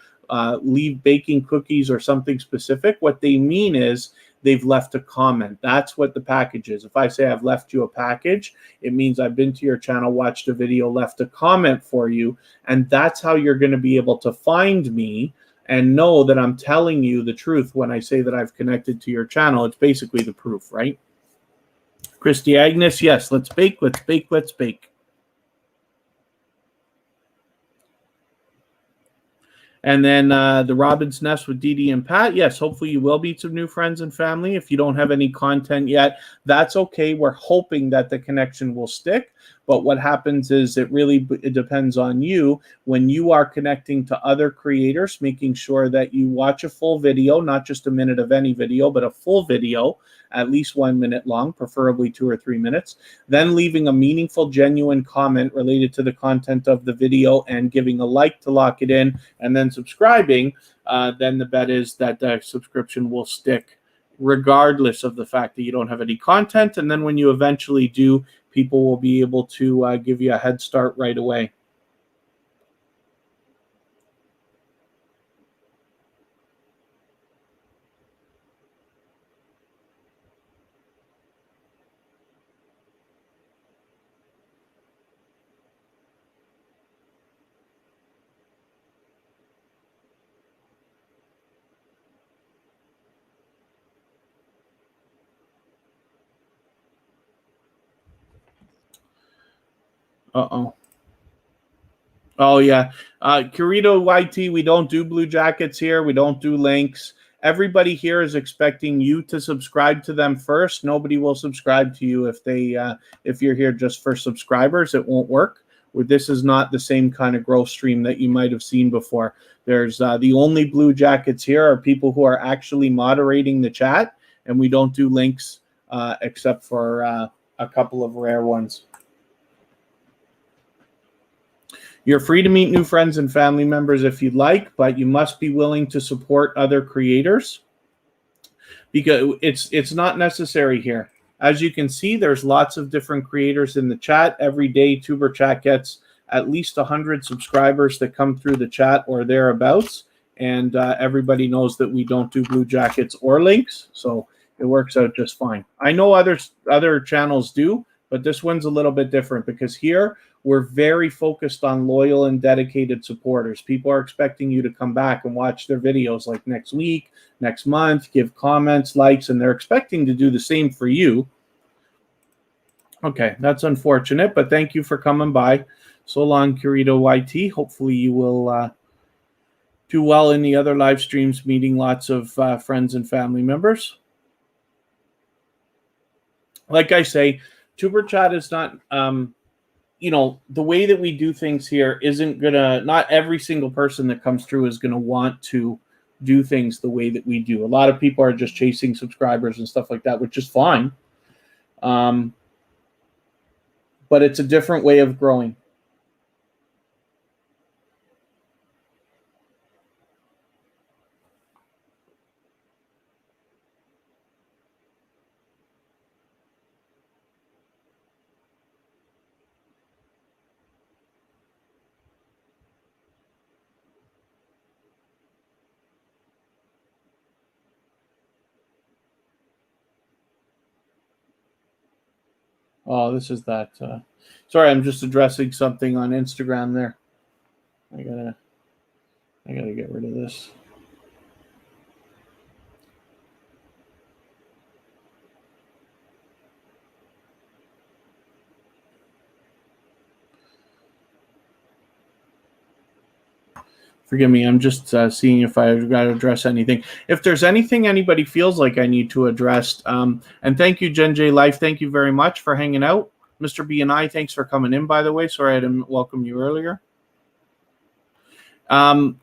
leave baking cookies or something specific, what they mean is they've left a comment. That's what the package is. If I say I've left you a package, it means I've been to your channel, watched a video, left a comment for you, and that's how you're going to be able to find me and know that I'm telling you the truth when I say that I've connected to your channel. It's basically the proof, right? Christy Agnes, yes, let's bake, let's bake, let's bake. And then the Robin's Nest with Dee Dee and Pat. Yes, hopefully you will meet some new friends and family. If you don't have any content yet, that's okay. We're hoping that the connection will stick. But what happens is it depends on you when you are connecting to other creators, making sure that you watch a full video, not just a minute of any video, but a full video, at least 1 minute long, preferably 2 or 3 minutes, then leaving a meaningful, genuine comment related to the content of the video and giving a like to lock it in, and then subscribing, then the bet is that the subscription will stick regardless of the fact that you don't have any content. And then when you eventually do, people will be able to give you a head start right away. Uh-oh. Oh, yeah. Kirito YT, we don't do blue jackets here. We don't do links. Everybody here is expecting you to subscribe to them first. Nobody will subscribe to you if you're here just for subscribers. It won't work. This is not the same kind of growth stream that you might have seen before. There's the only blue jackets here are people who are actually moderating the chat, and we don't do links except for a couple of rare ones. You're free to meet new friends and family members if you'd like, but you must be willing to support other creators because it's not necessary here. As you can see, there's lots of different creators in the chat. Every day, tuberchat gets at least 100 subscribers that come through the chat or thereabouts, and everybody knows that we don't do blue jackets or links, so it works out just fine. I know other channels do, but this one's a little bit different because here we're very focused on loyal and dedicated supporters. People are expecting you to come back and watch their videos like next week, next month, give comments, likes, and they're expecting to do the same for you. Okay, that's unfortunate, but thank you for coming by. So long, Kirito YT. Hopefully you will do well in the other live streams, meeting lots of friends and family members. Like I say, tuberchat is not... the way that we do things here isn't not every single person that comes through is gonna want to do things the way that we do. A lot of people are just chasing subscribers and stuff like that, which is fine. But it's a different way of growing. Oh, this is that. Sorry, I'm just addressing something on Instagram there. I gotta get rid of this. Forgive me, I'm just seeing if I've got to address anything. If there's anything anybody feels like I need to address, and thank you, Jen J Life. Thank you very much for hanging out. Mr. B&I, thanks for coming in, by the way. Sorry I didn't welcome you earlier. If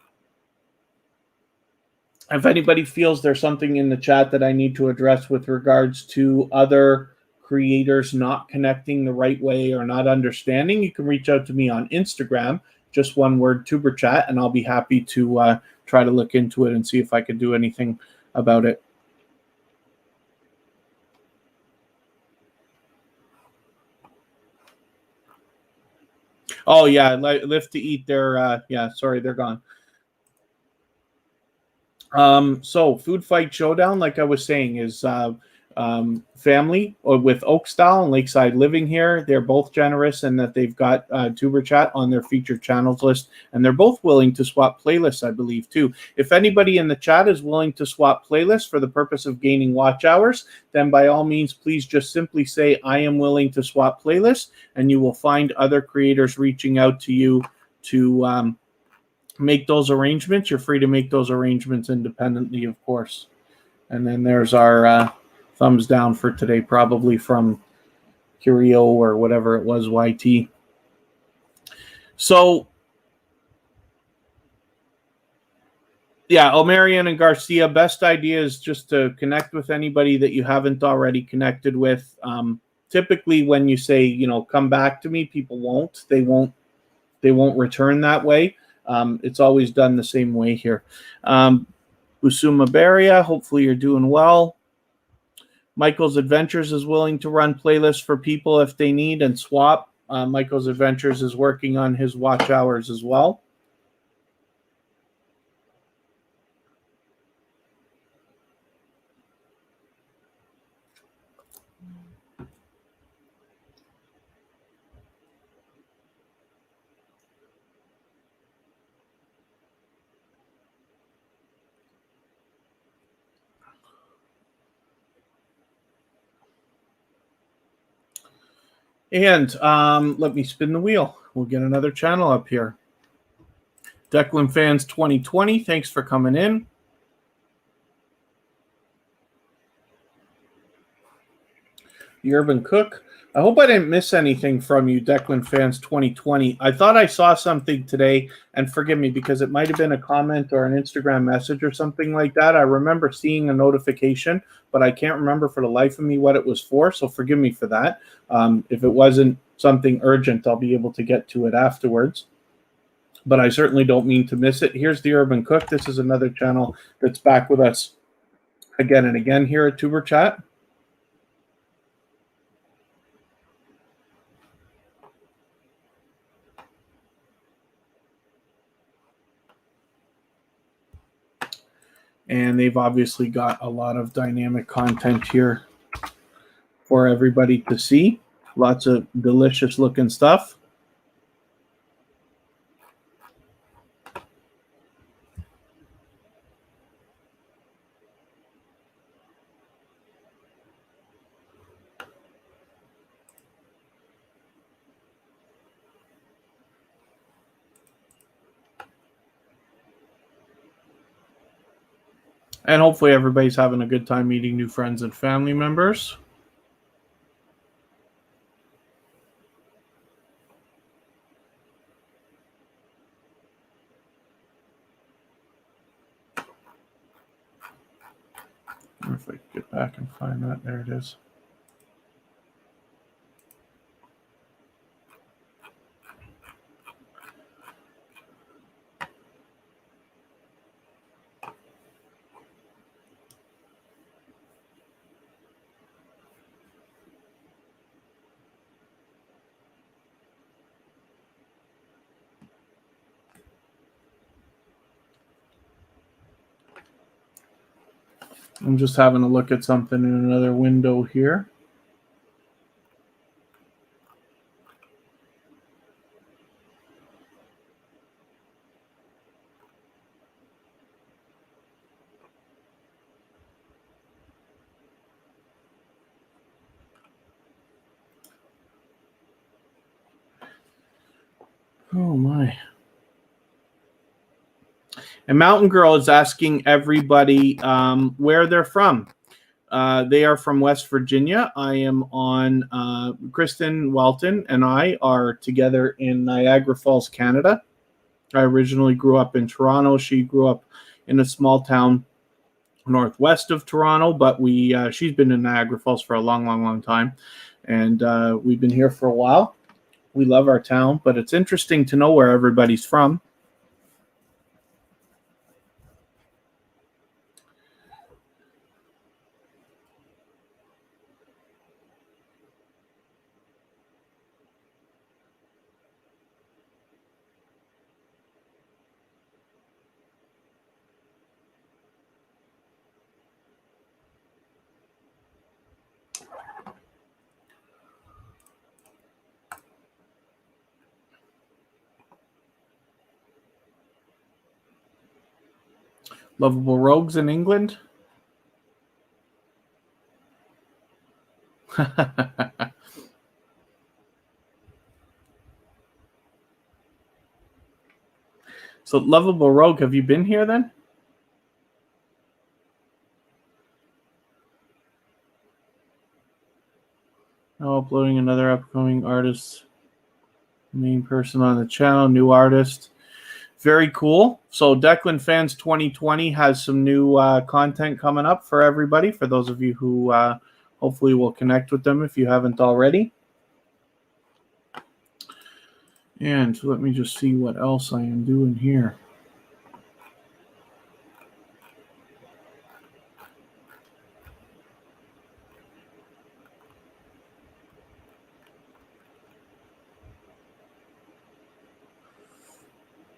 anybody feels there's something in the chat that I need to address with regards to other creators not connecting the right way or not understanding, you can reach out to me on Instagram. Just one word, tuberchat, and I'll be happy to try to look into it and see if I could do anything about it. Oh, yeah, Lift to Eat, yeah, sorry, they're gone. So Food Fight Showdown, like I was saying, is family with Oakstyle and Lakeside living here. They're both generous in that they've got tuberchat on their featured channels list, and they're both willing to swap playlists, I believe, too. If anybody in the chat is willing to swap playlists for the purpose of gaining watch hours, then by all means, please just simply say, I am willing to swap playlists, and you will find other creators reaching out to you to make those arrangements, you're free to make those arrangements independently, of course. And then there's our thumbs down for today, probably from Curio or whatever it was, YT. So, yeah, Omarion and Garcia, best idea is just to connect with anybody that you haven't already connected with. Typically, when you say, you know, come back to me, people won't. They won't return that way. It's always done the same way here. Usuma Beria, hopefully you're doing well. Michael's Adventures is willing to run playlists for people if they need and swap. Michael's Adventures is working on his watch hours as well. And let me spin the wheel. We'll get another channel up here. Declan Fans 2020, thanks for coming in. The Urban Cook. I hope I didn't miss anything from you, Declan Fans 2020. I thought I saw something today, and forgive me because it might have been a comment or an Instagram message or something like that. I remember seeing a notification, but I can't remember for the life of me what it was for, so forgive me for that. If it wasn't something urgent, I'll be able to get to it afterwards. But I certainly don't mean to miss it. Here's the Urban Cook. This is another channel that's back with us again and again here at TuberChat. And they've obviously got a lot of dynamic content here for everybody to see. Lots of delicious looking stuff. And hopefully everybody's having a good time meeting new friends and family members. If I can get back and find that, there it is. I'm just having a look at something in another window here. Oh my. And Mountain Girl is asking everybody where they're from. They are from West Virginia. I am on, Kristen Walton and I are together in Niagara Falls, Canada. I originally grew up in Toronto. She grew up in a small town northwest of Toronto, but she's been in Niagara Falls for a long, long, long time. And we've been here for a while. We love our town, but it's interesting to know where everybody's from. Lovable Rogues in England. So, Lovable Rogue, have you been here then? Oh, uploading another upcoming artist. Main person on the channel, new artist. Very cool. So Declan Fans 2020 has some new content coming up for everybody, for those of you who hopefully will connect with them if you haven't already. And let me just see what else I am doing here.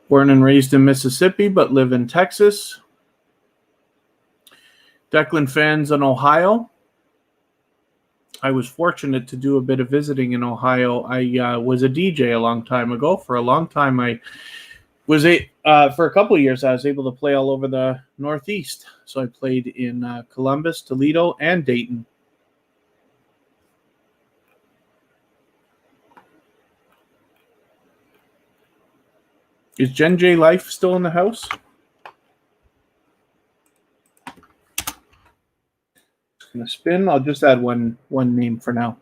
Born and raised in Mississippi, but live in Texas. Declan Fans in Ohio. I was fortunate to do a bit of visiting in Ohio. I was a DJ a long time ago. For a long time, I was for a couple of years, I was able to play all over the Northeast. So I played in Columbus, Toledo, and Dayton. Is Jen J Life still in the house? Just gonna spin. I'll just add one name for now.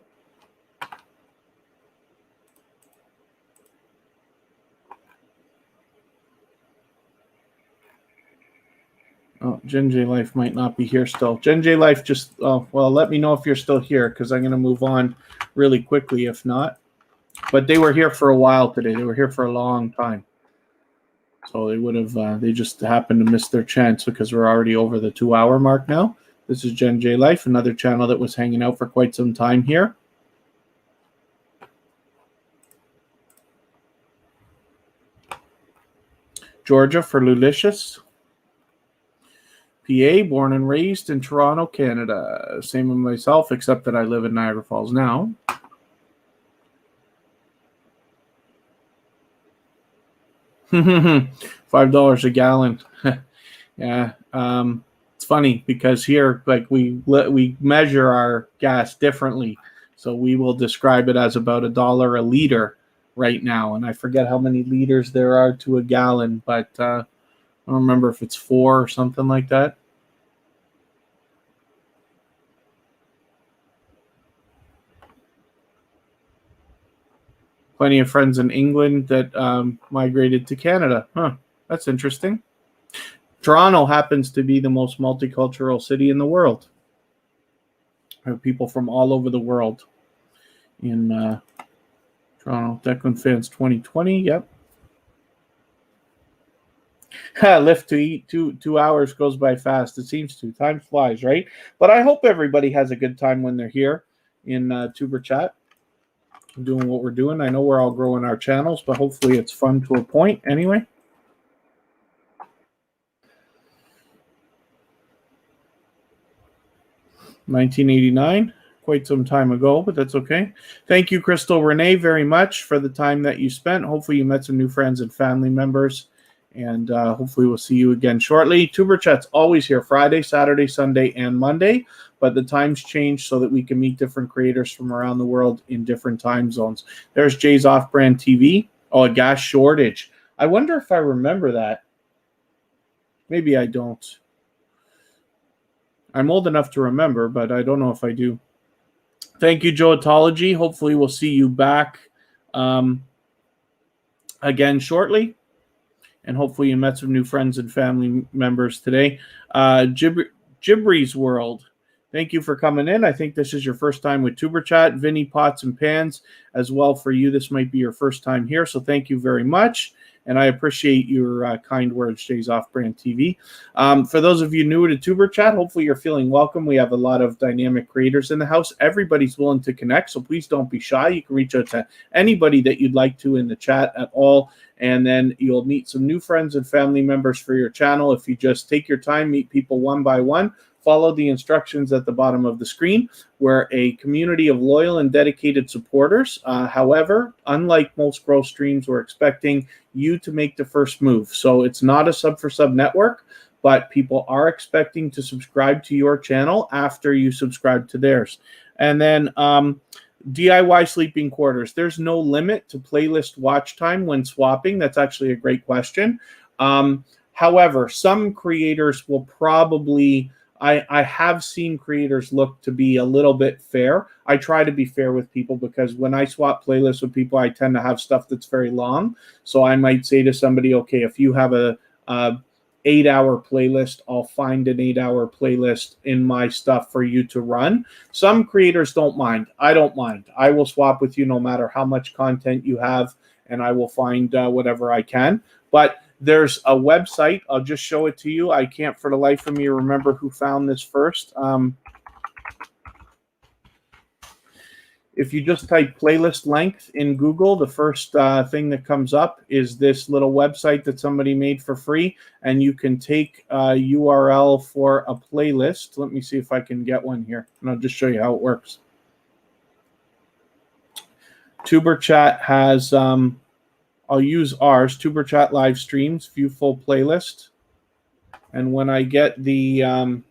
Oh, Jen J Life might not be here still. Jen J Life just, oh, well, let me know if you're still here, because I'm going to move on really quickly if not. But they were here for a while today. They were here for a long time. So they would have, they just happened to miss their chance because we're already over the 2-hour mark now. This is Jen J Life, another channel that was hanging out for quite some time here. Georgia for Lulicious. PA, born and raised in Toronto, Canada. Same with myself, except that I live in Niagara Falls now. $5 a gallon. Yeah, it's funny because here, like we measure our gas differently, so we will describe it as about $1 a liter right now, and I forget how many liters there are to a gallon, but I don't remember if it's 4 or something like that. Plenty of friends in England that migrated to Canada. Huh, that's interesting. Toronto happens to be the most multicultural city in the world. I have people from all over the world in Toronto. Declan Fans 2020, yep. Lift to eat, 2 hours goes by fast. It seems to. Time flies, right? But I hope everybody has a good time when they're here in tuberchat, doing what we're doing. I know we're all growing our channels, but hopefully it's fun to a point anyway. $19.89, quite some time ago, but that's okay. Thank you, Crystal Renee, very much for the time that you spent. Hopefully you met some new friends and family members, and hopefully we'll see you again shortly. TuberChat's always here Friday, Saturday, Sunday, and Monday, but the times change so that we can meet different creators from around the world in different time zones. There's Jay's Off-Brand TV. Oh, a gas shortage. I wonder if I remember that. Maybe I don't. I'm old enough to remember, but I don't know if I do. Thank you, Joetology. Hopefully we'll see you back again shortly. And hopefully you met some new friends and family members today. Gibry's World, thank you for coming in. I think this is your first time with TuberChat. Vinny Pots and Pans as well for you. This might be your first time here, so thank you very much. And I appreciate your kind words, Jay's Off-Brand TV. For those of you new to TuberChat, hopefully you're feeling welcome. We have a lot of dynamic creators in the house. Everybody's willing to connect, so please don't be shy. You can reach out to anybody that you'd like to in the chat at all, and then you'll meet some new friends and family members for your channel. If you just take your time, meet people one by one, follow the instructions at the bottom of the screen. We're a community of loyal and dedicated supporters. However, unlike most growth streams, we're expecting you to make the first move. So it's not a sub for sub network, but people are expecting to subscribe to your channel after you subscribe to theirs. And then DIY sleeping quarters. There's no limit to playlist watch time when swapping. That's actually a great question. However, some creators will probably, I have seen creators look to be a little bit fair. I try to be fair with people because when I swap playlists with people, I tend to have stuff that's very long. So I might say to somebody, okay, if you have a 8-hour playlist, I'll find an 8-hour playlist in my stuff for you to run. Some creators don't mind. I don't mind. I will swap with you no matter how much content you have, and I will find whatever I can. But there's a website. I'll just show it to you. I can't for the life of me remember who found this first. If you just type playlist length in Google, the first thing that comes up is this little website that somebody made for free, and you can take a URL for a playlist. Let me see if I can get one here, and I'll just show you how it works. TuberChat has, I'll use ours, TuberChat live streams, view full playlist. And when I get the,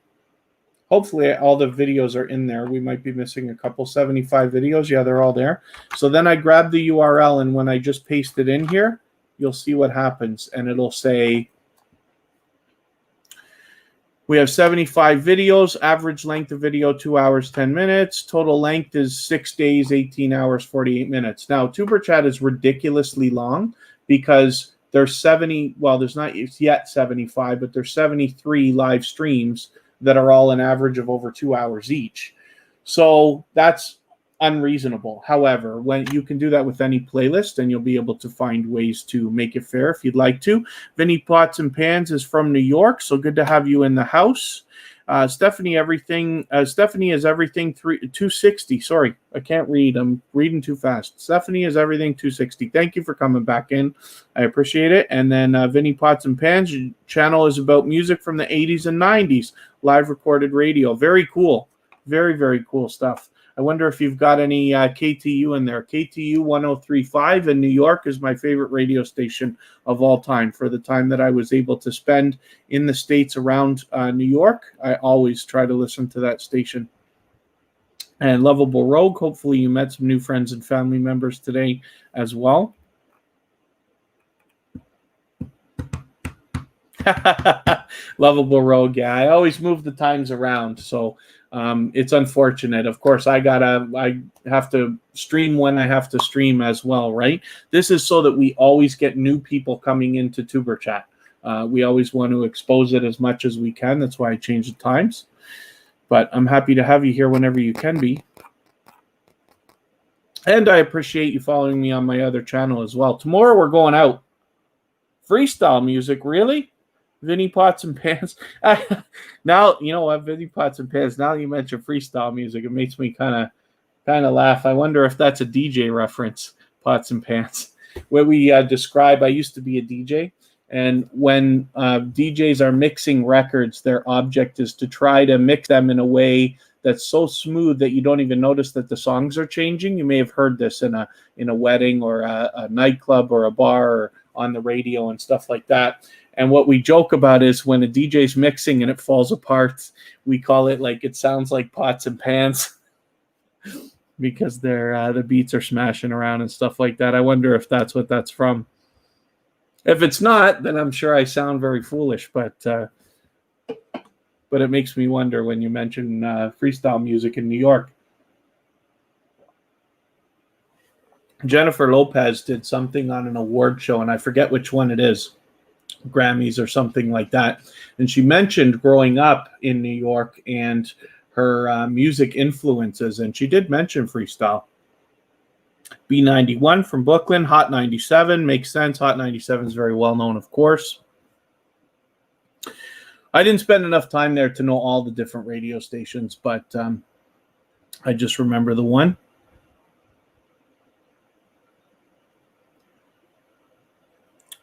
hopefully all the videos are in there. We might be missing a couple, 75 videos. Yeah, they're all there. So then I grab the URL, and when I just paste it in here, you'll see what happens. And it'll say, we have 75 videos, average length of video, 2 hours, 10 minutes. Total length is 6 days, 18 hours, 48 minutes. Now, TuberChat is ridiculously long because there's 70, well, there's not yet 75, but there's 73 live streams that are all an average of over 2 hours each. So that's unreasonable. However, when you can do that with any playlist, and you'll be able to find ways to make it fair if you'd like to. Vinny Pots and Pans is from New York, so good to have you in the house. Stephanie is everything 260. Sorry, I can't read. I'm reading too fast. Stephanie is everything 260. Thank you for coming back in. I appreciate it. And then Vinny Pots and Pans, your channel is about music from the 80s and 90s, live recorded radio. Very cool. Very, very cool stuff. I wonder if you've got any KTU in there. KTU 1035 in New York is my favorite radio station of all time. For the time that I was able to spend in the States around New York, I always try to listen to that station. And Lovable Rogue, hopefully you met some new friends and family members today as well. Lovable Rogue, yeah. I always move the times around, so it's unfortunate. Of course, I have to stream when I have to stream as well, right? This is so that we always get new people coming into TuberChat. We always want to expose it as much as we can. That's why I changed the times. But I'm happy to have you here whenever you can be. And I appreciate you following me on my other channel as well. Tomorrow we're going out. Freestyle music, really? Vinny Pots and Pans. Now, you know what, Vinny Pots and Pans, now you mention freestyle music, it makes me kind of laugh. I wonder if that's a DJ reference, Pots and Pans. Where we describe, I used to be a DJ, and when DJs are mixing records, their object is to try to mix them in a way that's so smooth that you don't even notice that the songs are changing. You may have heard this in a wedding or a nightclub or a bar or on the radio and stuff like that. And what we joke about is when a DJ's mixing and it falls apart, we call it like it sounds like pots and pans because the beats are smashing around and stuff like that. I wonder if that's what that's from. If it's not, then I'm sure I sound very foolish, but it makes me wonder when you mention freestyle music in New York. Jennifer Lopez did something on an award show, and I forget which one it is. Grammys or something like that. And she mentioned growing up in New York and her music influences, and she did mention freestyle. B91 from Brooklyn, Hot 97, makes sense. Hot 97 is very well known, of course. I didn't spend enough time there to know all the different radio stations, but I just remember the one.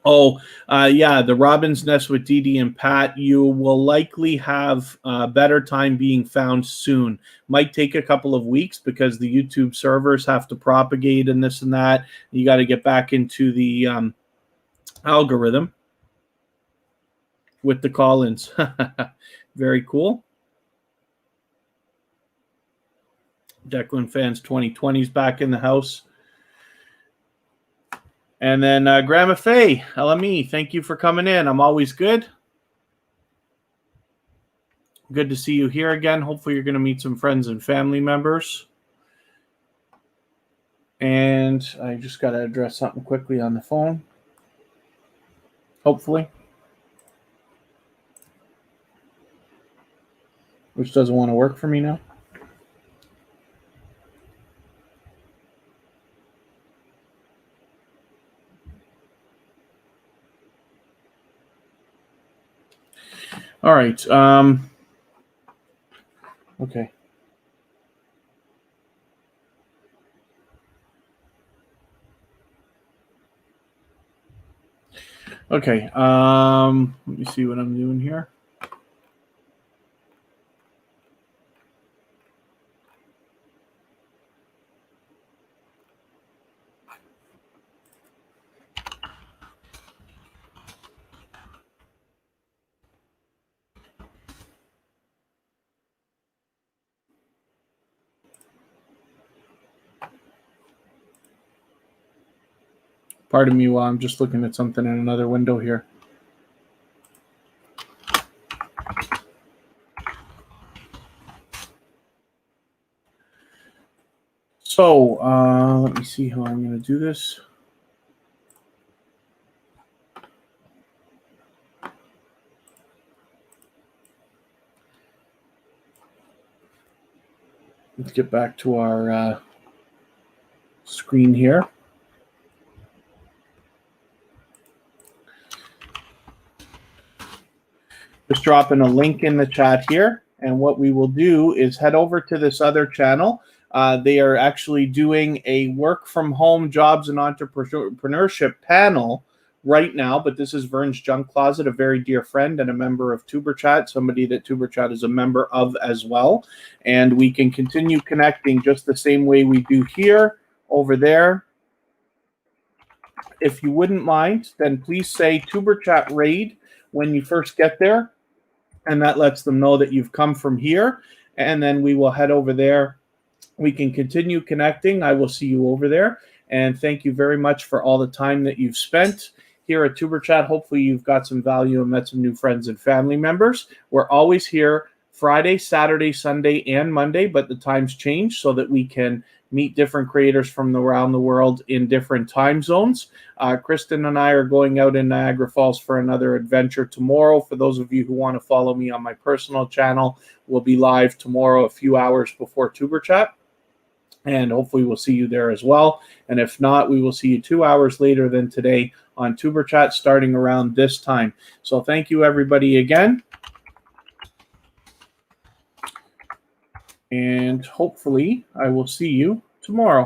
Oh, yeah, the Robin's Nest with Dee Dee and Pat. You will likely have a better time being found soon. Might take a couple of weeks because the YouTube servers have to propagate and this and that. You got to get back into the algorithm with the call-ins. Very cool. Declan Fans 2020 is back in the house. And then Grandma Faye, LME, thank you for coming in. I'm always good. Good to see you here again. Hopefully you're going to meet some friends and family members. And I just got to address something quickly on the phone. Hopefully. Which doesn't want to work for me now. All right. Okay. Okay. Let me see what I'm doing here. Pardon me while I'm just looking at something in another window here. So let me see how I'm going to do this. Let's get back to our screen here. Just dropping a link in the chat here. And what we will do is head over to this other channel. They are actually doing a work from home jobs and entrepreneurship panel right now. But this is Vern's Junk Closet, a very dear friend and a member of TuberChat, somebody that TuberChat is a member of as well. And we can continue connecting just the same way we do here, over there. If you wouldn't mind, then please say TuberChat Raid when you first get there. And that lets them know that you've come from here. And then we will head over there. We can continue connecting. I will see you over there. And thank you very much for all the time that you've spent here at TuberChat. Hopefully you've got some value and met some new friends and family members. We're always here Friday, Saturday, Sunday, and Monday, but the times change so that we can meet different creators from around the world in different time zones. Kristen and I are going out in Niagara Falls for another adventure tomorrow. For those of you who want to follow me on my personal channel, we'll be live tomorrow a few hours before TuberChat. And hopefully we'll see you there as well. And if not, we will see you 2 hours later than today on TuberChat starting around this time. So thank you, everybody, again. And hopefully I will see you tomorrow.